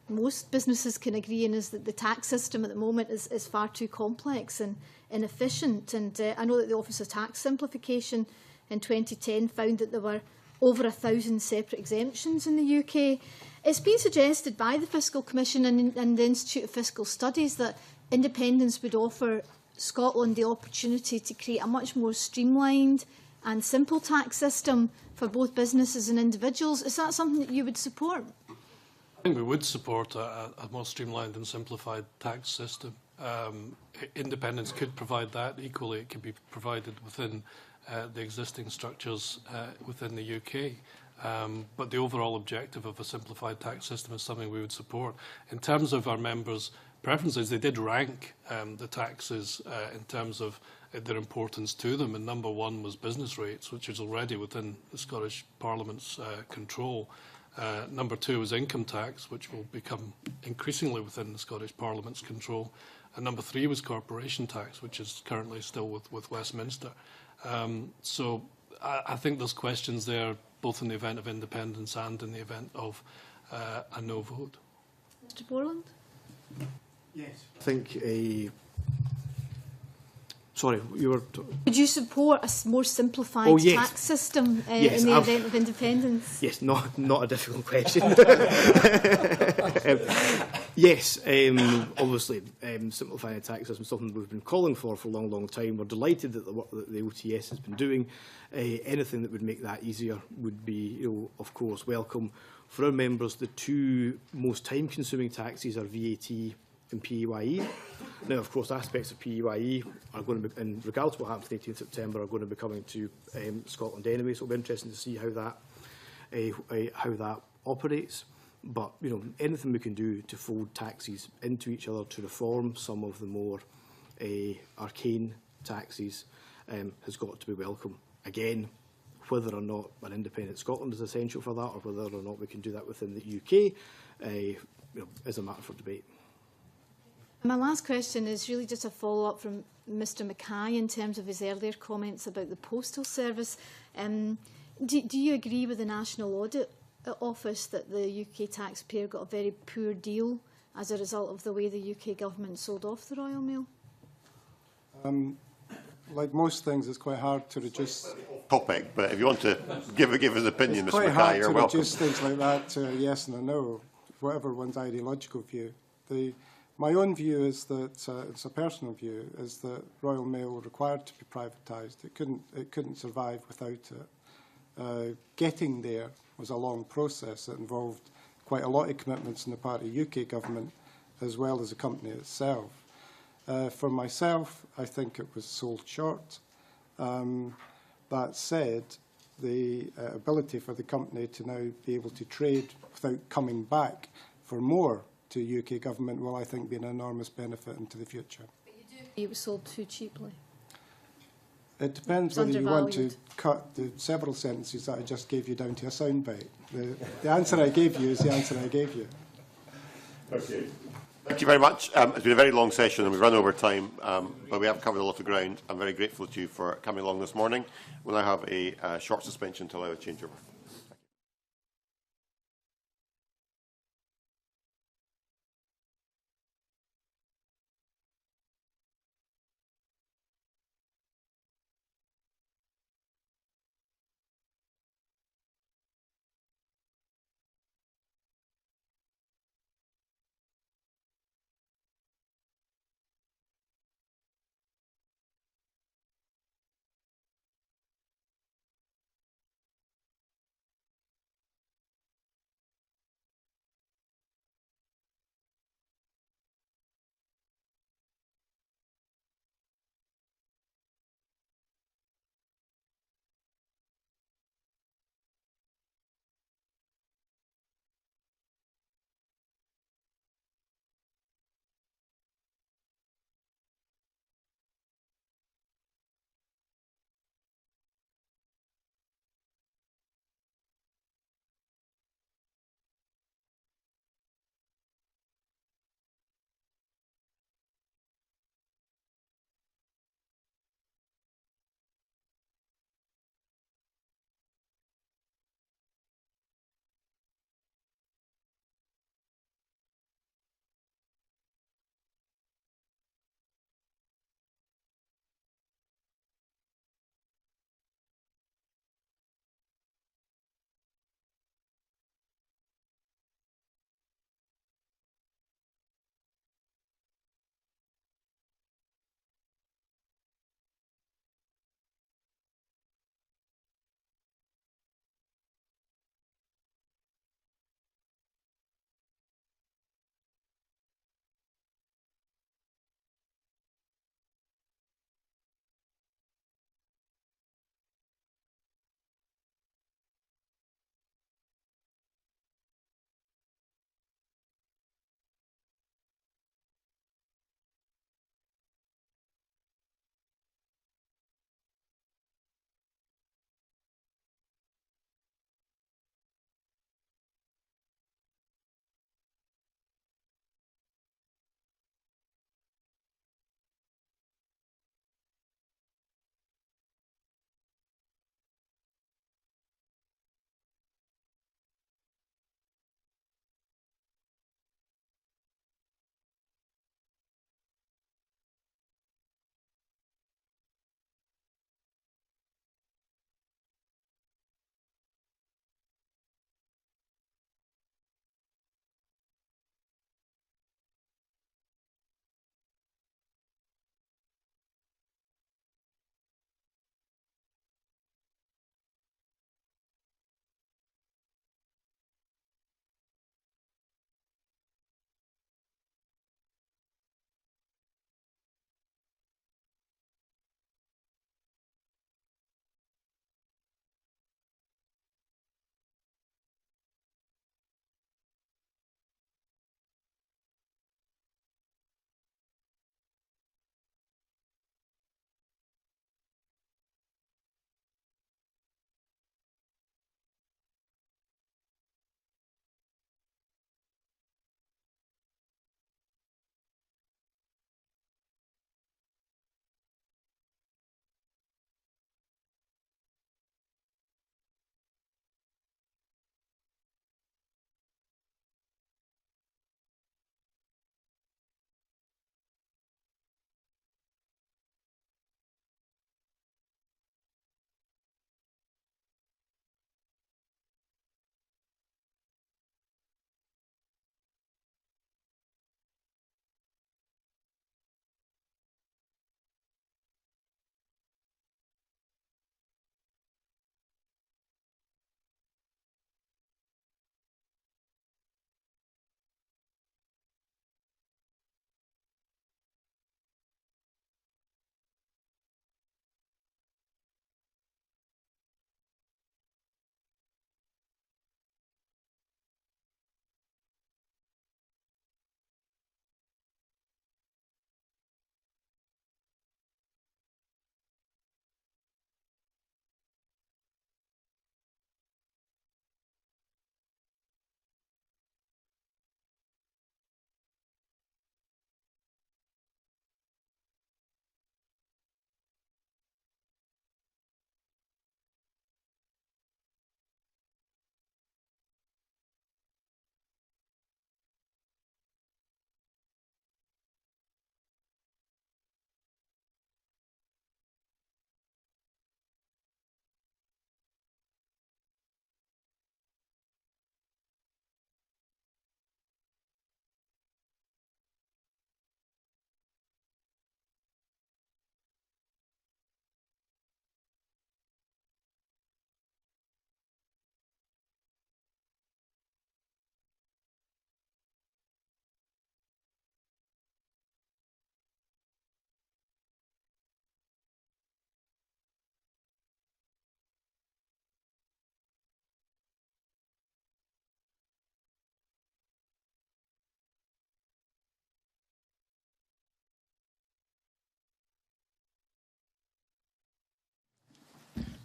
most businesses can agree on is that the tax system at the moment is far too complex and inefficient. And I know that the Office of Tax Simplification in 2010 found that there were over 1,000 separate exemptions in the UK. It's been suggested by the Fiscal Commission and the Institute of Fiscal Studies that independence would offer Scotland the opportunity to create a much more streamlined and simple tax system for both businesses and individuals. Is that something that you would support? I think we would support a more streamlined and simplified tax system. Independence could provide that. Equally, it could be provided within the existing structures within the UK. But the overall objective of a simplified tax system is something we would support. In terms of our members' preferences, they did rank the taxes in terms of their importance to them, and number one was business rates, which is already within the Scottish Parliament's control. Number two was income tax, which will become increasingly within the Scottish Parliament's control. And number three was corporation tax, which is currently still with Westminster. So I think there's questions there, both in the event of independence and in the event of a no vote. Mr. Borland? Yes. I think sorry, you were... Would you support a more simplified tax system in the event of independence? Yes, not a difficult question. Yes, obviously, simplifying the tax system is something we've been calling for a long, long time. We're delighted that the work that the OTS has been doing. Anything that would make that easier would be, of course, welcome. For our members, the two most time-consuming taxes are VAT and PAYE. Now, of course, aspects of PAYE are going to be, in regards to what happens on 18th September, are going to be coming to Scotland anyway, so it'll be interesting to see how that operates. But anything we can do to fold taxes into each other to reform some of the more arcane taxes has got to be welcome. Again, whether or not an independent Scotland is essential for that, or whether or not we can do that within the UK, is a matter for debate. My last question is really just a follow-up from Mr Mackay in terms of his earlier comments about the postal service. Do you agree with the National Audit Office that the UK taxpayer got a very poor deal as a result of the way the UK government sold off the Royal Mail? Like most things, it's quite hard to reduce... Topic, but if you want to give an opinion, It's Mr quite Mackay, hard you're to welcome. reduce things like that to a yes and a no, whatever one's ideological view. My own view is that, it's a personal view, is that Royal Mail required to be privatised. It couldn't survive without it. Getting there was a long process. It involved quite a lot of commitments on the part of the UK government as well as the company itself. For myself, I think it was sold short. That said, the ability for the company to now be able to trade without coming back for more to UK government will, I think, be an enormous benefit into the future. But you do agree it was sold too cheaply? It depends whether you want to cut the several sentences that I just gave you down to a soundbite. The answer I gave you is the answer I gave you. Okay. Thank you very much. It's been a very long session and we've run over time, but we have covered a lot of ground. I'm very grateful to you for coming along this morning. We'll now have a short suspension to allow a changeover.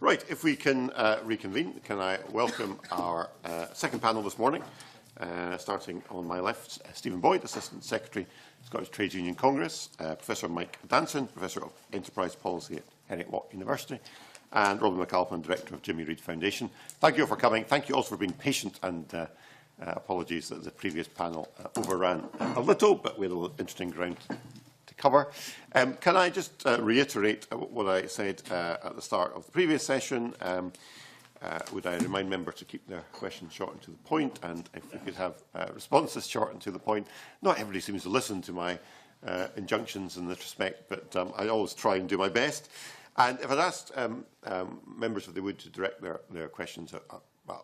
Right, if we can reconvene, can I welcome our second panel this morning, starting on my left, Stephen Boyd, Assistant Secretary, Scottish Trades Union Congress, Professor Mike Danson, Professor of Enterprise Policy at Heriot University, and Robin McAlpin, Director of Jimmy Reid Foundation. Thank you all for coming. Thank you also for being patient, and apologies that the previous panel overran a little, but we had a little interesting ground to cover. Can I just reiterate what I said at the start of the previous session? Would I remind members to keep their questions short and to the point, and if we could have responses short and to the point. Not everybody seems to listen to my injunctions in this respect, but I always try and do my best. And if I'd asked members if they would to direct their questions at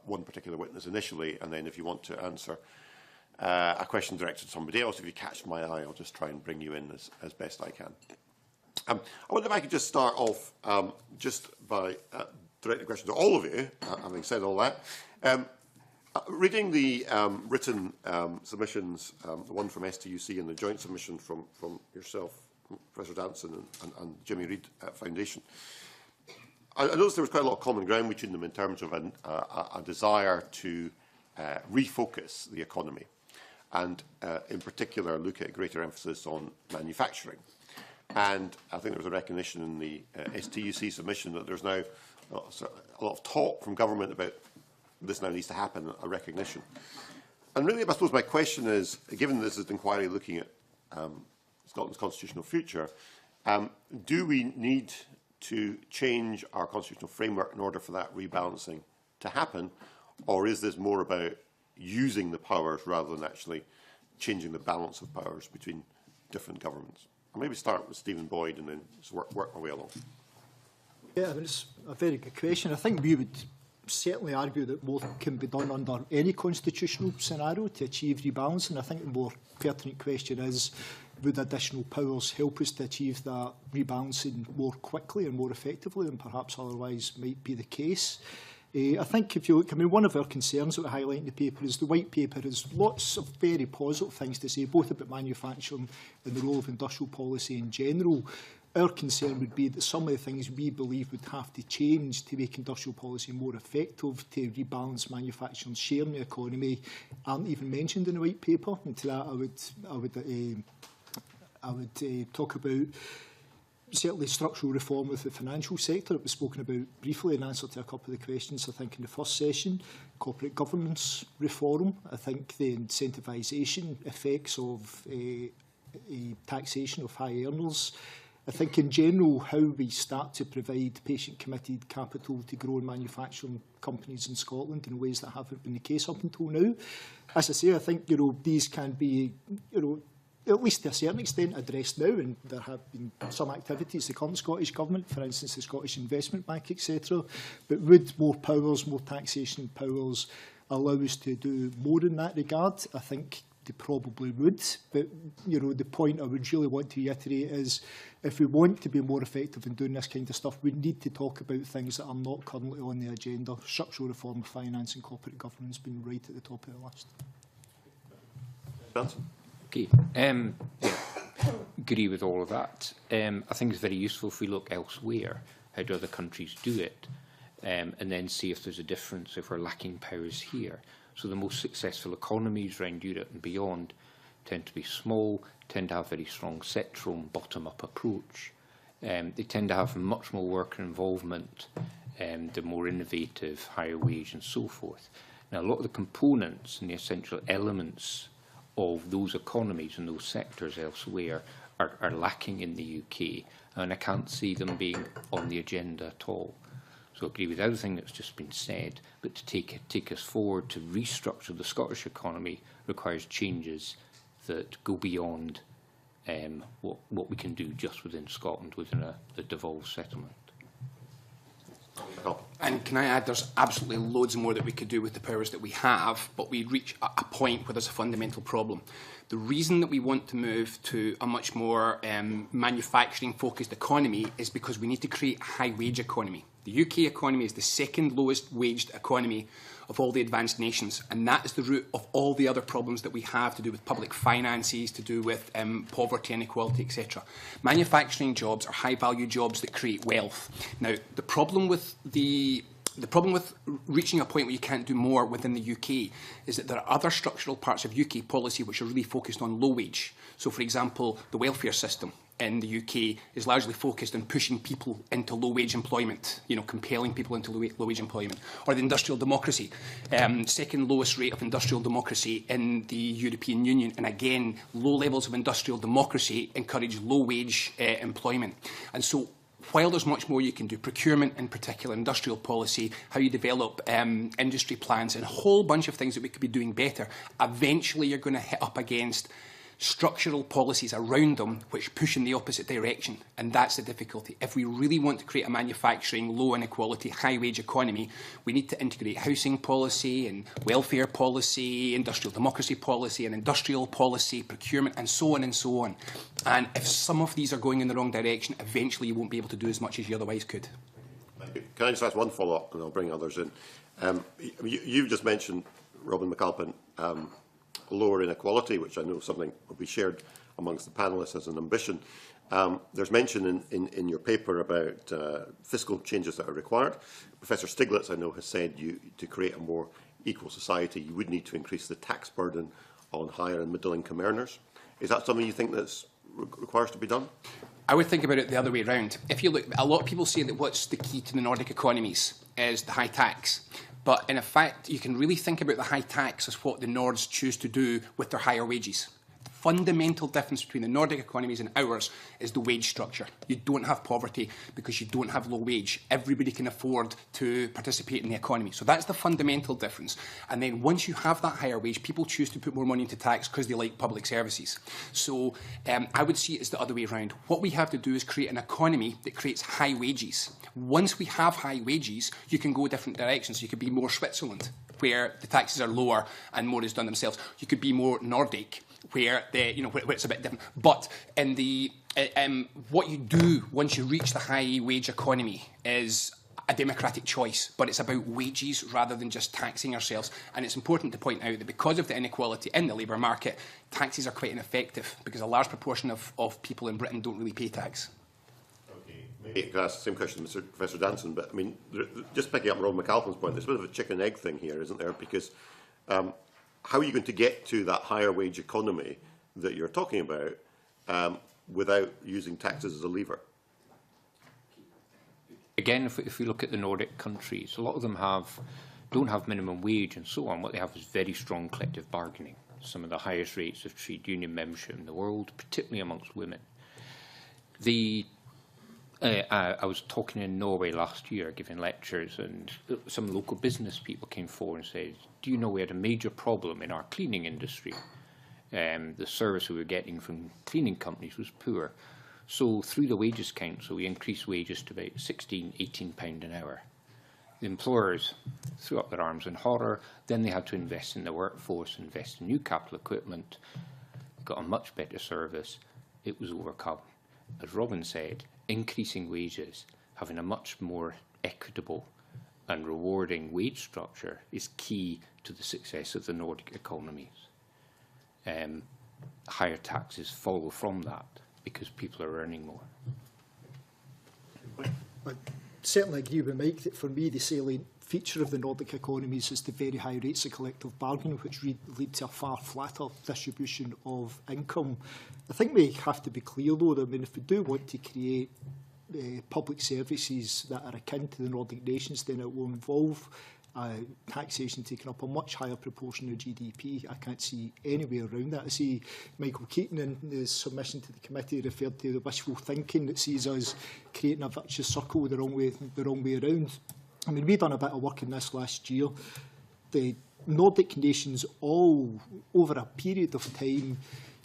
one particular witness initially, and then if you want to answer a question directed to somebody else, if you catch my eye, I'll just try and bring you in as best I can. I wonder if I could just start off just by directing a question to all of you, having said all that. Reading the written submissions, the one from STUC and the joint submission from yourself, Professor Danson and Jimmy Reid Foundation, I noticed there was quite a lot of common ground between them in terms of a desire to refocus the economy and, in particular, look at greater emphasis on manufacturing. And I think there was a recognition in the STUC submission that there's now a lot of talk from government about this now needs to happen, a recognition. And really, I suppose my question is, given this is an inquiry looking at Scotland's constitutional future, do we need to change our constitutional framework in order for that rebalancing to happen, or is this more about using the powers rather than actually changing the balance of powers between different governments? I'll maybe start with Stephen Boyd and then just work my way along. Yeah, I mean, it's a very good question. I think we would certainly argue that more can be done under any constitutional scenario to achieve rebalancing. I think the more pertinent question is, would additional powers help us to achieve that rebalancing more quickly and more effectively than perhaps otherwise might be the case? I think if you look, I mean, one of our concerns that we highlight in the paper is the white paper has lots of very positive things to say, both about manufacturing and the role of industrial policy in general. Our concern would be that some of the things we believe would have to change to make industrial policy more effective, to rebalance manufacturing share in the economy, aren't even mentioned in the white paper. And to that, I would talk about certainly structural reform with the financial sector. It was spoken about briefly in answer to a couple of the questions, I think, in the first session. Corporate governance reform. I think the incentivisation effects of taxation of high earners. I think in general how we start to provide patient-committed capital to growing manufacturing companies in Scotland in ways that haven't been the case up until now. As I say, I think these can be at least to a certain extent addressed now, and there have been some activities, the current Scottish Government, for instance the Scottish Investment Bank, etc. But would more powers, more taxation powers allow us to do more in that regard? I think they probably would, but the point I would really want to reiterate is if we want to be more effective in doing this kind of stuff, we need to talk about things that are not currently on the agenda. Structural reform of finance and corporate governance being right at the top of the list. Benson? Okay, yeah, agree with all of that. I think it's very useful if we look elsewhere, how do other countries do it, and then see if there's a difference, if we're lacking powers here. So the most successful economies around Europe and beyond tend to be small, tend to have very strong sectoral and bottom-up approach. They tend to have much more worker involvement, they're more innovative, higher wage and so forth. Now, a lot of the components and the essential elements of those economies and those sectors elsewhere are lacking in the UK, and I can't see them being on the agenda at all. So I agree with everything that's just been said, but to take us forward to restructure the Scottish economy requires changes that go beyond what we can do just within Scotland, within the devolved settlement. And can I add, there's absolutely loads more that we could do with the powers that we have, but we reach a point where there's a fundamental problem. The reason that we want to move to a much more manufacturing-focused economy is because we need to create a high-wage economy. The The UK economy is the second lowest waged economy of all the advanced nations, and that is the root of all the other problems that we have to do with public finances, to do with poverty, inequality, etc. Manufacturing jobs are high-value jobs that create wealth. Now, the problem with reaching a point where you can't do more within the UK is that there are other structural parts of UK policy which are really focused on low wage. So, for example, the welfare system in the UK is largely focused on pushing people into low-wage employment, compelling people into low-wage employment. Or the industrial democracy, second lowest rate of industrial democracy in the European Union. And again, low levels of industrial democracy encourage low-wage employment. And so, while there's much more you can do, procurement in particular, industrial policy, how you develop industry plans, and a whole bunch of things that we could be doing better, eventually you're going to hit up against structural policies around them which push in the opposite direction, and that's the difficulty. If we really want to create a manufacturing, low inequality, high-wage economy, we need to integrate housing policy and welfare policy, industrial democracy policy and industrial policy, procurement, and so on and so on. And if some of these are going in the wrong direction, eventually you won't be able to do as much as you otherwise could. Can I just ask one follow-up, and I'll bring others in? You've just mentioned, Robin McAlpin, lower inequality, which I know something will be shared amongst the panellists as an ambition. There's mention in your paper about fiscal changes that are required. Professor Stiglitz, I know, has said to create a more equal society, you would need to increase the tax burden on higher and middle income earners. Is that something you think that requires to be done? I would think about it the other way around. If you look, a lot of people say that what's the key to the Nordic economies is the high tax. But in effect, you can really think about the high tax as what the Nords choose to do with their higher wages. The fundamental difference between the Nordic economies and ours is the wage structure. You don't have poverty because you don't have low wage. Everybody can afford to participate in the economy. So that's the fundamental difference. And then once you have that higher wage, people choose to put more money into tax because they like public services. So I would see it as the other way around. What we have to do is create an economy that creates high wages. Once we have high wages, you can go different directions. You could be more Switzerland, where the taxes are lower and more is done themselves. You could be more Nordic, where where it's a bit different. But in the what you do once you reach the high wage economy is a democratic choice, but it's about wages rather than just taxing ourselves. And it's important to point out that because of the inequality in the labour market, taxes are quite ineffective because a large proportion of people in Britain don't really pay tax. Maybe I could ask the same question to Professor Danson, but I mean, just picking up Rob McAlpin's point, there's a bit of a chicken-egg thing here, isn't there? Because how are you going to get to that higher wage economy that you're talking about without using taxes as a lever? Again, if we look at the Nordic countries, a lot of them don't have minimum wage and so on. What they have is very strong collective bargaining, some of the highest rates of trade union membership in the world, particularly amongst women. I was talking in Norway last year, giving lectures, and some local business people came forward and said, do you know we had a major problem in our cleaning industry? The service we were getting from cleaning companies was poor. So through the Wages Council, we increased wages to about £16, £18 an hour. The employers threw up their arms in horror. Then they had to invest in the workforce, invest in new capital equipment, got a much better service. It was overcome. As Robin said, increasing wages, having a much more equitable and rewarding wage structure is key to the success of the Nordic economies. Higher taxes follow from that because people are earning more. I certainly agree with Mike that for me the salient feature of the Nordic economies is the very high rates of collective bargaining, which lead to a far flatter distribution of income. I think we have to be clear, though, that if we do want to create public services that are akin to the Nordic nations, then it will involve taxation taking up a much higher proportion of GDP. I can't see any way around that. I see Michael Keaton in his submission to the committee referred to the wishful thinking that sees us creating a vicious circle the wrong way around. I mean, we've done a bit of work in this last year. The Nordic nations all, over a period of time,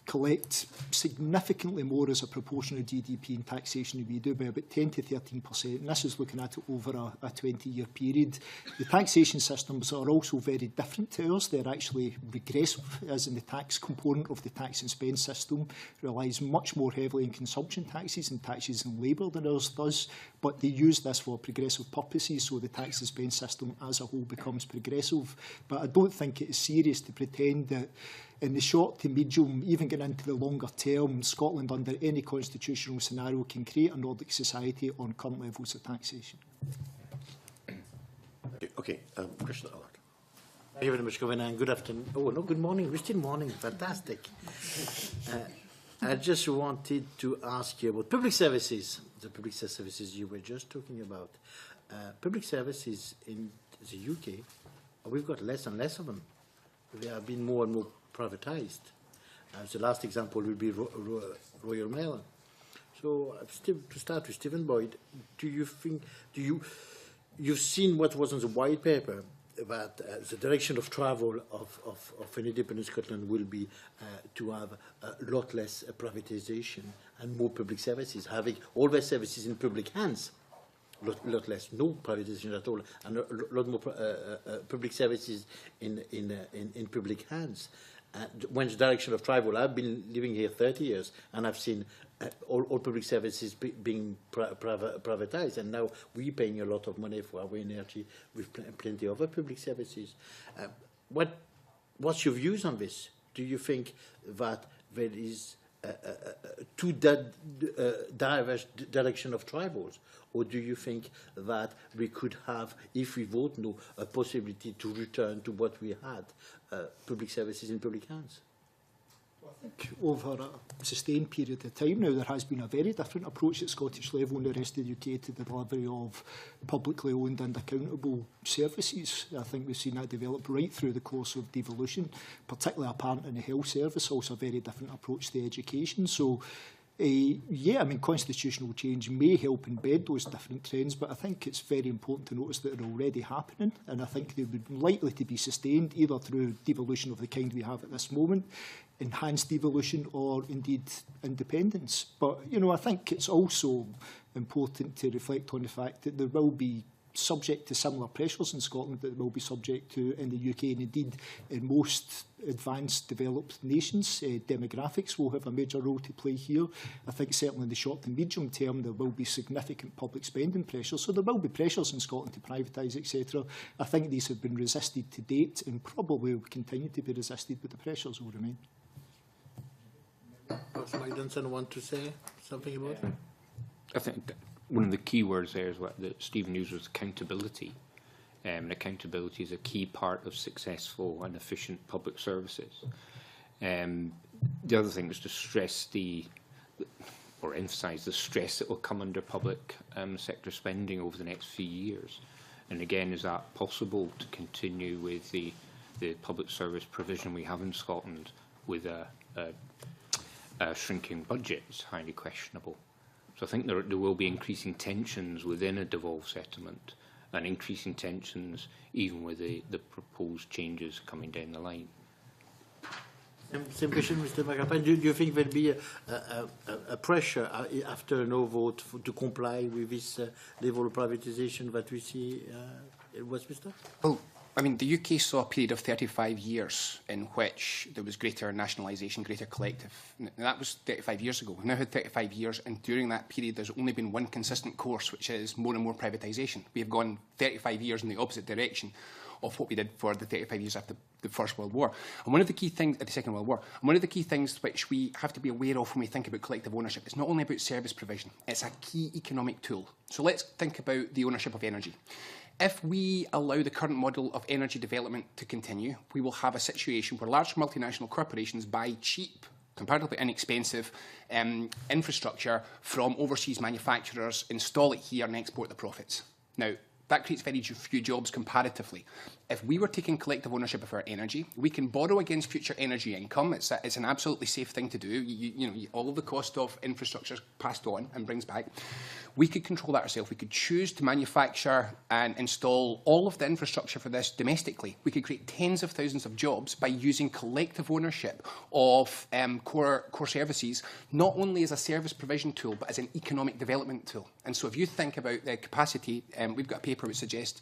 collect significantly more as a proportion of GDP in taxation than we do, by about 10 to 13%, and this is looking at it over a 20-year period. The taxation systems are also very different to ours. They're actually regressive, as in the tax component of the tax and spend system relies much more heavily on consumption taxes and taxes on labour than ours does, but they use this for progressive purposes, so the tax and spend system as a whole becomes progressive. But I don't think it is serious to pretend that in the short to medium, even getting into the longer term, Scotland, under any constitutional scenario, can create a Nordic society on current levels of taxation. Okay, Christian Allard. Thank you very much, Governor, and good afternoon. Oh, no, good morning. We're still morning. Fantastic. I just wanted to ask you about public services, the public services you were just talking about. Public services in the UK, we've got less and less of them. They are being more and more privatised. The last example will be Royal Mail. So, to start with Stephen Boyd, do you think, you've seen what was on the white paper, that the direction of travel of an independent Scotland will be to have a lot less privatisation and more public services, having all their services in public hands. Lot less, no privatisation at all, and a lot more public services in public hands. When the direction of travel, I've been living here 30 years, and I've seen all public services being privatised, and now we're paying a lot of money for our energy with plenty of other public services. What's your views on this? Do you think that there is too diverse direction of travels, or do you think that we could have, if we vote no, a possibility to return to what we had, public services in public hands? I think over a sustained period of time now, there has been a very different approach at Scottish level and the rest of the UK to the delivery of publicly owned and accountable services. I think we've seen that develop right through the course of devolution, particularly apparent in the health service, also a very different approach to education. So, yeah, I mean, constitutional change may help embed those different trends, but I think it's very important to notice that they're already happening, and I think they would likely to be sustained either through devolution of the kind we have at this moment, enhanced devolution, or indeed independence. But, you know, I think it's also important to reflect on the fact that there will be subject to similar pressures in Scotland that will be subject to in the UK, and indeed in most advanced developed nations. Demographics will have a major role to play here. I think certainly in the short and medium term there will be significant public spending pressures, so there will be pressures in Scotland to privatise, etc. I think these have been resisted to date and probably will continue to be resisted, but the pressures will remain. Councillor Magdalene want to say something about it? I think one of the key words there is what that Stephen used was accountability. And accountability is a key part of successful and efficient public services. The other thing is to stress or emphasise the stress that will come under public sector spending over the next few years. And again, is that possible to continue with the public service provision we have in Scotland with a shrinking budget? It's highly questionable. So I think there will be increasing tensions within a devolved settlement, and increasing tensions even with the proposed changes coming down the line. Same question, Mr. McAlpine. Do you think there will be a pressure after a no vote to comply with this level of privatisation that we see in Westminster? Well, I mean, the UK saw a period of 35 years in which there was greater nationalisation, greater collective. And that was 35 years ago. We've now had 35 years, and during that period there's only been one consistent course, which is more and more privatisation. We have gone 35 years in the opposite direction of what we did for the 35 years after the First World War. And one of the key things, the Second World War, and one of the key things which we have to be aware of when we think about collective ownership, it's not only about service provision, it's a key economic tool. So let's think about the ownership of energy. If we allow the current model of energy development to continue, we will have a situation where large multinational corporations buy cheap, comparatively inexpensive infrastructure from overseas manufacturers, install it here and export the profits. Now, that creates very few jobs comparatively. If we were taking collective ownership of our energy, we can borrow against future energy income. It's an absolutely safe thing to do. All of the cost of infrastructure is passed on and brings back. We could control that ourselves. We could choose to manufacture and install all of the infrastructure for this domestically. We could create tens of thousands of jobs by using collective ownership of core services, not only as a service provision tool, but as an economic development tool. And so if you think about the capacity, we've got a paper which suggests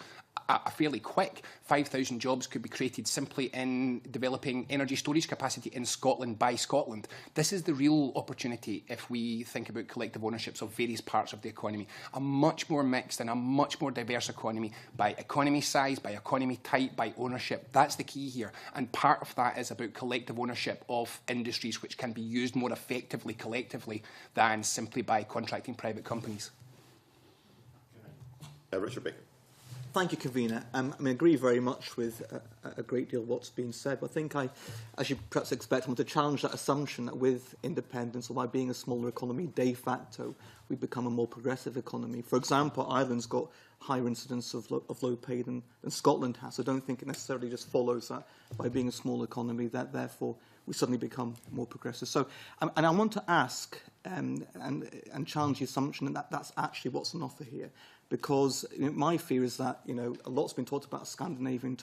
a fairly quick 5,000 jobs could be created simply in developing energy storage capacity in Scotland by Scotland. This is the real opportunity if we think about collective ownerships of various parts of the economy. A much more mixed and a much more diverse economy by economy size, by economy type, by ownership. That's the key here. And part of that is about collective ownership of industries which can be used more effectively collectively than simply by contracting private companies. Richard Baker. Thank you, Convener. I agree very much with a great deal of what's been said, but I think as you perhaps expect, I want to challenge that assumption that with independence, or by being a smaller economy, de facto, we become a more progressive economy. For example, Ireland's got higher incidence of low pay than Scotland has. I don't think it necessarily just follows that by being a small economy, that therefore we suddenly become more progressive. So, and I want to ask and challenge the assumption that that's actually what's on offer here. Because my fear is that a lot's been talked about a Scandinavian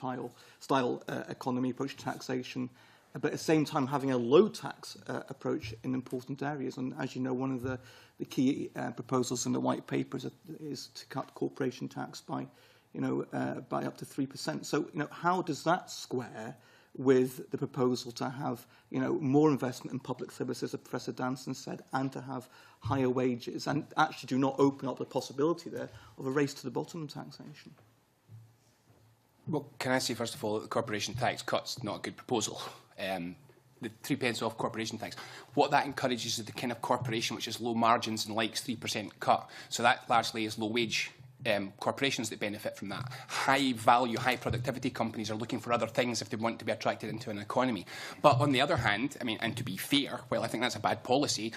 style economy approach to taxation, but at the same time having a low tax approach in important areas. And as you know, one of the key proposals in the white papers is to cut corporation tax by up to 3%. So how does that square with the proposal to have more investment in public services, as Professor Danson said, and to have higher wages, and actually do not open up the possibility there of a race to the bottom of taxation? Well, can I say first of all that the corporation tax cut's not a good proposal. The 3 pence off corporation tax. What that encourages is the kind of corporation which is low margins and likes 3% cut. So that largely is low wage corporations that benefit from that. High value, high productivity companies are looking for other things if they want to be attracted into an economy. But on the other hand, and to be fair, well, I think that's a bad policy,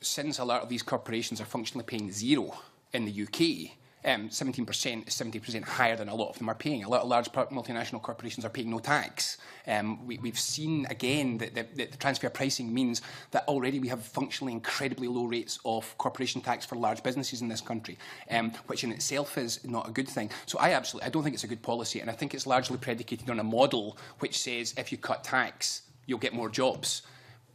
since a lot of these corporations are functionally paying zero in the UK, 17% is 70% higher than a lot of them are paying. A lot of large multinational corporations are paying no tax. We've seen, again, that the transfer pricing means that already we have functionally incredibly low rates of corporation tax for large businesses in this country, which in itself is not a good thing. So I don't think it's a good policy, and I think it's largely predicated on a model which says if you cut tax, you'll get more jobs.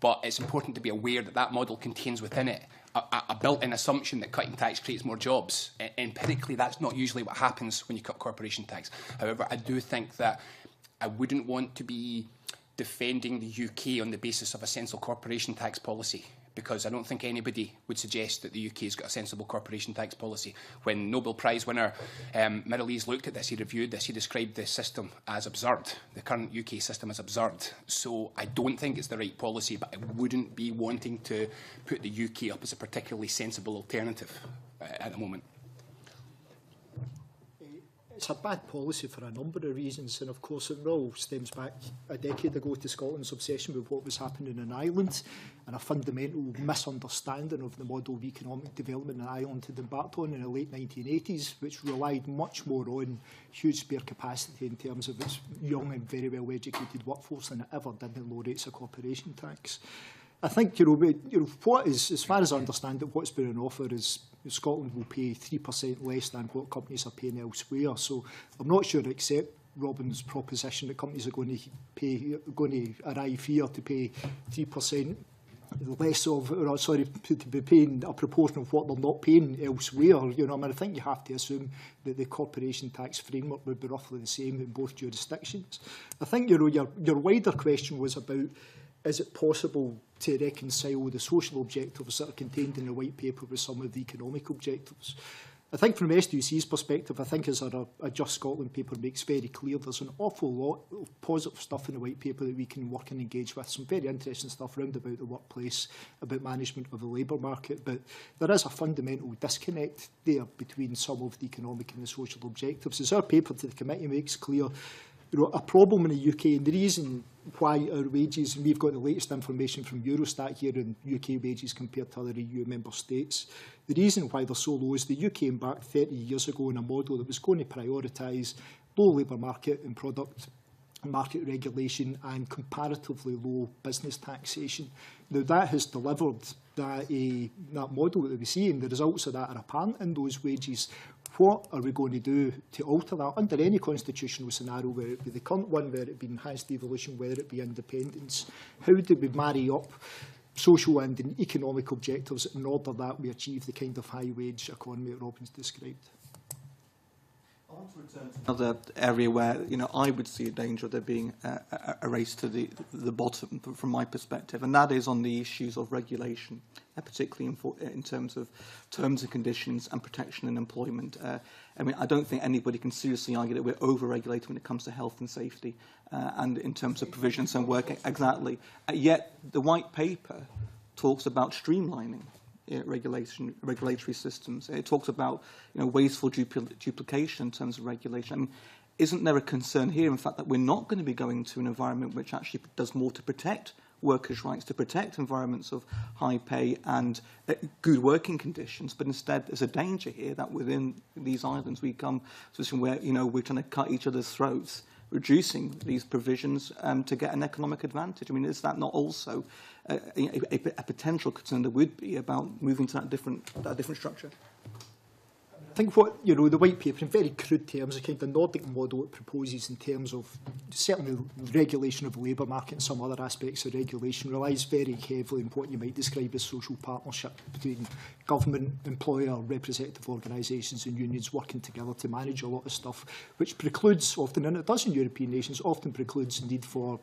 But it's important to be aware that that model contains within it a built-in assumption that cutting tax creates more jobs. Empirically, that's not usually what happens when you cut corporation tax. However, I do think that I wouldn't want to be defending the UK on the basis of a sensible corporation tax policy, because I don't think anybody would suggest that the UK has got a sensible corporation tax policy. When Nobel Prize winner Mirrlees looked at this, he reviewed this, he described the system as absurd, the current UK system as absurd. So I don't think it's the right policy, but I wouldn't be wanting to put the UK up as a particularly sensible alternative at the moment. It's a bad policy for a number of reasons, and of course it all stems back a decade ago to Scotland's obsession with what was happening in Ireland and a fundamental misunderstanding of the model of economic development in Ireland had embarked on in the late 1980s, which relied much more on huge spare capacity in terms of its young and very well educated workforce than it ever did in low rates of corporation tax. I think, what is, as far as I understand it, what's been on offer is Scotland will pay 3% less than what companies are paying elsewhere. So I'm not sure, except Robin's proposition that companies are going to arrive here to pay 3% less of, or sorry, to be paying a proportion of what they're not paying elsewhere. I think you have to assume that the corporation tax framework would be roughly the same in both jurisdictions. I think your wider question was about, is it possible to reconcile the social objectives that are contained in the white paper with some of the economic objectives? I think from SDUC's perspective, I think as our Just Scotland paper makes very clear, there's an awful lot of positive stuff in the white paper that we can work and engage with, some very interesting stuff around about the workplace, about management of the labour market, but there is a fundamental disconnect there between some of the economic and the social objectives. As our paper to the committee makes clear, a problem in the UK, and the reason why our wages, and we've got the latest information from Eurostat here in UK wages compared to other EU member states, the reason why they're so low is the UK embarked 30 years ago on a model that was going to prioritise low labour market and product market regulation and comparatively low business taxation. Now, that has delivered that model that we see, and the results of that are apparent in those wages. What are we going to do to alter that under any constitutional scenario, whether it be the current one, whether it be enhanced devolution, whether it be independence? How do we marry up social and economic objectives in order that we achieve the kind of high wage economy that Robin's described? I want to return to another area where, I would see a danger of there being a race to the bottom from my perspective, and that is on the issues of regulation, particularly in terms of terms and conditions and protection in employment. I don't think anybody can seriously argue that we're over-regulated when it comes to health and safety and in terms of provisions and work. Exactly. Yet the white paper talks about streamlining regulatory systems. It talks about wasteful duplication in terms of regulation. Isn't there a concern here, in fact, that we're not going to be going to an environment which actually does more to protect workers' rights, to protect environments of high pay and good working conditions, but instead there's a danger here that within these islands we come to a position where we're trying to cut each other's throats, reducing these provisions to get an economic advantage? Is that not also a potential concern there would be about moving to that different structure? I think what, the white paper, in very crude terms, the kind of Nordic model it proposes in terms of certainly regulation of the labour market and some other aspects of regulation relies very heavily on what you might describe as social partnership between government, employer, representative organisations and unions working together to manage a lot of stuff, which precludes often, and it does in European nations, often precludes the need for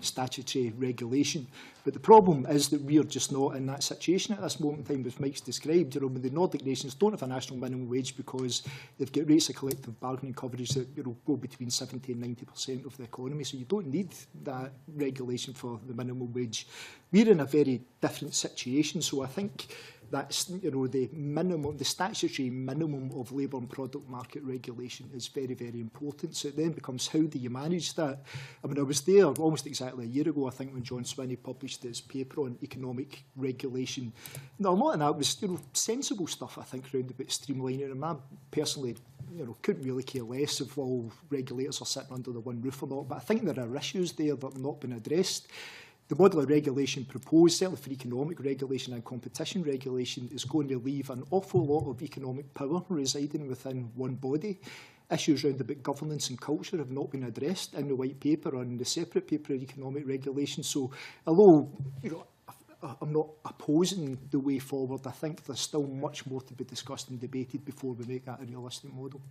statutory regulation. But the problem is that we are just not in that situation at this moment in time, as Mike's described. The Nordic nations don't have a national minimum wage because they've got rates of collective bargaining coverage that go between 70 and 90% of the economy. So you don't need that regulation for the minimum wage. We're in a very different situation. So I think that's the statutory minimum of labour and product market regulation is very, very important. So it then becomes, how do you manage that? I was there almost exactly a year ago, I think, when John Swinney published his paper on economic regulation. Now, a lot of that was sensible stuff, I think, around about streamlining. And I personally couldn't really care less if all regulators are sitting under the one roof or not. But I think there are issues there that have not been addressed. The model of regulation proposed, certainly for economic regulation and competition regulation, is going to leave an awful lot of economic power residing within one body. Issues around about governance and culture have not been addressed in the white paper or in the separate paper on economic regulation. So, although I'm not opposing the way forward, I think there's still much more to be discussed and debated before we make that a realistic model.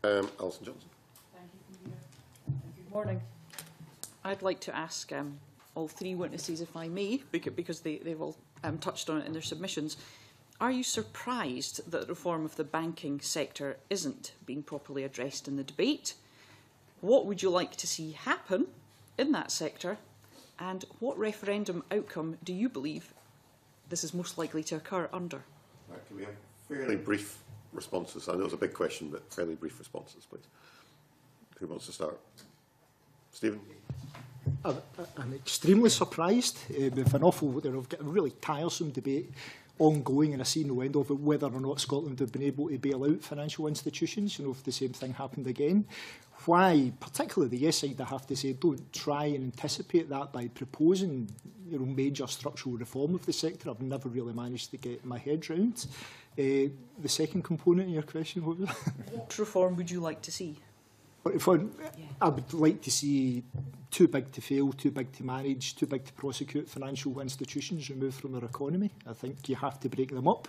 Alison Johnson. Thank you. Good morning. I'd like to ask all three witnesses, if I may, because they've all touched on it in their submissions. Are you surprised that reform of the banking sector isn't being properly addressed in the debate? What would you like to see happen in that sector? And what referendum outcome do you believe this is most likely to occur under? Right, can we have fairly brief responses? I know it's a big question, but fairly brief responses, please. Who wants to start? Stephen? I'm extremely surprised. We've an awful, we've got a really tiresome debate ongoing, and I see no end of it, whether or not Scotland have been able to bail out financial institutions, if the same thing happened again. Why, particularly the yes side, I have to say, don't try and anticipate that by proposing major structural reform of the sector. I've never really managed to get my head round. The second component in your question, what was it? What reform would you like to see? I would like to see too big to fail, too big to manage, too big to prosecute financial institutions removed from our economy. I think you have to break them up.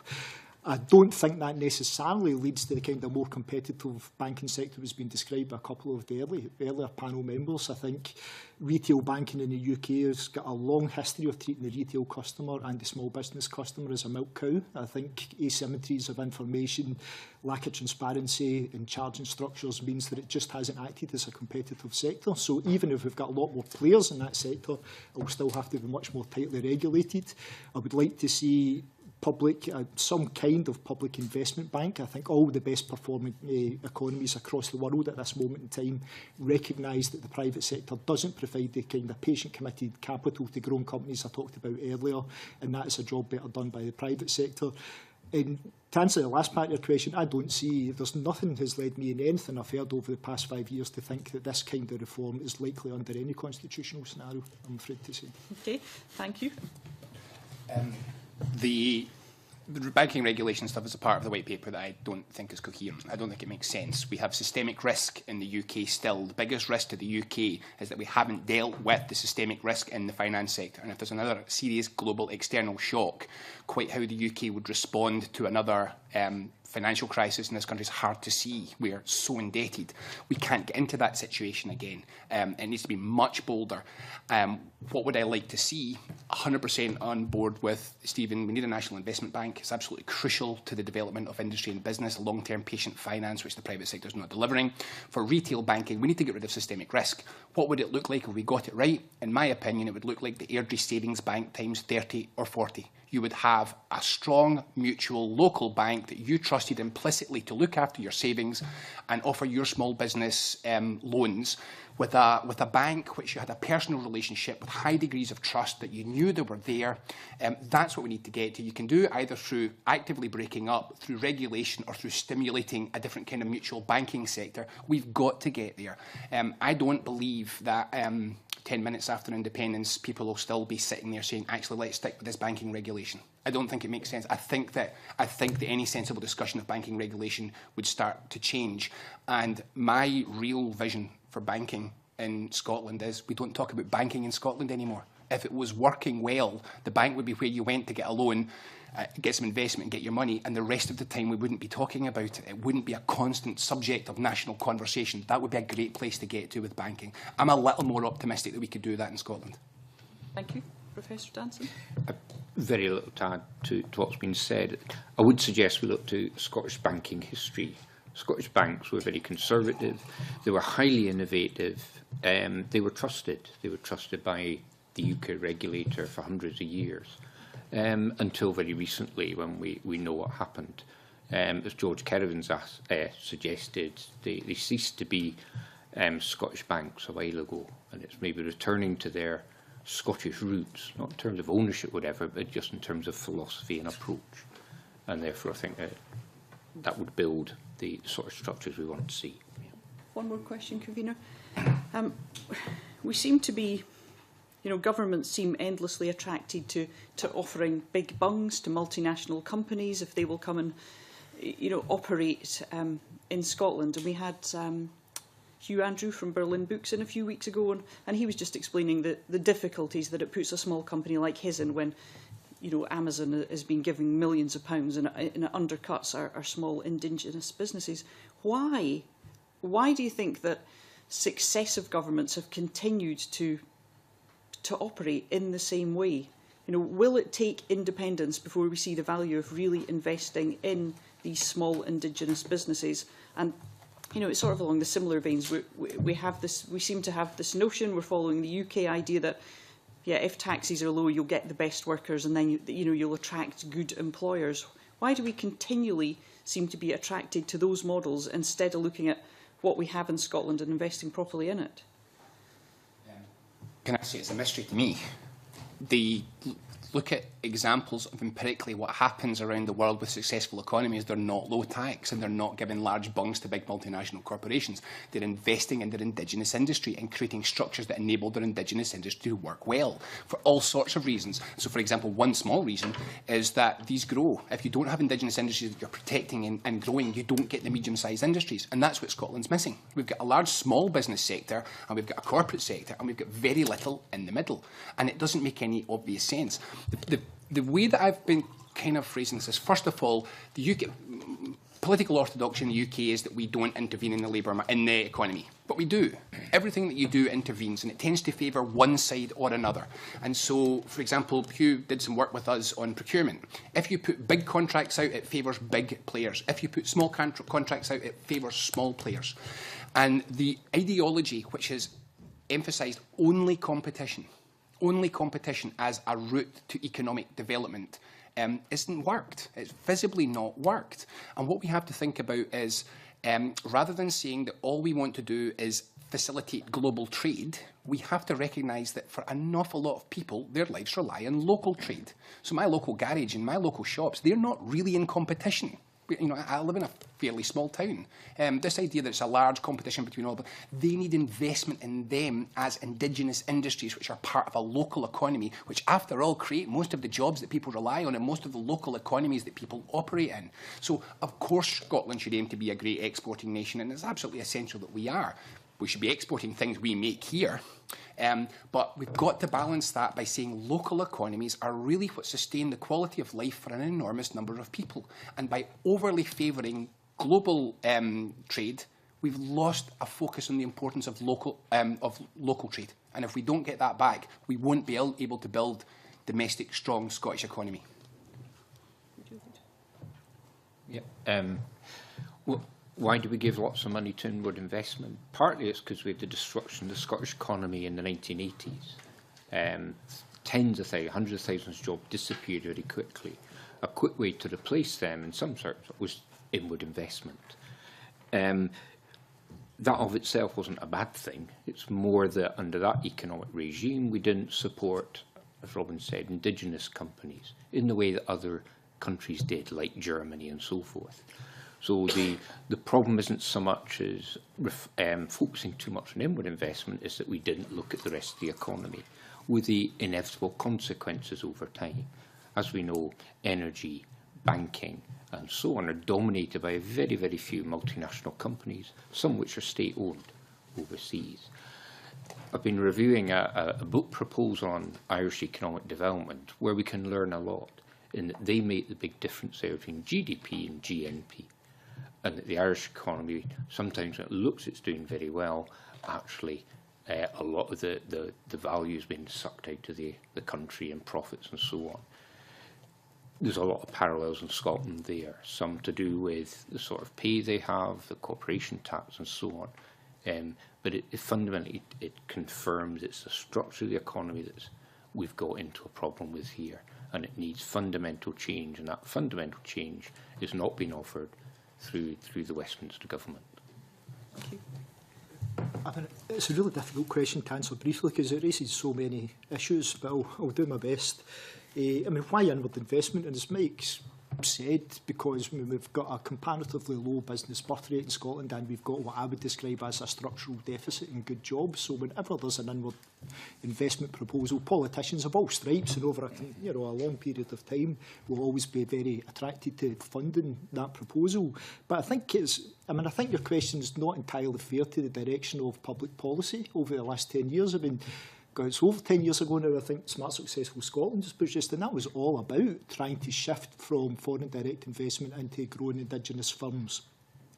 I don't think that necessarily leads to the kind of more competitive banking sector that's been described by a couple of the earlier panel members. I think retail banking in the UK has got a long history of treating the retail customer and the small business customer as a milk cow. I think asymmetries of information, lack of transparency in charging structures means that it just hasn't acted as a competitive sector. So even if we've got a lot more players in that sector, it will still have to be much more tightly regulated. I would like to see some kind of public investment bank. I think all the best performing economies across the world at this moment in time recognise that the private sector doesn't provide the kind of patient committed capital to growing companies I talked about earlier, and that is a job better done by the private sector. And to answer the last part of your question, I don't see, there's nothing has led me in anything I've heard over the past 5 years to think that this kind of reform is likely under any constitutional scenario, I'm afraid to say. Okay, thank you. The banking regulation stuff is a part of the white paper that I don't think is coherent. I don't think it makes sense. We have systemic risk in the UK still. The biggest risk to the UK is that we haven't dealt with the systemic risk in the finance sector. And if there's another serious global external shock, quite how the UK would respond to another financial crisis in this country is hard to see. We are so indebted. We can't get into that situation again. It needs to be much bolder. What would I like to see? 100% on board with Stephen. We need a national investment bank. It's absolutely crucial to the development of industry and business, long-term patient finance, which the private sector is not delivering. For retail banking, we need to get rid of systemic risk. What would it look like if we got it right? In my opinion, it would look like the Airdrie Savings Bank times 30 or 40. You would have a strong, mutual, local bank that you trusted implicitly to look after your savings and offer your small business loans with a bank which you had a personal relationship with high degrees of trust that you knew they were there. That's what we need to get to. You can do it either through actively breaking up, through regulation, or through stimulating a different kind of mutual banking sector. We've got to get there. I don't believe that 10 minutes after independence, people will still be sitting there saying, actually, let's stick with this banking regulation. I don't think it makes sense. I think that any sensible discussion of banking regulation would start to change. And my real vision for banking in Scotland is we don't talk about banking in Scotland anymore. If it was working well, the bank would be where you went to get a loan, get some investment and get your money, and the rest of the time we wouldn't be talking about it. It wouldn't be a constant subject of national conversation. That would be a great place to get to with banking. I'm a little more optimistic that we could do that in Scotland. Thank you. Professor Danson? Very little to add to what's been said. I would suggest we look to Scottish banking history. Scottish banks were very conservative. They were highly innovative. They were trusted. They were trusted by the UK regulator for hundreds of years. Until very recently, when we know what happened. As George Kerrivan's suggested, they ceased to be Scottish banks a while ago, and it's maybe returning to their Scottish roots, not in terms of ownership, whatever, but just in terms of philosophy and approach. And therefore, I think that would build the sort of structures we want to see. One more question, Convener. We seem to be, governments seem endlessly attracted to offering big bungs to multinational companies if they will come and, operate in Scotland. And we had Hugh Andrew from Berlin Books in a few weeks ago, and he was just explaining the difficulties that it puts a small company like his in when, Amazon has been giving millions of pounds and it undercuts our small indigenous businesses. Why do you think that successive governments have continued to operate in the same way? Will it take independence before we see the value of really investing in these small indigenous businesses? And it's sort of along the similar veins. We seem to have this notion. We're following the UK idea that, if taxes are low, you'll get the best workers, and then you'll attract good employers. Why do we continually seem to be attracted to those models instead of looking at what we have in Scotland and investing properly in it? Can I say it's a mystery to me? Look at examples of empirically what happens around the world with successful economies. They're not low tax and they're not giving large bungs to big multinational corporations. They're investing in their indigenous industry and creating structures that enable their indigenous industry to work well for all sorts of reasons. So, for example, one small reason is that these grow. If you don't have indigenous industries that you're protecting and growing, you don't get the medium-sized industries. And that's what Scotland's missing. We've got a large small business sector and we've got a corporate sector and we've got very little in the middle. And it doesn't make any obvious sense. The way that I've been kind of phrasing this is, first of all, the UK political orthodoxy in the UK is that we don't intervene in the economy, but we do. Everything that you do intervenes, and it tends to favour one side or another. And so, for example, Hugh did some work with us on procurement. If you put big contracts out, it favours big players. If you put small contracts out, it favours small players. And the ideology which has emphasised only competition as a route to economic development isn't worked. It's visibly not worked. And what we have to think about is, rather than saying that all we want to do is facilitate global trade, we have to recognise that for an awful lot of people, their lives rely on local trade. So my local garage and my local shops, they're not really in competition. You know, I live in a fairly small town. This idea that it's a large competition between all, but they need investment in them as indigenous industries, which are part of a local economy, which, after all, create most of the jobs that people rely on and most of the local economies that people operate in. So, of course, Scotland should aim to be a great exporting nation, and it's absolutely essential that we are. We should be exporting things we make here. But we've got to balance that by saying local economies are really what sustain the quality of life for an enormous number of people. And by overly favouring global trade, we've lost a focus on the importance of local trade. And if we don't get that back, we won't be able to build domestic, strong Scottish economy. Yeah. Well, why do we give lots of money to inward investment? Partly it's because we had the destruction of the Scottish economy in the 1980s. Tens of thousands, hundreds of thousands of jobs disappeared very quickly. A quick way to replace them in some sorts was inward investment. That of itself wasn't a bad thing. It's more that under that economic regime we didn't support, as Robin said, indigenous companies in the way that other countries did, like Germany and so forth. So the problem isn't so much as focusing too much on inward investment, is that we didn't look at the rest of the economy, with the inevitable consequences over time. As we know, energy, banking and so on are dominated by very, very few multinational companies, some which are state-owned overseas. I've been reviewing a book proposal on Irish economic development, where we can learn a lot, in that they make the big difference there between GDP and GNP. And that the Irish economy, sometimes when it looks it's doing very well, actually a lot of the value has been sucked out of the country and profits and so on. There's a lot of parallels in Scotland there, some to do with the sort of pay they have, the corporation tax and so on. But fundamentally it confirms it's the structure of the economy that we've got into a problem with here, and it needs fundamental change, and that fundamental change is not being offered through the Westminster government. Thank you. I mean, it's a really difficult question to answer briefly because it raises so many issues, but I'll do my best. I mean, why inward investment? And as Mike's said, because we've got a comparatively low business birth rate in Scotland, and we've got what I would describe as a structural deficit in good jobs. So whenever there's an inward investment proposal, politicians of all stripes and over a long period of time will always be very attracted to funding that proposal. But I think I think your question is not entirely fair to the direction of public policy over the last 10 years. I mean, it's over 10 years ago now, I think Smart Successful Scotland was produced, and that was all about trying to shift from foreign direct investment into growing indigenous firms.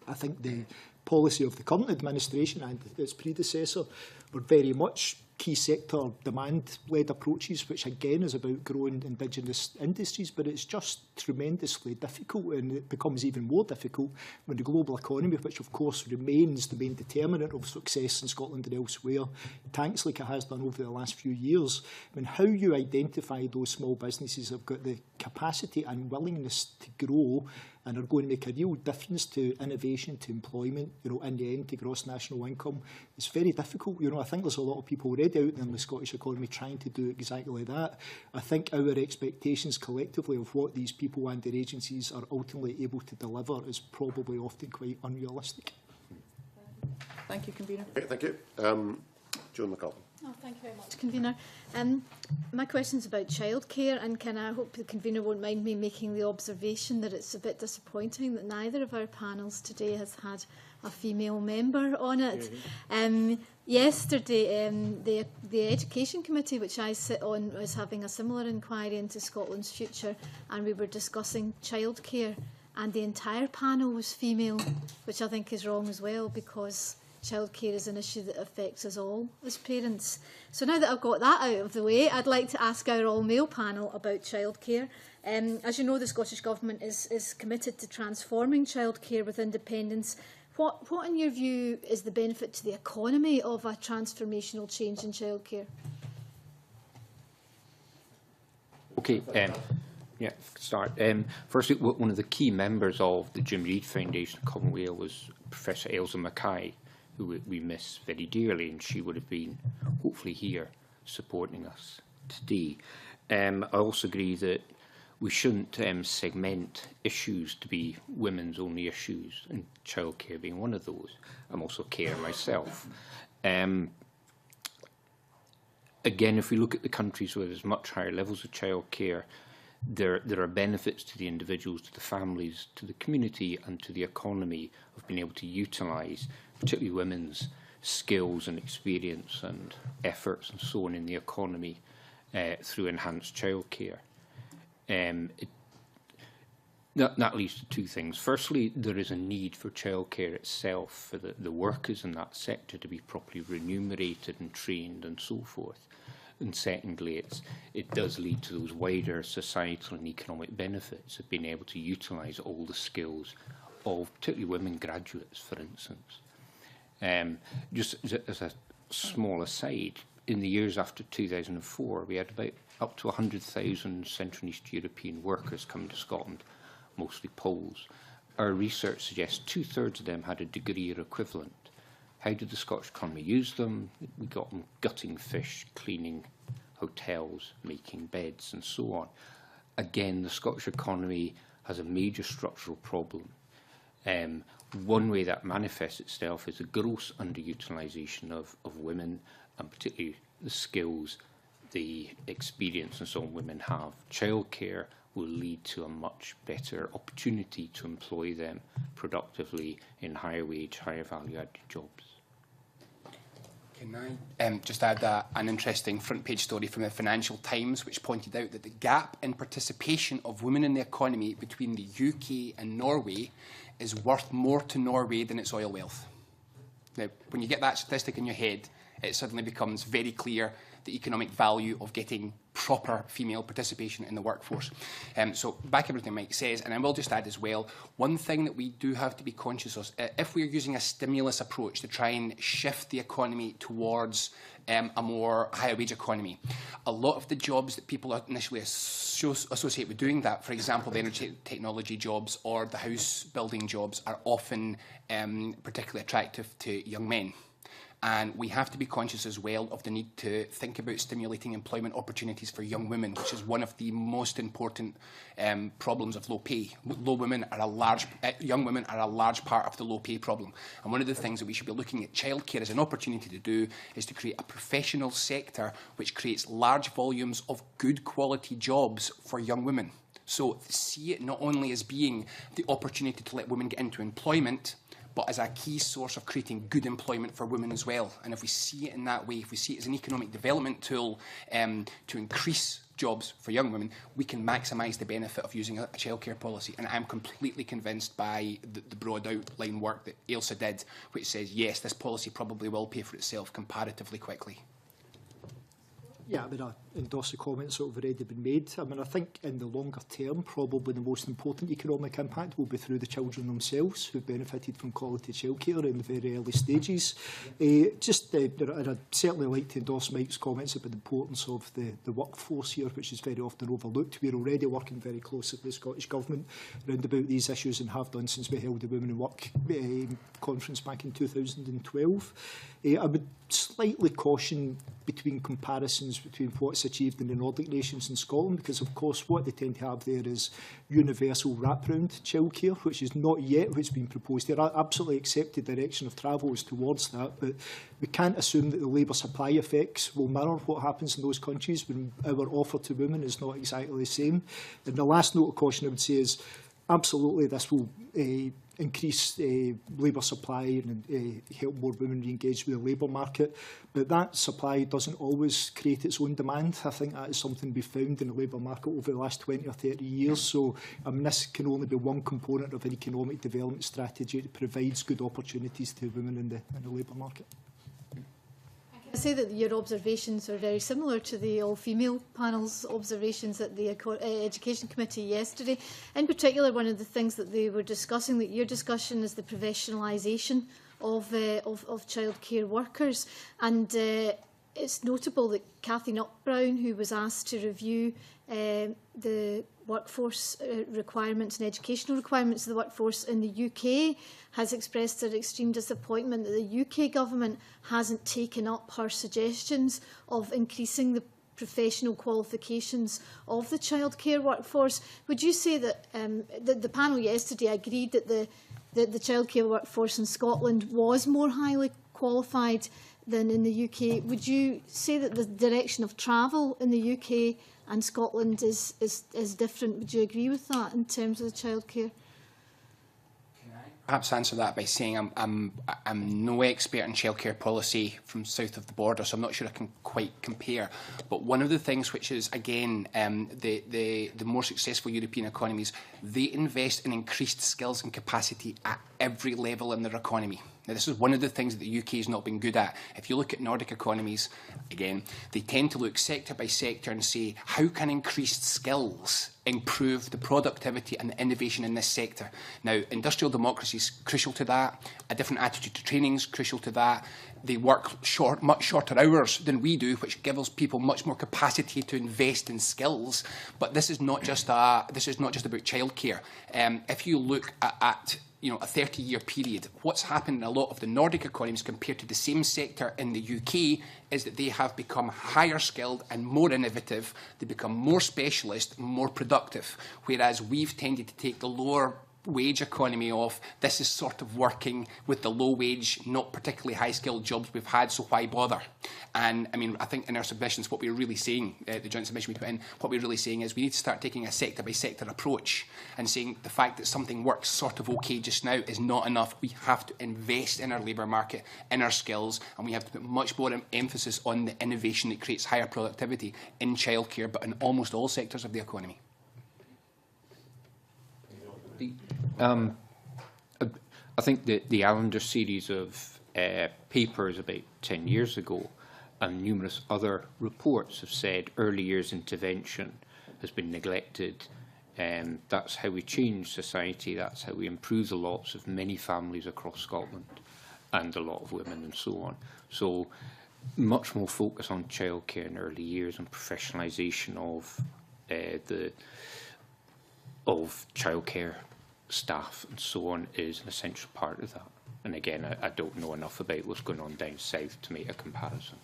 I think the policy of the current administration and its predecessor were very much key sector demand-led approaches, which again is about growing indigenous industries, but it's just tremendously difficult, and it becomes even more difficult when the global economy, which of course remains the main determinant of success in Scotland and elsewhere, tanks like it has done over the last few years. I mean, how you identify those small businesses have got the capacity and willingness to grow and are going to make a real difference to innovation, to employment, in the end, to gross national income, it's very difficult. I think there's a lot of people already out there in the Scottish economy trying to do exactly that. I think our expectations collectively of what these people and their agencies are ultimately able to deliver is probably often quite unrealistic. Thank you, Convener. Okay, thank you. Joan McCall. Oh, thank you very much, Convener. My question is about childcare, and I hope the Convener won't mind me making the observation that it's a bit disappointing that neither of our panels today has had a female member on it. Yesterday, the Education Committee, which I sit on, was having a similar inquiry into Scotland's future, and we were discussing childcare, and the entire panel was female, which I think is wrong as well, because childcare is an issue that affects us all as parents. So now that I've got that out of the way, I'd like to ask our all-male panel about childcare. As you know, the Scottish Government is committed to transforming childcare with independence. What, in your view, is the benefit to the economy of a transformational change in childcare? Okay. Yeah, start. Firstly, one of the key members of the Jim Reid Foundation of Commonwealth was Professor Ailsa Mackay, who we miss very dearly, and she would have been hopefully here supporting us today. I also agree that we shouldn't segment issues to be women's only issues, and childcare being one of those. I'm also a carer myself. Again, if we look at the countries where there's much higher levels of childcare, there are benefits to the individuals, to the families, to the community and to the economy of being able to utilise particularly women's skills and experience and efforts and so on in the economy through enhanced childcare. That leads to two things. Firstly, there is a need for childcare itself, for the workers in that sector to be properly remunerated and trained and so forth. And secondly, it does lead to those wider societal and economic benefits of being able to utilise all the skills of particularly women graduates, for instance. Just as a small aside, in the years after 2004, we had about up to 100,000 Central and East European workers coming to Scotland, mostly Poles. Our research suggests 2/3 of them had a degree or equivalent. How did the Scottish economy use them? We got them gutting fish, cleaning hotels, making beds, and so on. Again, the Scottish economy has a major structural problem. One way that manifests itself is the gross underutilisation of women, and particularly the skills, the experience and so on women have. Childcare will lead to a much better opportunity to employ them productively in higher wage, higher value added jobs. Can I just add an interesting front page story from the Financial Times, which pointed out that the gap in participation of women in the economy between the UK and Norway is worth more to Norway than its oil wealth. Now, when you get that statistic in your head, it suddenly becomes very clear the economic value of getting proper female participation in the workforce. So back everything Mike says, and I will just add as well, one thing that we do have to be conscious of, if we're using a stimulus approach to try and shift the economy towards a more higher wage economy, a lot of the jobs that people initially associate with doing that, for example, the energy technology jobs or the house building jobs, are often particularly attractive to young men. And we have to be conscious as well of the need to think about stimulating employment opportunities for young women, which is one of the most important problems of low pay. Young women are a large part of the low pay problem. And one of the things that we should be looking at childcare as an opportunity to do is to create a professional sector which creates large volumes of good quality jobs for young women. So see it not only as being the opportunity to let women get into employment, but as a key source of creating good employment for women as well. And if we see it in that way, if we see it as an economic development tool to increase jobs for young women, we can maximise the benefit of using a childcare policy. And I'm completely convinced by the broad outline work that Ailsa did, which says, yes, this policy probably will pay for itself comparatively quickly. Yeah, I mean, I endorse the comments that have already been made. I mean, I think in the longer term, probably the most important economic impact will be through the children themselves who benefited from quality childcare in the very early stages. And I'd certainly like to endorse Mike's comments about the importance of the workforce here, which is very often overlooked. We're already working very closely with the Scottish Government around about these issues and have done since we held the Women in Work conference back in 2012. I would slightly caution between comparisons between what's achieved in the Nordic nations and Scotland, because of course what they tend to have there is universal wraparound childcare, which is not yet what's been proposed there. I absolutely accept the direction of travel is towards that, but we can't assume that the labour supply effects will mirror what happens in those countries when our offer to women is not exactly the same. And the last note of caution I would say is absolutely this will increase labour supply and help more women re-engage with the labour market. But that supply doesn't always create its own demand. I think that is something we've found in the labour market over the last 20 or 30 years. So I mean, this can only be one component of an economic development strategy that provides good opportunities to women in the labour market. I say that your observations are very similar to the all-female panel's observations at the Education Committee yesterday. In particular, one of the things that they were discussing, that your discussion, is the professionalisation of childcare workers. And it's notable that Cathy Nutt-Brown, who was asked to review the workforce requirements and educational requirements of the workforce in the UK has expressed their extreme disappointment that the UK government hasn't taken up her suggestions of increasing the professional qualifications of the childcare workforce. Would you say that the panel yesterday agreed that the childcare workforce in Scotland was more highly qualified than in the UK? Would you say that the direction of travel in the UK and Scotland is different? Would you agree with that in terms of the childcare? Perhaps answer that by saying I'm no expert in childcare policy from south of the border, so I'm not sure I can quite compare. But one of the things which is, again, the more successful European economies, they invest in increased skills and capacity at every level in their economy. Now, this is one of the things that the UK has not been good at. If you look at Nordic economies, again, they tend to look sector by sector and say, how can increased skills improve the productivity and the innovation in this sector? Now, industrial democracy is crucial to that. A different attitude to training is crucial to that. They work much shorter hours than we do, which gives people much more capacity to invest in skills. But this is not just about childcare. If you look at a 30-year period, what's happened in a lot of the Nordic economies compared to the same sector in the UK is that they have become higher skilled and more innovative. They become more specialist, more productive, whereas we've tended to take the lower wage economy of this is sort of working with the low wage, not particularly high skilled jobs we've had, so why bother? And I mean, I think in our submissions, what we're really saying, the joint submission we put in, what we're really saying is we need to start taking a sector by sector approach and saying the fact that something works sort of okay just now is not enough. We have to invest in our labour market, in our skills, and we have to put much more emphasis on the innovation that creates higher productivity in childcare, but in almost all sectors of the economy. I think the Allender series of papers about 10 years ago and numerous other reports have said early years intervention has been neglected. That's how we change society, that's how we improve the lots of many families across Scotland and a lot of women and so on. So much more focus on childcare in early years and professionalisation of childcare staff and so on is an essential part of that. And again, I don't know enough about what's going on down south to make a comparison.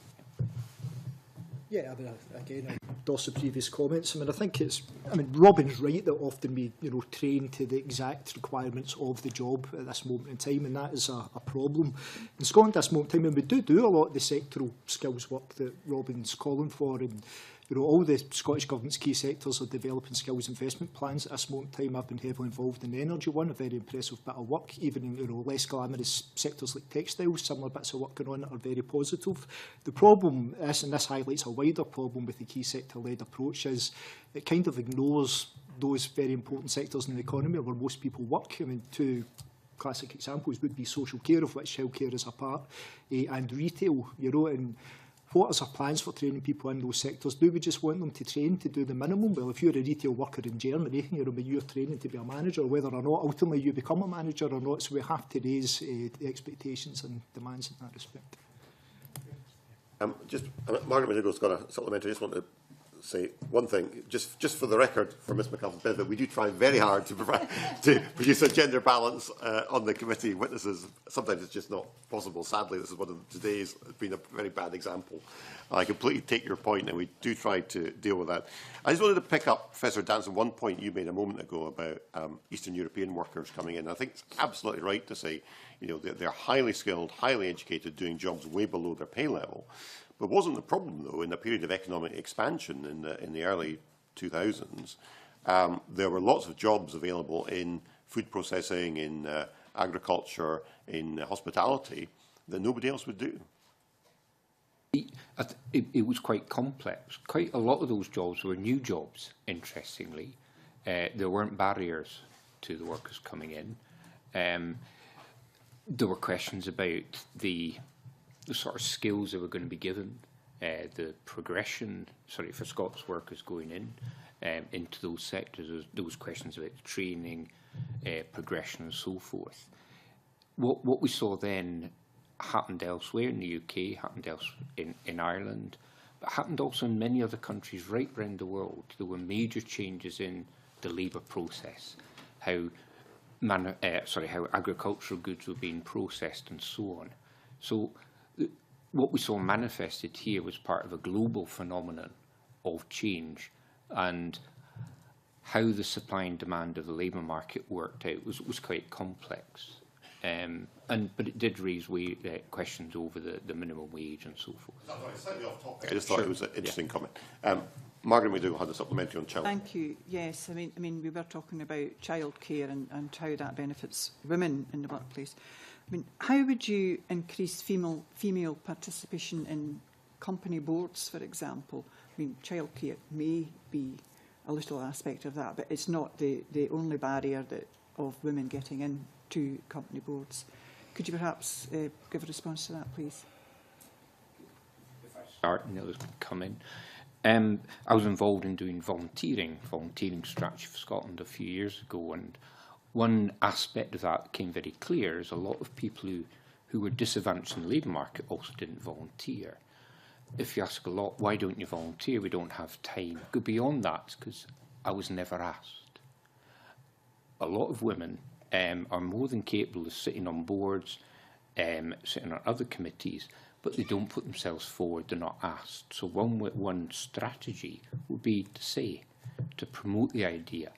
Yeah, I mean, again, I endorse the previous comments. I think Robin's right that often we, train to the exact requirements of the job at this moment in time, and that is a problem. In Scotland at this moment in time, and we do a lot of the sectoral skills work that Robin's calling for, and all the Scottish Government's key sectors are developing skills investment plans at this moment in time. I've been heavily involved in the energy one, a very impressive bit of work. Even in less glamorous sectors like textiles, similar bits of work going on that are very positive. The problem is, and this highlights a wider problem with the key sector-led approach, is it kind of ignores those very important sectors in the economy where most people work. I mean, two classic examples would be social care, of which childcare is a part, and retail, and what is our plans for training people in those sectors? Do we just want them to train to do the minimum? Well, if you're a retail worker in Germany, you're training to be a manager, whether or not ultimately you become a manager or not. So we have to raise the expectations and demands in that respect. Margaret McDougall's got a supplementary. I just want to say one thing, just for the record, for Ms McAlpin's benefit, we do try very hard to produce a gender balance on the committee witnesses. Sometimes it's just not possible. Sadly, this is one of today's been a very bad example. I completely take your point, and we do try to deal with that. I just wanted to pick up, Professor Danson, one point you made a moment ago about Eastern European workers coming in. I think it's absolutely right to say, they're highly skilled, highly educated, doing jobs way below their pay level. But wasn't the problem, though, in the period of economic expansion in the early 2000s, there were lots of jobs available in food processing, in agriculture, in hospitality that nobody else would do. It was quite complex. Quite a lot of those jobs were new jobs, interestingly. There weren't barriers to the workers coming in. There were questions about the sort of skills that were going to be given, the progression, for Scots workers going in into those sectors. There was questions about training, progression and so forth. What we saw then happened elsewhere in the UK, happened elsewhere in Ireland, but happened also in many other countries right around the world. There were major changes in the labour process, how how agricultural goods were being processed and so on. So what we saw manifested here was part of a global phenomenon of change, and how the supply and demand of the labour market worked out was quite complex. But it did raise questions over the minimum wage and so forth. Slightly off topic. I just thought it was an interesting comment. Margaret, we do have a supplementary on childcare. Thank you. Yes, I mean, we were talking about childcare and how that benefits women in the workplace. I mean, how would you increase female participation in company boards, for example? I mean, childcare may be a little aspect of that, but it's not the only barrier of women getting into company boards. Could you perhaps give a response to that, please? If I start and the others can come in. I was involved in doing volunteering strategy for Scotland a few years ago, and one aspect of that became very clear is a lot of people who were disadvantaged in the labour market also didn't volunteer. If you ask a lot, why don't you volunteer? We don't have time. Go beyond that, because I was never asked. A lot of women are more than capable of sitting on boards, sitting on other committees, but they don't put themselves forward, they're not asked. So one strategy would be to promote the idea.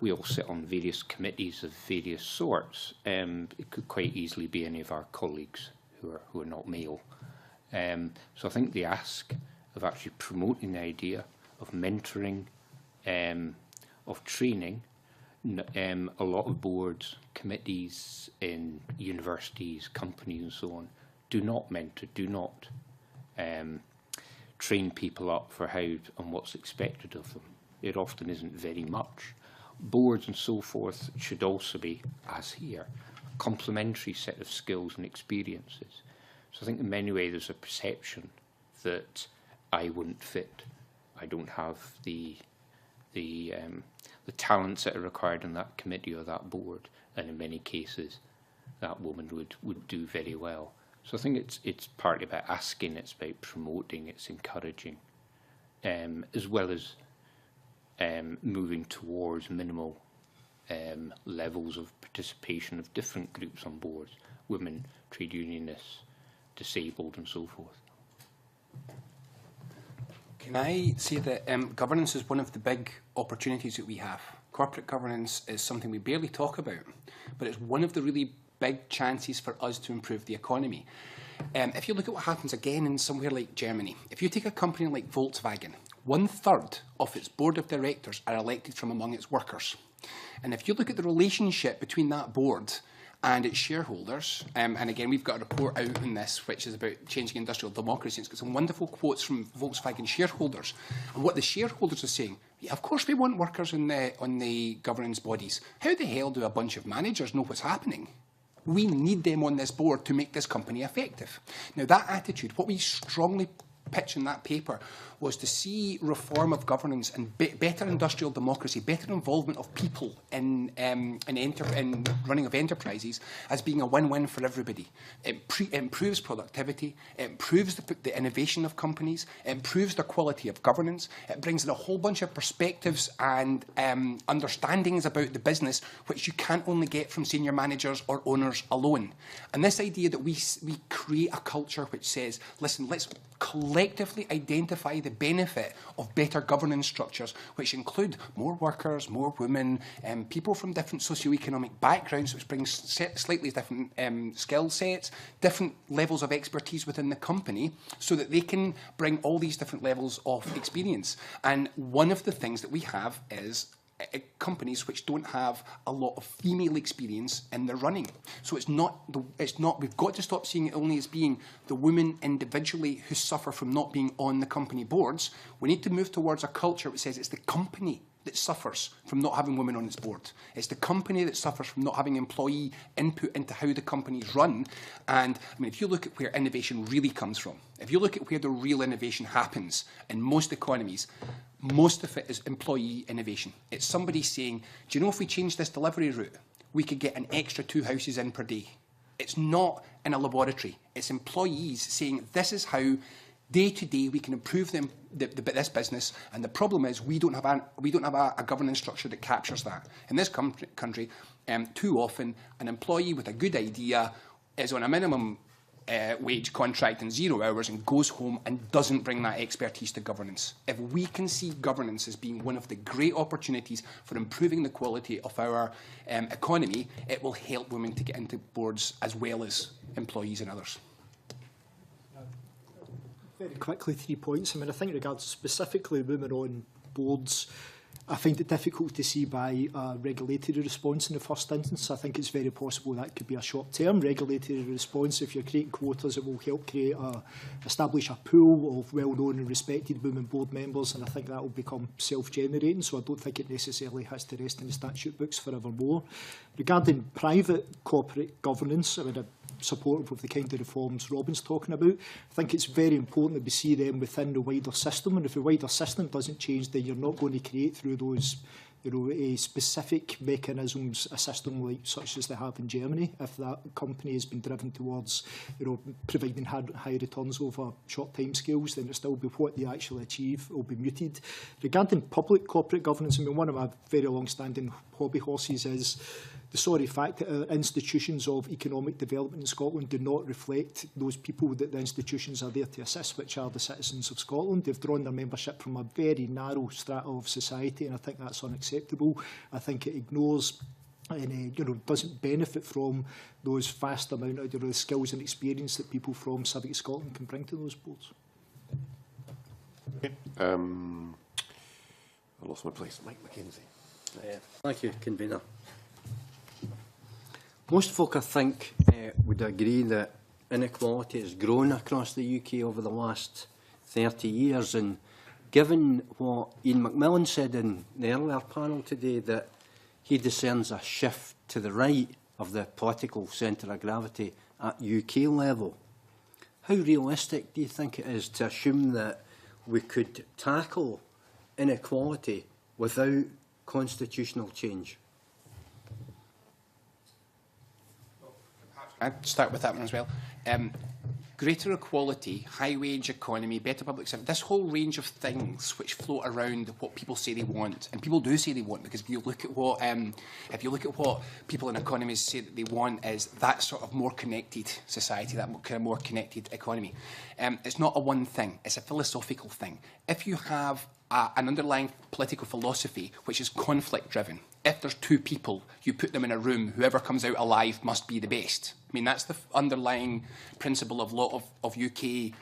We all sit on various committees of various sorts. It could quite easily be any of our colleagues who are not male. So I think the ask of actually promoting the idea of mentoring, of training, a lot of boards, committees in universities, companies and so on, do not mentor, do not train people up for how and what's expected of them. It often isn't very much. Boards and so forth should also be, as here, a complementary set of skills and experiences. So I think in many ways there's a perception that I wouldn't fit. I don't have the talents that are required in that committee or that board, and in many cases that woman would do very well. So I think it's partly about asking, it's about promoting, it's encouraging, as well as moving towards minimal levels of participation of different groups on boards, women, trade unionists, disabled and so forth. Can I say that governance is one of the big opportunities that we have? Corporate governance is something we barely talk about, but it's one of the really big chances for us to improve the economy. If you look at what happens again in somewhere like Germany, if you take a company like Volkswagen, 1/3 of its board of directors are elected from among its workers. And if you look at the relationship between that board and its shareholders, and again, we've got a report out on this, which is about changing industrial democracy. It's got some wonderful quotes from Volkswagen shareholders. And what the shareholders are saying, yeah, of course we want workers on the governance bodies. How the hell do a bunch of managers know what's happening? We need them on this board to make this company effective. Now, that attitude, what we strongly pitch in that paper was to see reform of governance and better industrial democracy, better involvement of people in running of enterprises as being a win-win for everybody. It improves productivity, it improves the innovation of companies, it improves the quality of governance, it brings in a whole bunch of perspectives and understandings about the business which you can't only get from senior managers or owners alone. And this idea that we create a culture which says, listen, let's collectively identify the benefit of better governance structures, which include more workers, more women, people from different socioeconomic backgrounds, which brings slightly different skill sets, different levels of expertise within the company, so that they can bring all these different levels of experience. And one of the things that we have is companies which don't have a lot of female experience in their running. So it's not, we've got to stop seeing it only as being the women individually who suffer from not being on the company boards. We need to move towards a culture which says it's the company that suffers from not having women on its board. It's the company that suffers from not having employee input into how the companies run. And I mean, if you look at where innovation really comes from, if you look at where the real innovation happens in most economies, most of it is employee innovation. It's somebody saying, do you know, if we change this delivery route, we could get an extra 2 houses in per day. It's not in a laboratory. It's employees saying, this is how Day to day, we can improve this business, and the problem is we don't have a governance structure that captures that. In this country, too often, an employee with a good idea is on a minimum wage contract and 0 hours and goes home and doesn't bring that expertise to governance. If we can see governance as being one of the great opportunities for improving the quality of our economy, it will help women to get into boards as well as employees and others. Very quickly, 3 points. I mean, I think regards specifically women on boards, I find it difficult to see by a regulatory response in the first instance. I think it's very possible that could be a short-term regulatory response. If you're creating quotas, it will help establish a pool of well-known and respected women board members, and I think that will become self-generating, so I don't think it necessarily has to rest in the statute books forevermore. Regarding private corporate governance, I mean, I'm supportive of the kind of reforms Robin's talking about. I think it's very important that we see them within the wider system, and if the wider system doesn't change, then you're not going to create through those specific mechanisms a system like such as they have in Germany. If that company has been driven towards providing high returns over short timescales, then it still be what they actually achieve will be muted. Regarding public corporate governance, I mean, one of my very long-standing hobby horses is the sorry fact that our institutions of economic development in Scotland do not reflect those people that the institutions are there to assist, which are the citizens of Scotland. They've drawn their membership from a very narrow strata of society, and I think that's unacceptable. I think it ignores and doesn't benefit from those vast amount of skills and experience that people from Civic Scotland can bring to those boards. Okay. I lost my place. Mike McKenzie. Thank you, Convener. Most folk, I think, would agree that inequality has grown across the UK over the last 30 years. And given what Ian McMillan said in the earlier panel today, that he discerns a shift to the right of the political centre of gravity at UK level, how realistic do you think it is to assume that we could tackle inequality without constitutional change? I'd start with that one as well. Greater equality, high wage economy, better public service, this whole range of things which float around what people say they want, and people do say they want, because if you look at what people in economies say that they want, is that sort of more connected society, that kind of more connected economy. It's not a one thing, it's a philosophical thing. If you have an underlying political philosophy which is conflict driven, if there's two people, you put them in a room, whoever comes out alive must be the best. I mean, that's the underlying principle of a lot of UK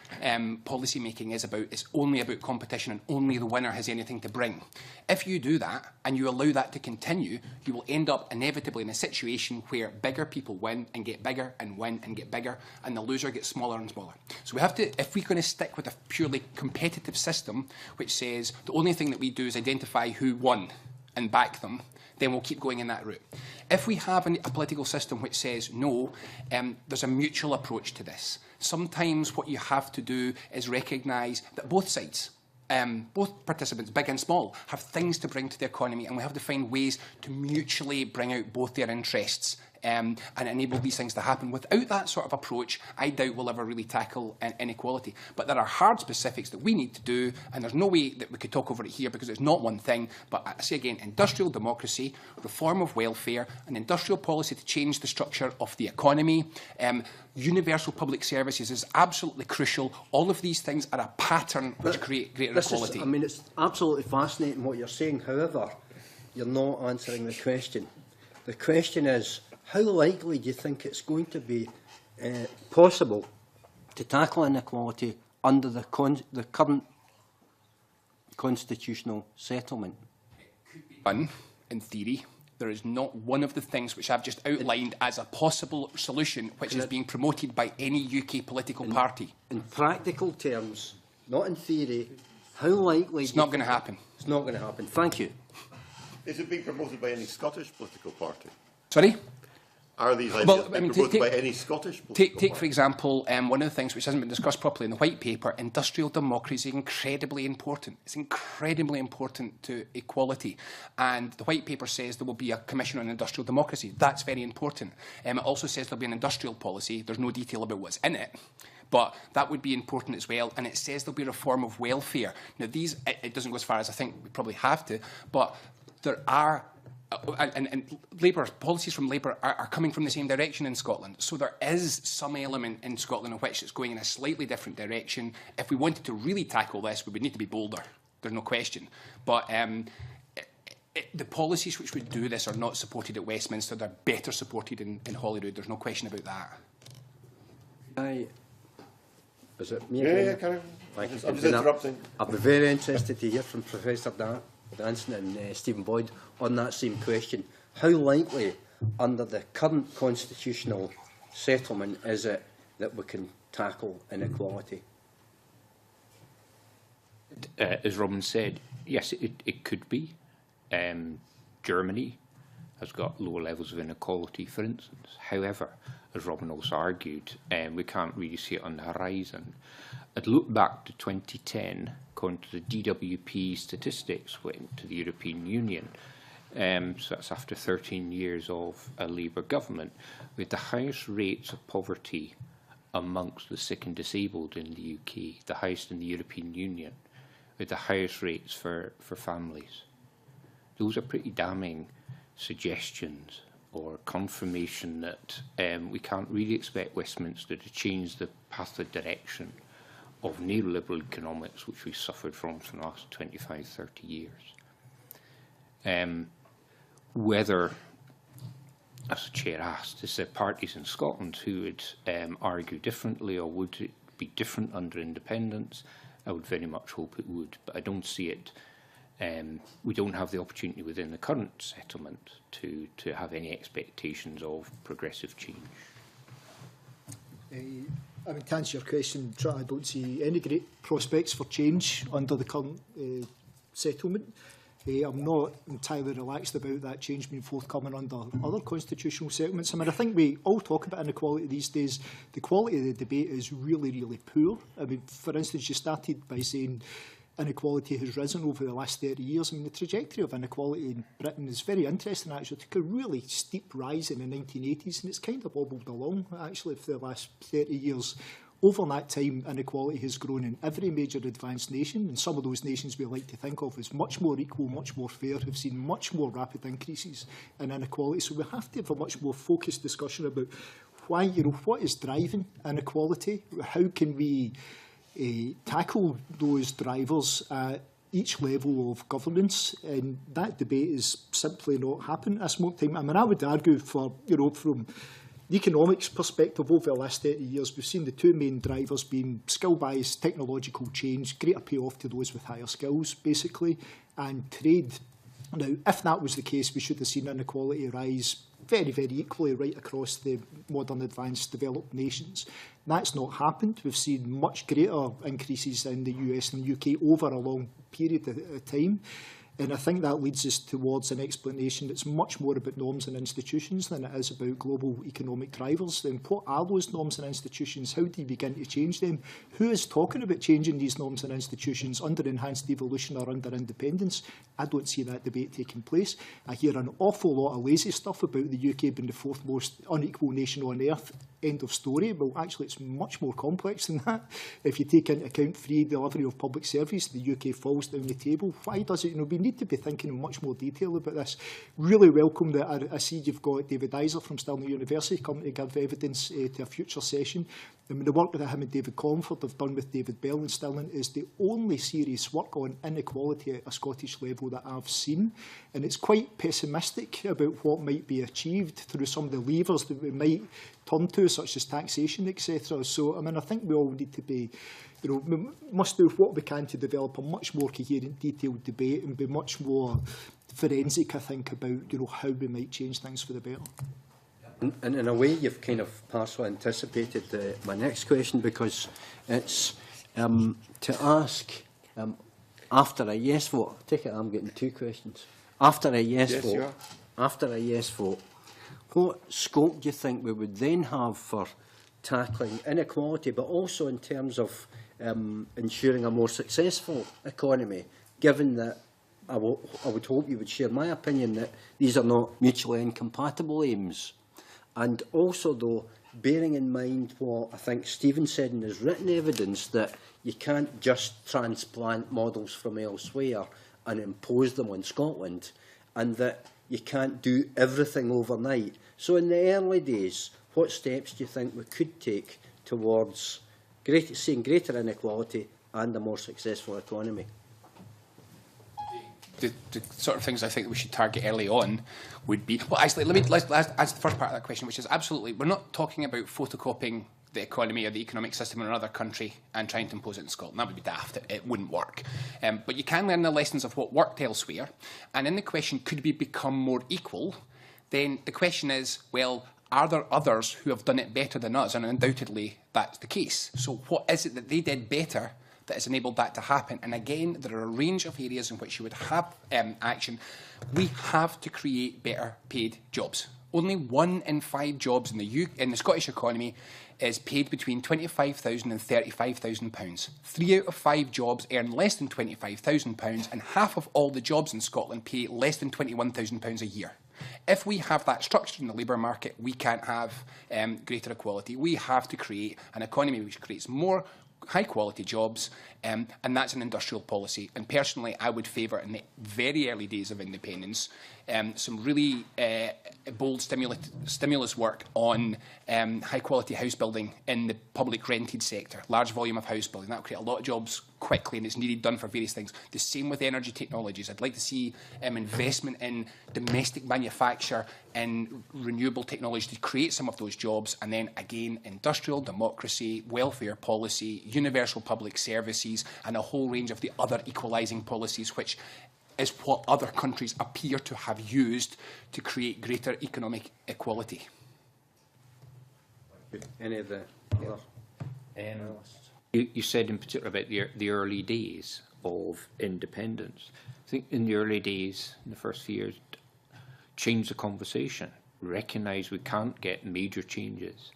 policy making is about. It's only about competition and only the winner has anything to bring. If you do that and you allow that to continue, you will end up inevitably in a situation where bigger people win and get bigger and win and get bigger, and the loser gets smaller and smaller. So we have to, if we're going to stick with a purely competitive system, which says the only thing that we do is identify who won and back them, then we'll keep going in that route. If we have a political system which says, no, there's a mutual approach to this, sometimes what you have to do is recognise that both sides, both participants, big and small, have things to bring to the economy, and we have to find ways to mutually bring out both their interests and enable these things to happen. Without that sort of approach, I doubt we'll ever really tackle inequality. But there are hard specifics that we need to do, and there's no way that we could talk over it here because it's not one thing. But I say again, industrial democracy, reform of welfare, an industrial policy to change the structure of the economy, universal public services is absolutely crucial. All of these things are a pattern which create greater equality. I mean, it's absolutely fascinating what you're saying. However, you're not answering the question. The question is, how likely do you think it's going to be possible to tackle inequality under the current constitutional settlement? It could be done, in theory. There is not one of the things which I've just outlined as a possible solution which is being promoted by any UK political party. In practical terms, not in theory, how likely... It's not going to happen. It's not going to happen. Thank you. Is it being promoted by any Scottish political party? Sorry? Are these ideas being promoted by any Scottish political party? Take, for example, one of the things which hasn't been discussed properly in the white paper, industrial democracy is incredibly important. It's incredibly important to equality. And the white paper says there will be a commission on industrial democracy. That's very important. It also says there will be an industrial policy. There's no detail about what's in it. but that would be important as well. And it says there'll be a reform of welfare. Now, it doesn't go as far as I think we probably have to, but there are, and Labour, policies from Labour are coming from the same direction in Scotland. So there is some element in Scotland in which it's going in a slightly different direction. If we wanted to really tackle this, we would need to be bolder. There's no question. But the policies which would do this are not supported at Westminster. They're better supported in Holyrood. There's no question about that. Is it me? Yeah, Karen. Thank you. I'm just interrupting. I'd be very interested to hear from Professor Danson and Stephen Boyd on that same question. How likely, under the current constitutional settlement, is it that we can tackle inequality? As Robin said, yes, it could be. Germany has got lower levels of inequality, for instance. However, as Robin also argued, we can't really see it on the horizon. I'd look back to 2010, according to the DWP statistics, went to the European Union. So that's after 13 years of a Labour government, with the highest rates of poverty amongst the sick and disabled in the UK, the highest in the European Union, with the highest rates for families. Those are pretty damning suggestions or confirmation that we can't really expect Westminster to change the path of direction of neoliberal economics, which we've suffered from the last 25, 30 years. Whether, as the Chair asked, is there parties in Scotland who would argue differently, or would it be different under independence? I would very much hope it would, but I don't see it. We don't have the opportunity within the current settlement to have any expectations of progressive change. I mean, to answer your question, I don't see any great prospects for change under the current settlement. I'm not entirely relaxed about that change being forthcoming under other constitutional settlements. I mean, I think we all talk about inequality these days. The quality of the debate is really, really poor. I mean, for instance, you started by saying inequality has risen over the last 30 years. I mean, the trajectory of inequality in Britain is very interesting, actually. It took a really steep rise in the 1980s, and it's kind of wobbled along, actually, for the last 30 years. Over that time, inequality has grown in every major advanced nation, and some of those nations we like to think of as much more equal, much more fair, have seen much more rapid increases in inequality. So we have to have a much more focused discussion about why, what is driving inequality? How can we tackle those drivers at each level of governance? And that debate is simply not happening at this moment in time. I mean, I would argue for, from the economics perspective, over the last 30 years, we've seen the two main drivers being skill-based technological change, greater payoff to those with higher skills, basically, and trade. Now, if that was the case, we should have seen inequality rise very, very equally right across the modern, advanced, developed nations. That's not happened. We've seen much greater increases in the US and the UK over a long period of time. And I think that leads us towards an explanation that's much more about norms and institutions than it is about global economic drivers. Then what are those norms and institutions? How do you begin to change them? Who is talking about changing these norms and institutions under enhanced devolution or under independence? I don't see that debate taking place. I hear an awful lot of lazy stuff about the UK being the fourth most unequal nation on earth. End of story. Well, actually, it's much more complex than that. If you take into account free delivery of public service, the UK falls down the table. Why does it? We need to be thinking in much more detail about this. Really welcome that I see you've got David Iser from Stirling University coming to give evidence to a future session. I mean, the work that him and David Comfort have done with David Bell in Stirling is the only serious work on inequality at a Scottish level that I've seen. And it's quite pessimistic about what might be achieved through some of the levers that we might turn to, such as taxation, etc. So, I mean, I think we all need to be, we must do what we can to develop a much more coherent, detailed debate and be much more forensic, I think, about, how we might change things for the better. And in a way, you've kind of partially anticipated my next question, because it's to ask, after a yes vote, I take it I'm getting two questions. After a yes vote, what scope do you think we would then have for tackling inequality, but also in terms of ensuring a more successful economy, given that I would hope you would share my opinion that these are not mutually incompatible aims? And also, though, bearing in mind what I think Stephen said in his written evidence, that you can't just transplant models from elsewhere and impose them on Scotland, and that you can't do everything overnight. So in the early days, what steps do you think we could take towards seeing greater inequality and a more successful economy? The sort of things I think that we should target early on would be, well, actually, let's answer the first part of that question, which is absolutely, we're not talking about photocopying the economy or the economic system in another country and trying to impose it in Scotland. That would be daft. It wouldn't work. But you can learn the lessons of what worked elsewhere. And in the question, could we become more equal? Then the question is, well, are there others who have done it better than us? And undoubtedly, that's the case. So what is it that they did better that has enabled that to happen? And again, there are a range of areas in which you would have action. We have to create better paid jobs. Only 1 in 5 jobs in the Scottish economy is paid between £25,000 and £35,000. 3 out of 5 jobs earn less than £25,000, and half of all the jobs in Scotland pay less than £21,000 a year. If we have that structure in the labour market, we can't have greater equality. We have to create an economy which creates more high-quality jobs, and that's an industrial policy. And personally, I would favour, in the very early days of independence, some really bold stimulus work on high-quality house building in the public rented sector, large volume of house building. That will create a lot of jobs quickly, and it's needed done for various things. The same with energy technologies. I'd like to see investment in domestic manufacture and renewable technology to create some of those jobs, and then again industrial democracy, welfare policy, universal public services, and a whole range of the other equalising policies, which is what other countries appear to have used to create greater economic equality. Any of the You said in particular about the early days of independence. I think in the early days, in the first few years, change the conversation, recognise we can't get major changes,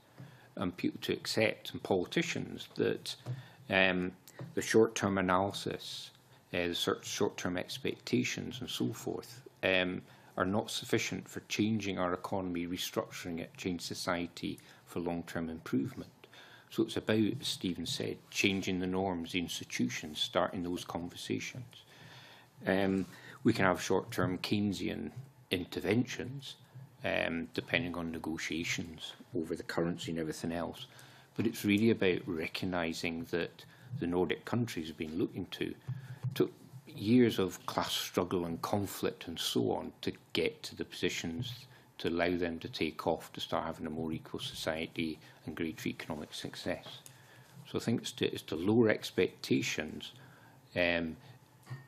and people to accept, and politicians, that the short-term analysis, the short-term expectations and so forth are not sufficient for changing our economy, restructuring it, change society for long-term improvement. So it's about, as Stephen said, changing the norms, the institutions, starting those conversations. We can have short-term Keynesian interventions, depending on negotiations over the currency and everything else. But it's really about recognising that the Nordic countries have been looking to took years of class struggle and conflict and so on to get to the positions to allow them to take off, to start having a more equal society and greater economic success. So I think it's to lower expectations in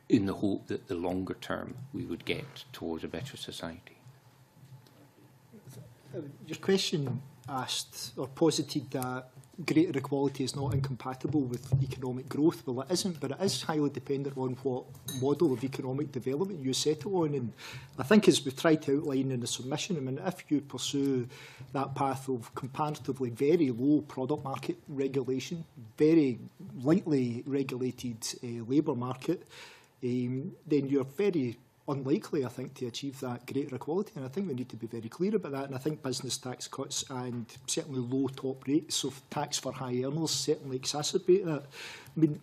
the hope that the longer term we would get towards a better society. Your question asked or posited that greater equality is not incompatible with economic growth. Well, it isn't, but it is highly dependent on what model of economic development you settle on. And I think, as we've tried to outline in the submission, I mean, if you pursue that path of comparatively very low product market regulation, very lightly regulated labour market, then you're very unlikely, I think, to achieve that greater equality. And I think we need to be very clear about that. And I think business tax cuts and certainly low top rates of tax for high earners certainly exacerbate that. I mean,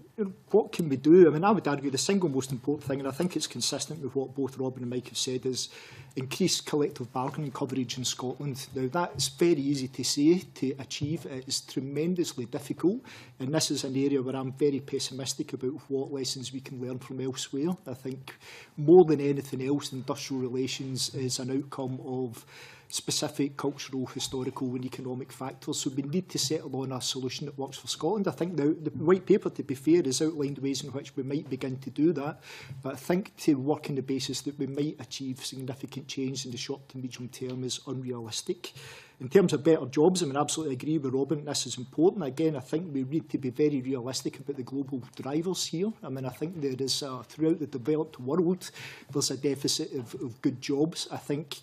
what can we do? I mean, I would argue the single most important thing, and I think it's consistent with what both Robin and Mike have said, is increased collective bargaining coverage in Scotland. Now, that's very easy to say, to achieve. It is tremendously difficult, and this is an area where I'm very pessimistic about what lessons we can learn from elsewhere. I think more than anything else, industrial relations is an outcome of specific cultural, historical and economic factors. So we need to settle on a solution that works for Scotland. I think the white paper, to be fair, has outlined ways in which we might begin to do that. But I think to work on the basis that we might achieve significant change in the short to medium term is unrealistic. In terms of better jobs, I mean, I absolutely agree with Robin, this is important. Again, I think we need to be very realistic about the global drivers here. I mean, I think there is, throughout the developed world, there's a deficit of good jobs. I think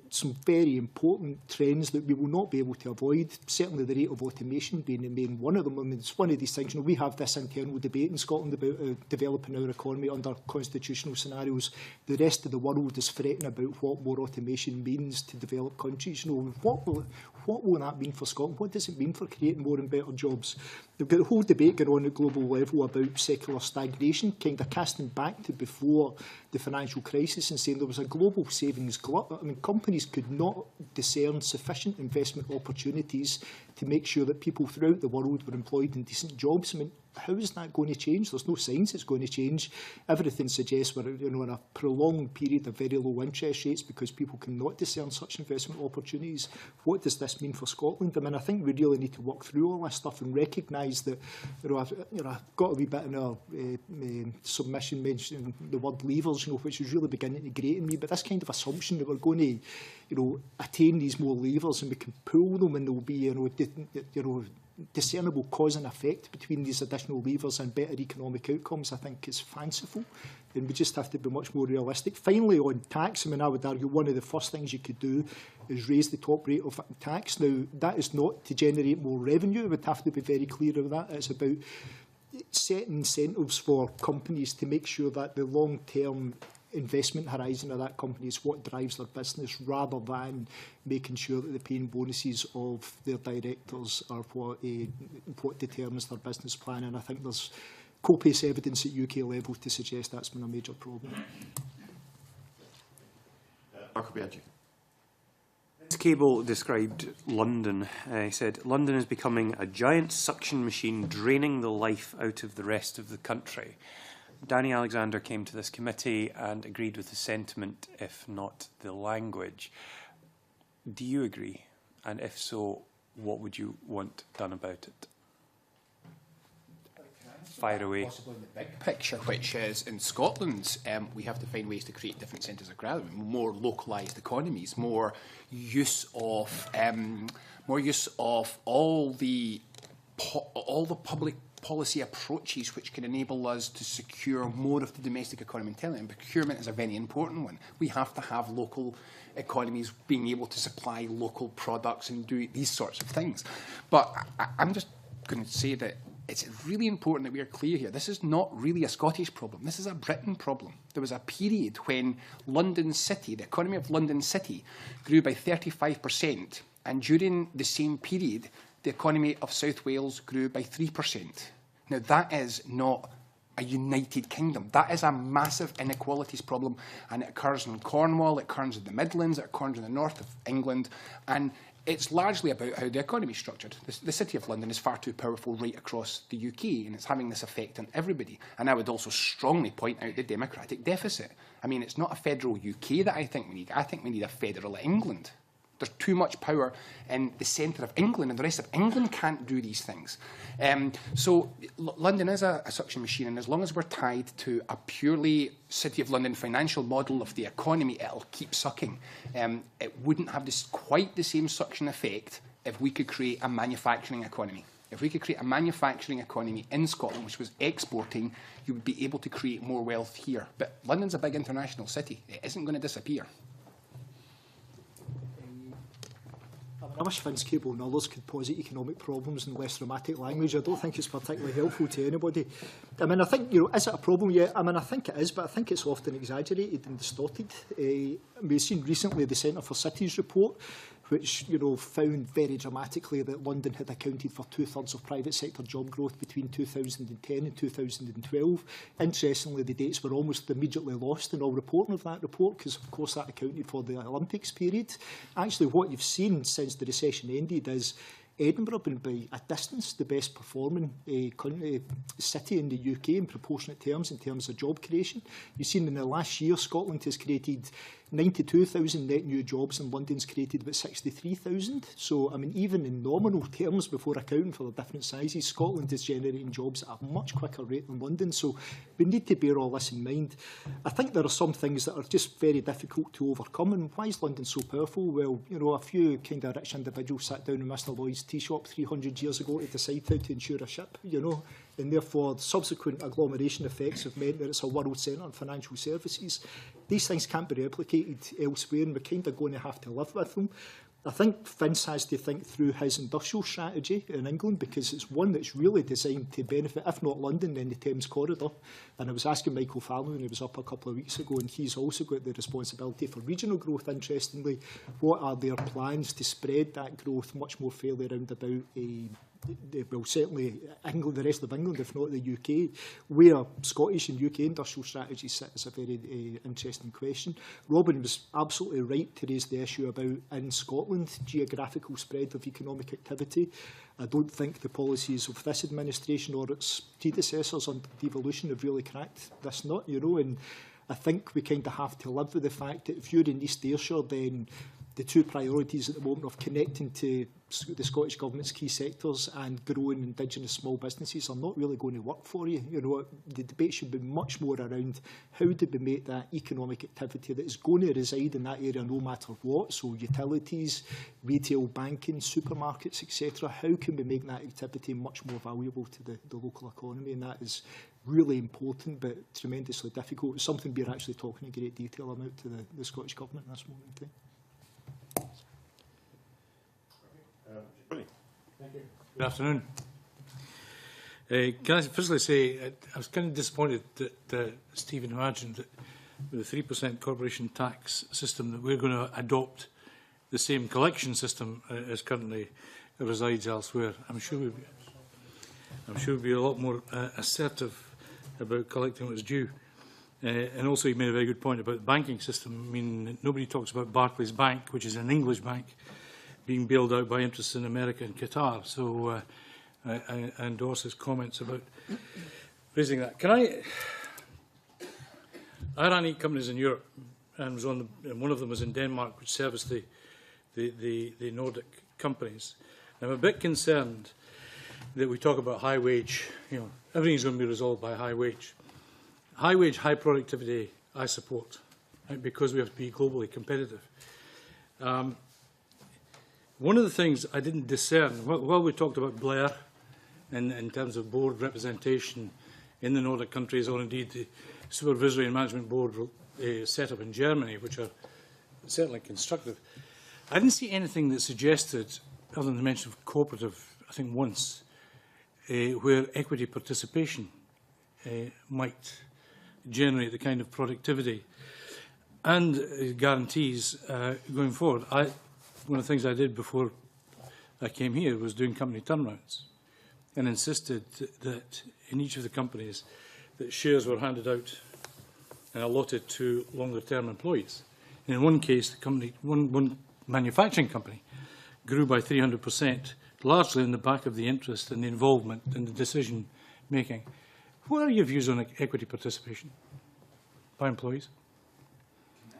some very important trends that we will not be able to avoid. Certainly the rate of automation being the main one of them. I mean, it's one of these things, we have this internal debate in Scotland about developing our economy under constitutional scenarios. The rest of the world is fretting about what more automation means to developed countries. What will that mean for Scotland? What does it mean for creating more and better jobs? We've got a whole debate going on at global level about secular stagnation, kind of casting back to before the financial crisis and saying there was a global savings glut. I mean, companies could not discern sufficient investment opportunities to make sure that people throughout the world were employed in decent jobs. I mean, how is that going to change? There's no signs it's going to change. Everything suggests we're in a prolonged period of very low interest rates because people cannot discern such investment opportunities. What does this mean for Scotland? I mean, I think we really need to work through all this stuff and recognise that, I've got a wee bit in our submission mentioning the word levers, which is really beginning to grate in me, but this kind of assumption that we're going to, attain these more levers and we can pull them and there'll be, discernible cause and effect between these additional levers and better economic outcomes, I think is fanciful, and we just have to be much more realistic. Finally, on tax, I mean, I would argue one of the first things you could do is raise the top rate of tax. Now, that is not to generate more revenue. I would have to be very clear of that. It's about setting incentives for companies to make sure that the long-term investment horizon of that company is what drives their business, rather than making sure that the paying bonuses of their directors are what determines their business plan. And I think there's copious evidence at UK level to suggest that's been a major problem. This cable described London. He said, London is becoming a giant suction machine draining the life out of the rest of the country. Danny Alexander came to this committee and agreed with the sentiment, if not the language. Do you agree? And if so, what would you want done about it? Fire away. Possibly in the big picture, which is in Scotland, we have to find ways to create different centres of gravity, more localised economies, more use of all the public policy approaches which can enable us to secure more of the domestic economy. And procurement is a very important one. We have to have local economies being able to supply local products and do these sorts of things. But I'm just going to say that it's really important that we are clear here. This is not really a Scottish problem. This is a Britain problem. There was a period when London City, the economy of London City, grew by 35%. And during the same period, the economy of South Wales grew by 3%. Now, that is not a United Kingdom. That is a massive inequalities problem, and it occurs in Cornwall, it occurs in the Midlands, it occurs in the north of England, and it's largely about how the economy is structured. The City of London is far too powerful right across the UK, and it's having this effect on everybody. And I would also strongly point out the democratic deficit. I mean, it's not a federal UK that I think we need. I think we need a federal England. There's too much power in the centre of England, and the rest of England can't do these things. So London is a suction machine, and as long as we're tied to a purely City of London financial model of the economy, it'll keep sucking. It wouldn't have quite the same suction effect if we could create a manufacturing economy. If we could create a manufacturing economy in Scotland which was exporting, you would be able to create more wealth here. But London's a big international city. It isn't going to disappear. I wish Vince Cable and others could posit economic problems in less dramatic language. I don't think it's particularly helpful to anybody. I mean, I think, is it a problem? Yeah, I mean, I think it is, but I think it's often exaggerated and distorted. We've seen recently the Centre for Cities report, which, found very dramatically that London had accounted for 2/3 of private sector job growth between 2010 and 2012. Interestingly, the dates were almost immediately lost in all reporting of that report, because, of course, that accounted for the Olympics period. Actually, what you've seen since the recession ended is Edinburgh been by a distance the best performing city in the UK in proportionate terms, in terms of job creation. You've seen in the last year, Scotland has created 92,000 net new jobs, and London's created about 63,000. So, I mean, even in nominal terms, before accounting for the different sizes, Scotland is generating jobs at a much quicker rate than London. So we need to bear all this in mind. I think there are some things that are just very difficult to overcome. And why is London so powerful? Well, a few kind of rich individuals sat down in Mr. Lloyd's tea shop 300 years ago to decide how to insure a ship, and therefore subsequent agglomeration effects have meant that it's a world centre in financial services. these things can't be replicated elsewhere, and we're kind of going to have to live with them. I think Vince has to think through his industrial strategy in England, because it's one that's really designed to benefit, if not London, then the Thames corridor. And I was asking Michael Fallon when he was up a couple of weeks ago, and he's also got the responsibility for regional growth, interestingly. What are their plans to spread that growth much more fairly around about well, certainly England, the rest of England, if not the UK. Where Scottish and UK industrial strategies sit is a very interesting question. Robin was absolutely right to raise the issue about, in Scotland, geographical spread of economic activity. I don't think the policies of this administration or its predecessors under devolution have really cracked this nut, you know, and I think we kind of have to live with the fact that if you're in East Ayrshire, then the two priorities at the moment of connecting to the Scottish Government's key sectors and growing indigenous small businesses are not really going to work for you. You know, the debate should be much more around how do we make that economic activity that is going to reside in that area no matter what, so utilities, retail banking, supermarkets, etc. How can we make that activity much more valuable to the local economy? And that is really important but tremendously difficult. It's something we're actually talking in great detail about to the Scottish Government at this moment in time. Thank you. Good afternoon. Can I firstly say I was kind of disappointed that Stephen imagined that with the 3% corporation tax system that we're going to adopt the same collection system as currently resides elsewhere. I'm sure we'd be a lot more assertive about collecting what's due. And also he made a very good point about the banking system. I mean, nobody talks about Barclays Bank, which is an English bank, being bailed out by interests in America and Qatar. So I endorse his comments about raising that. I ran 8 companies in Europe, and was and one of them was in Denmark, which serviced the Nordic companies. And I'm a bit concerned that we talk about high wage. You know, everything's going to be resolved by high wage. High wage, high productivity, I support, right, because we have to be globally competitive. One of the things I didn't discern, while we talked about Blair in terms of board representation in the Nordic countries, or indeed the supervisory and management board set up in Germany, which are certainly constructive, I didn't see anything that suggested, other than the mention of cooperative, I think once, where equity participation might generate the kind of productivity and guarantees going forward. One of the things I did before I came here was doing company turnarounds, and insisted that in each of the companies that shares were handed out and allotted to longer-term employees. And in one case, the company, one manufacturing company, grew by 300%, largely in the back of the interest and the involvement in the decision-making. What are your views on equity participation by employees?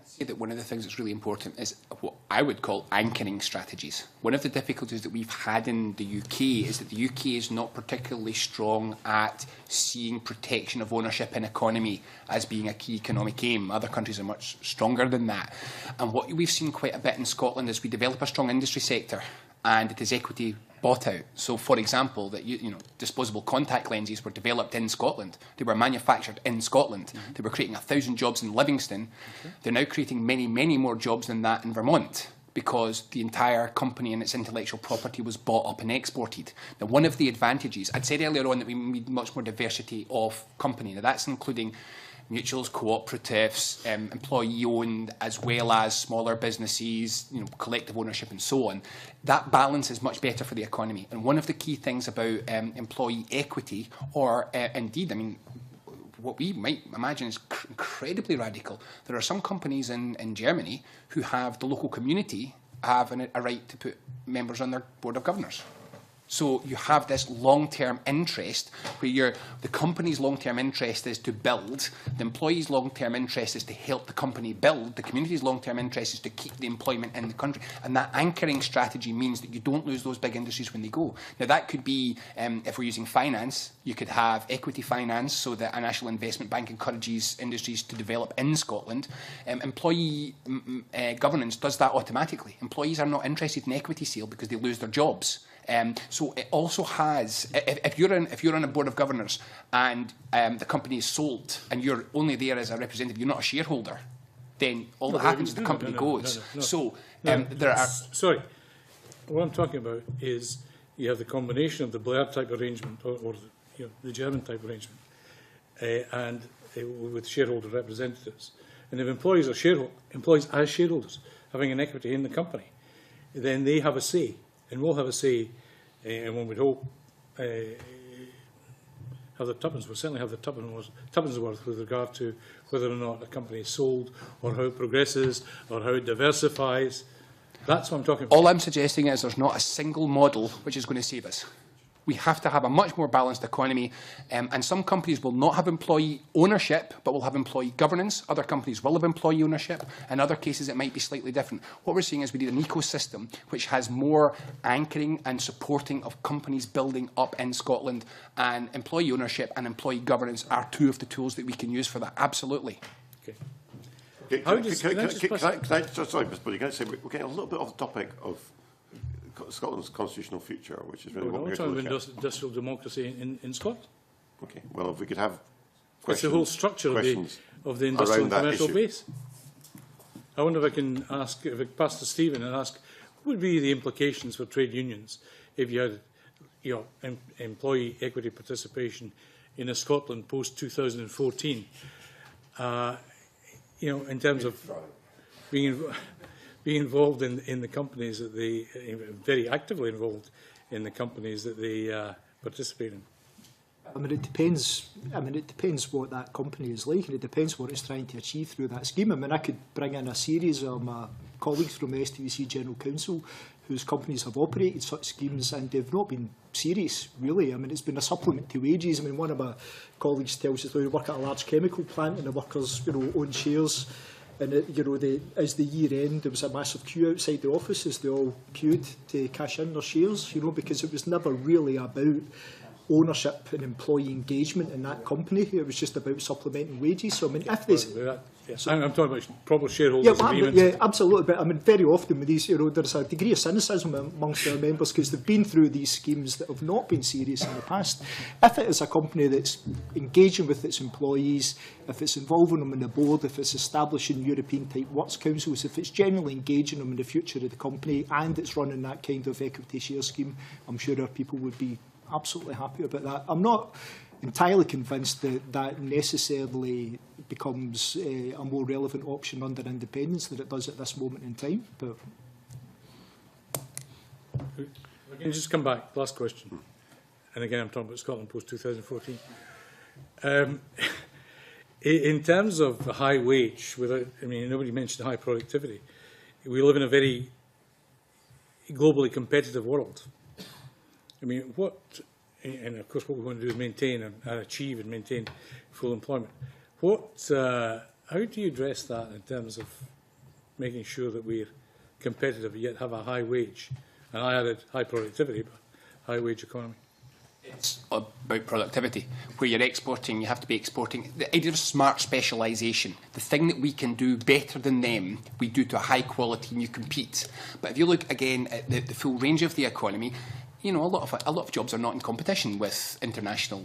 Say that one of the things that's really important is what I would call anchoring strategies. One of the difficulties that we've had in the UK is that the UK is not particularly strong at seeing protection of ownership in economy as being a key economic aim. Other countries are much stronger than that. And what we've seen quite a bit in Scotland is we develop a strong industry sector, and it is equity bought out. So, for example, that disposable contact lenses were developed in Scotland. They were manufactured in Scotland. They were creating 1,000 jobs in Livingston. They're now creating many, many more jobs than that in Vermont, because the entire company and its intellectual property was bought up and exported. Now, one of the advantages, I'd said earlier on that we need much more diversity of company. Now, that's including mutuals, cooperatives, employee-owned, as well as smaller businesses, collective ownership and so on. That balance is much better for the economy. And one of the key things about employee equity, or indeed, I mean, what we might imagine is incredibly radical. There are some companies in Germany who have the local community have a right to put members on their board of governors. So you have this long-term interest where the company's long-term interest is to build, the employee's long-term interest is to help the company build, the community's long-term interest is to keep the employment in the country. And that anchoring strategy means that you don't lose those big industries when they go. Now, that could be, if we're using finance, you could have equity finance so that a national investment bank encourages industries to develop in Scotland. Employee governance does that automatically. Employees are not interested in equity sale because they lose their jobs. So it also has, if you're on a board of governors and the company is sold and you're only there as a representative, you're not a shareholder, then all that happens is the company goes. So there are... Sorry. What I'm talking about is you have the combination of the Blair type arrangement or the German type arrangement and with shareholder representatives. And if employees are employees as shareholders having an equity in the company, then they have a say and will have a say, and one would hope have the tuppence, we'll certainly have the tuppence worth with regard to whether or not a company is sold, or how it progresses, or how it diversifies. That's what I'm talking about. All I'm suggesting is there's not a single model which is going to save us. We have to have a much more balanced economy, and some companies will not have employee ownership, but will have employee governance. Other companies will have employee ownership. In other cases, it might be slightly different. What we're seeing is we need an ecosystem which has more anchoring and supporting of companies building up in Scotland, and employee ownership and employee governance are two of the tools that we can use for that. Absolutely. Okay. Can I just, sorry, Mr. Buddy, can I say we're getting a little bit off the topic of Scotland's constitutional future, which is really what we're talking about. Industrial democracy in Scotland. Okay, well, if we could have questions. It's the whole structure of the industrial and commercial base. I wonder if I can ask, if I pass to Stephen and ask, what would be the implications for trade unions if you had employee equity participation in a Scotland post-2014? In terms of being involved in the companies that they, very actively involved in the companies that they participate in. It depends what that company is like, and it depends what it's trying to achieve through that scheme. I could bring in a series of my colleagues from the STVC General Council whose companies have operated such schemes, and they've not been serious, really. It's been a supplement to wages. One of my colleagues tells us they work at a large chemical plant and the workers, own shares. And as the year end, there was a massive queue outside the office as they all queued to cash in their shares, because it was never really about ownership and employee engagement in that company. It was just about supplementing wages. So, if there's... I'm talking about proper shareholders agreements. Yeah, absolutely. But very often with these, there's a degree of cynicism amongst our members because they've been through these schemes that have not been serious in the past. If it is a company that's engaging with its employees, if it's involving them in the board, if it's establishing European-type works councils, if it's genuinely engaging them in the future of the company and it's running that kind of equity share scheme, I'm sure our people would be absolutely happy about that. I'm not entirely convinced that that necessarily becomes a more relevant option under independence than it does at this moment in time. But can you just come back? Last question. And again, I'm talking about Scotland post-2014. In terms of high wage, nobody mentioned high productivity. We live in a very globally competitive world. And of course, what we want to do is maintain and achieve and maintain full employment. How do you address that in terms of making sure that we're competitive yet have a high wage? And I added high productivity, but high wage economy. It's about productivity. Where you're exporting, you have to be exporting. The idea of smart specialisation, the thing that we can do better than them, we do to a high quality and you compete. But if you look again at the full range of the economy, a lot of jobs are not in competition with international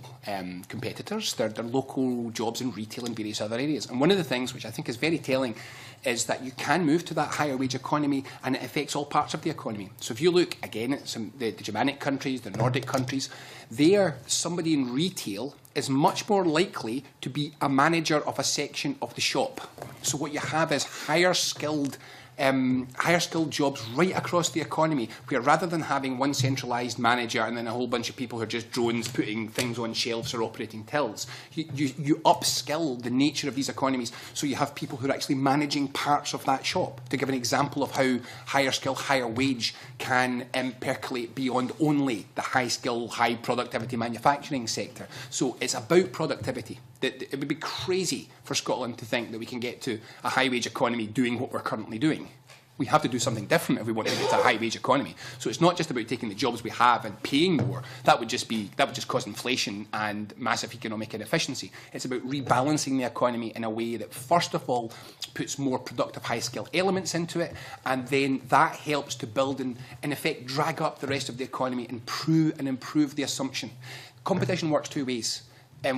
competitors. They're local jobs in retail and various other areas. And one of the things which I think is very telling is that you can move to that higher wage economy and it affects all parts of the economy. So if you look again at the Germanic countries, the Nordic countries, there somebody in retail is much more likely to be a manager of a section of the shop. So what you have is higher skilled jobs right across the economy, where rather than having one centralised manager and then a whole bunch of people who are just drones putting things on shelves or operating tills, you upskill the nature of these economies, so you have people who are actually managing parts of that shop. To give an example of how higher skill, higher wage can percolate beyond only the high skill, high productivity manufacturing sector. So it's about productivity. It would be crazy for Scotland to think that we can get to a high wage economy doing what we're currently doing. We have to do something different if we want to get to a high wage economy. So it's not just about taking the jobs we have and paying more. That would just cause inflation and massive economic inefficiency. It's about rebalancing the economy in a way that first of all puts more productive high skill elements into it, and then that helps to build and in effect drag up the rest of the economy and improve the assumption. Competition works two ways.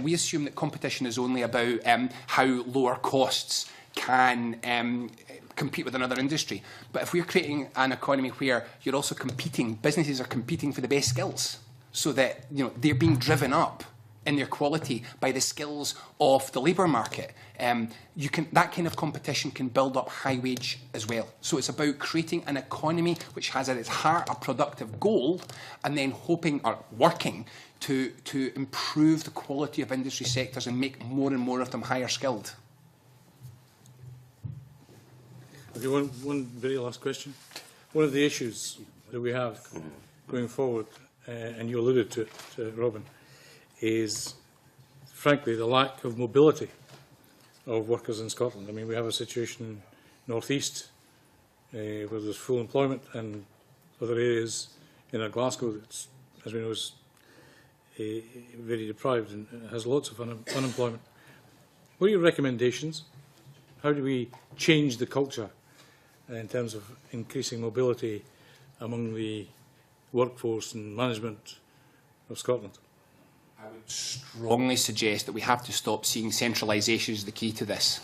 We assume that competition is only about how lower costs can compete with another industry. But if we're creating an economy where you're also competing, businesses are competing for the best skills, so that they're being driven up in their quality by the skills of the labour market, that kind of competition can build up high wage as well. So it's about creating an economy which has at its heart a productive goal, and then hoping or working to improve the quality of industry sectors and make more and more of them higher skilled. Okay, one very last question. One of the issues that we have going forward, and you alluded to it, Robin, is frankly the lack of mobility of workers in Scotland. I mean, we have a situation in North East where there's full employment, and other areas in Glasgow that's, as we know, is very deprived and has lots of unemployment. What are your recommendations? How do we change the culture in terms of increasing mobility among the workforce and management of Scotland? I would strongly suggest that we have to stop seeing centralisation as the key to this.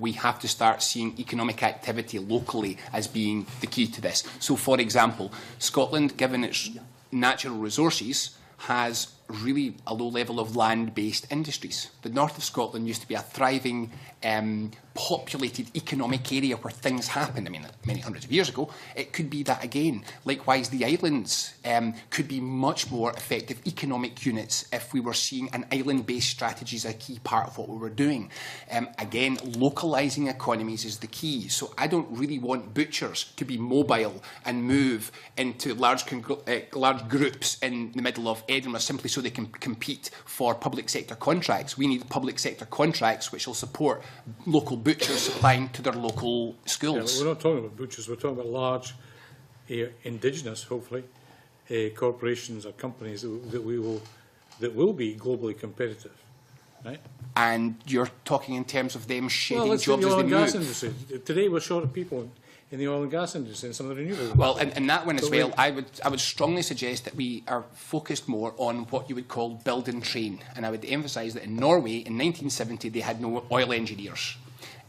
We have to start seeing economic activity locally as being the key to this. So, for example, Scotland, given its natural resources, has really a low level of land-based industries. The north of Scotland used to be a thriving, populated economic area where things happened. I mean, many hundreds of years ago, it could be that again. Likewise, the islands could be much more effective economic units if we were seeing an island-based strategy as a key part of what we were doing. Again, localising economies is the key. So I don't really want butchers to be mobile and move into large groups in the middle of Edinburgh simply so they can compete for public sector contracts. We need public sector contracts which will support local butchers supplying to their local schools. Yeah, we're not talking about butchers, we're talking about large indigenous, hopefully, corporations or companies that will be globally competitive, right? And you're talking in terms of them shedding well, jobs the as oil they and move. gas industry. Today we're short of people in the oil and gas industry and some of the renewables. Well, in that one as well, I would strongly suggest that we are focused more on what you would call build and train. And I would emphasise that in Norway, in 1970, they had no oil engineers.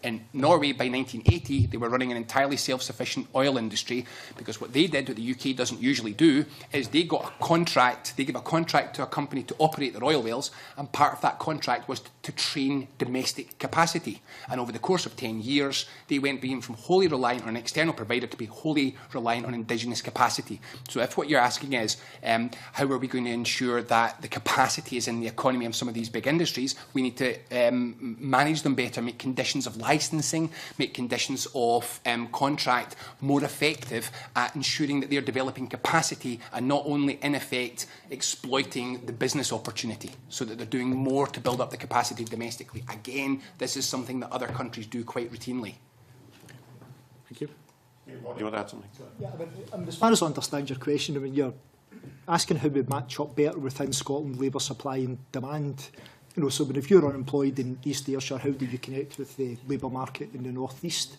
In Norway, by 1980, they were running an entirely self-sufficient oil industry, because what they did, what the UK doesn't usually do, is they got a contract, they gave a contract to a company to operate their oil wells, and part of that contract was to train domestic capacity. And over the course of 10 years, they went being from wholly reliant on an external provider to be wholly reliant on indigenous capacity. So if what you're asking is, how are we going to ensure that the capacity is in the economy of some of these big industries, we need to manage them better, make conditions of licensing, make conditions of contract more effective at ensuring that they're developing capacity and not only, in effect, exploiting the business opportunity, so that they're doing more to build up the capacity domestically. Again, this is something that other countries do quite routinely. Thank you. You want to add something? Yeah, as far as I understand your question, I mean, you're asking how we match up better within Scotland labour supply and demand. You know, so if you're unemployed in East Ayrshire, how do you connect with the labour market in the North East?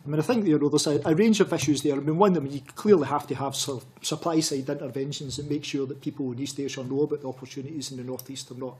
I mean, I think there's a range of issues there. I mean, one, you clearly have to have supply-side interventions that make sure that people in East Ayrshire know about the opportunities in the North East. I'm not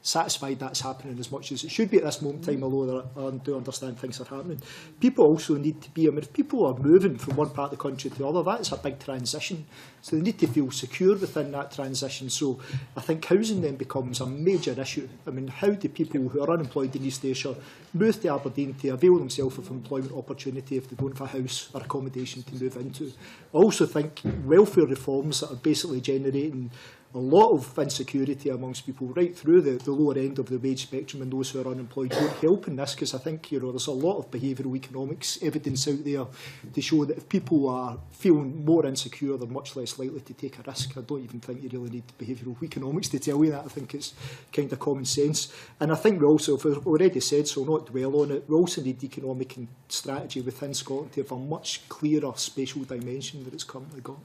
satisfied that's happening as much as it should be at this moment in time, although I do understand things are happening. People also need to be, I mean, if people are moving from one part of the country to the other, that's a big transition. So they need to feel secure within that transition. So I think housing then becomes a major issue. I mean, how do people who are unemployed in East Ayrshire move to Aberdeen to avail themselves of employment opportunity if they don't have a house or accommodation to move into? I also think welfare reforms that are basically generating a lot of insecurity amongst people right through the lower end of the wage spectrum and those who are unemployed don't help in this, because I think there's a lot of behavioural economics evidence out there to show that if people are feeling more insecure, they're much less likely to take a risk. I don't even think you really need behavioural economics to tell you that. I think it's kind of common sense. And I think we also, if we've already said so, I'll not dwell on it, we also need economic strategy within Scotland to have a much clearer spatial dimension that it's currently got.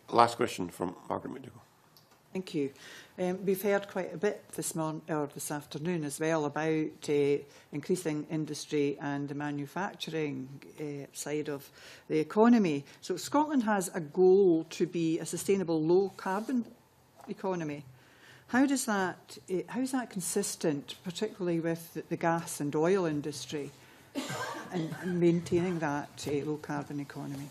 Last question from Margaret McDougall. Thank you. We've heard quite a bit this afternoon as well about increasing industry and the manufacturing side of the economy. So Scotland has a goal to be a sustainable low-carbon economy. How is that consistent, particularly with the gas and oil industry, and maintaining that low carbon economy?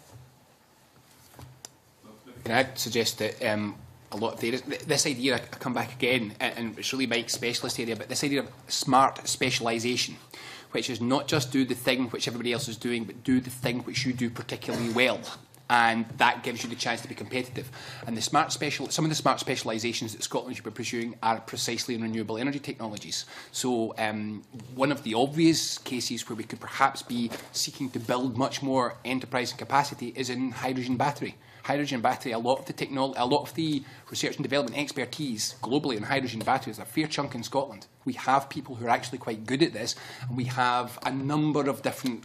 Can I suggest that a lot of this idea, I come back again, and it's really Mike's specialist area, but this idea of smart specialisation, which is not just do the thing which everybody else is doing, but do the thing which you do particularly well. And that gives you the chance to be competitive. And some of the smart specialisations that Scotland should be pursuing are precisely in renewable energy technologies. So one of the obvious cases where we could perhaps be seeking to build much more enterprise and capacity is in hydrogen battery. Hydrogen battery, a lot of the research and development expertise globally in hydrogen batteries, a fair chunk in Scotland. We have people who are actually quite good at this, and we have a number of different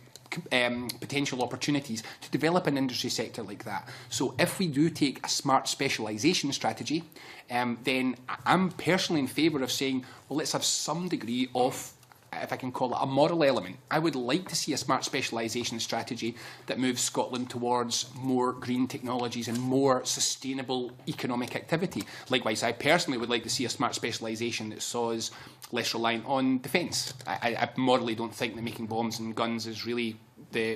potential opportunities to develop an industry sector like that. So if we do take a smart specialisation strategy, then I'm personally in favour of saying, well, let's have some degree of, if I can call it, a moral element. I would like to see a smart specialisation strategy that moves Scotland towards more green technologies and more sustainable economic activity. Likewise, I personally would like to see a smart specialisation that saw us less reliant on defence. I morally don't think that making bombs and guns is really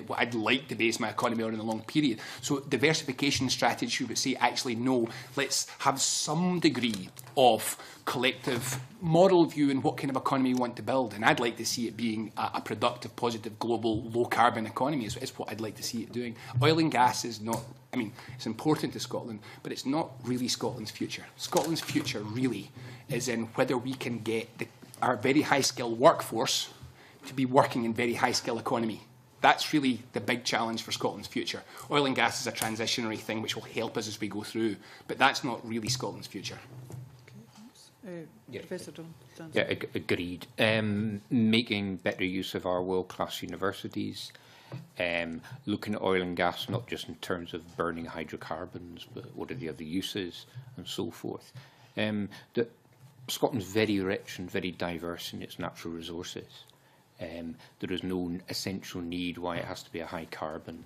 what I'd like to base my economy on in a long period. So diversification strategy would say, actually, no, let's have some degree of collective moral view in what kind of economy we want to build. And I'd like to see it being a productive, positive, global, low-carbon economy is what I'd like to see it doing. Oil and gas is not, I mean, it's important to Scotland, but it's not really Scotland's future. Scotland's future really is in whether we can get our very high-skilled workforce to be working in very high-skilled economy. That's really the big challenge for Scotland's future. Oil and gas is a transitionary thing which will help us as we go through, but that's not really Scotland's future. Professor Johnson. Yeah, agreed. Making better use of our world-class universities, looking at oil and gas not just in terms of burning hydrocarbons, but what are the other uses and so forth. Scotland's very rich and very diverse in its natural resources. There is no essential need why it has to be a high carbon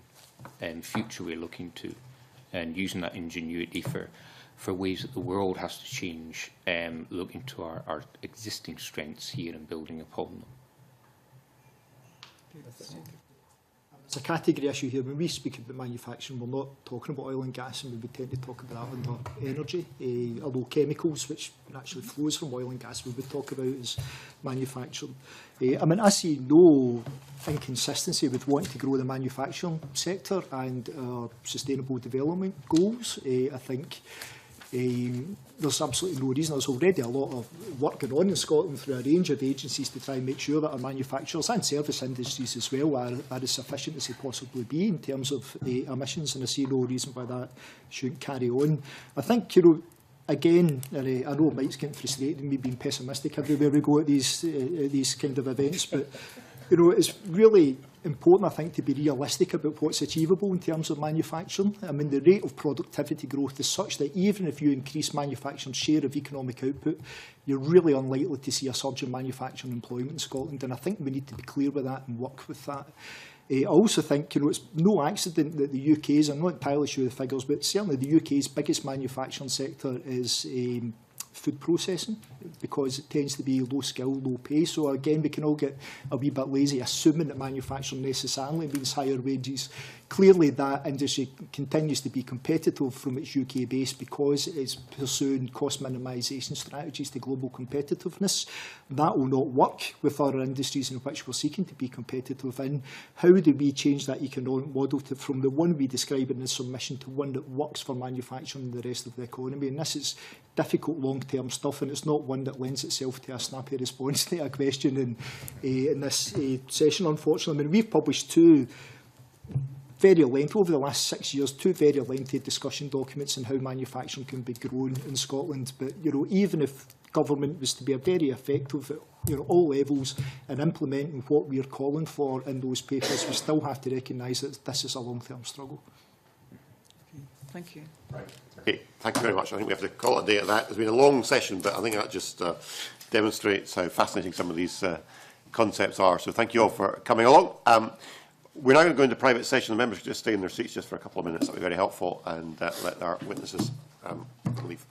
future we're looking to, and using that ingenuity for ways that the world has to change, looking to our existing strengths here and building upon them. It's a category issue here. When we speak about manufacturing, we're not talking about oil and gas, and we tend to talk about that under energy. Although chemicals, which actually flows from oil and gas, we would talk about as manufacturing. I mean, I see no inconsistency with wanting to grow the manufacturing sector and sustainable development goals. I think there's absolutely no reason. There's already a lot of work going on in Scotland through a range of agencies to try and make sure that our manufacturers and service industries as well are as sufficient as they possibly be in terms of emissions, and I see no reason why that shouldn't carry on. I think, again, I know Mike's getting frustrated and me being pessimistic everywhere we go at these kind of events, but it's really important, I think, to be realistic about what's achievable in terms of manufacturing. I mean, the rate of productivity growth is such that even if you increase manufacturing's share of economic output, you're really unlikely to see a surge in manufacturing employment in Scotland, and I think we need to be clear with that and work with that. I also think, it's no accident that the UK's, I'm not entirely sure of the figures, but certainly the UK's biggest manufacturing sector is food processing, because it tends to be low skill, low pay. So again, we can all get a wee bit lazy assuming that manufacturing necessarily means higher wages. Clearly that industry continues to be competitive from its UK base because it's pursuing cost minimisation strategies to global competitiveness. That will not work with other industries in which we're seeking to be competitive in. How do we change that economic model from the one we describe in the submission to one that works for manufacturing and the rest of the economy? And this is difficult long-term stuff, and it's not one that lends itself to a snappy response to a question in this session, unfortunately. I mean, we've published over the last 6 years, two very lengthy discussion documents on how manufacturing can be grown in Scotland. But, even if government was to be very effective at all levels in implementing what we're calling for in those papers, we still have to recognise that this is a long-term struggle. Thank you. Right. Okay, thank you very much. I think we have to call it a day at that. It's been a long session, but I think that just demonstrates how fascinating some of these concepts are. So thank you all for coming along. We're now going to go into private session. The members should just stay in their seats just for a couple of minutes. That would be very helpful, and let our witnesses leave.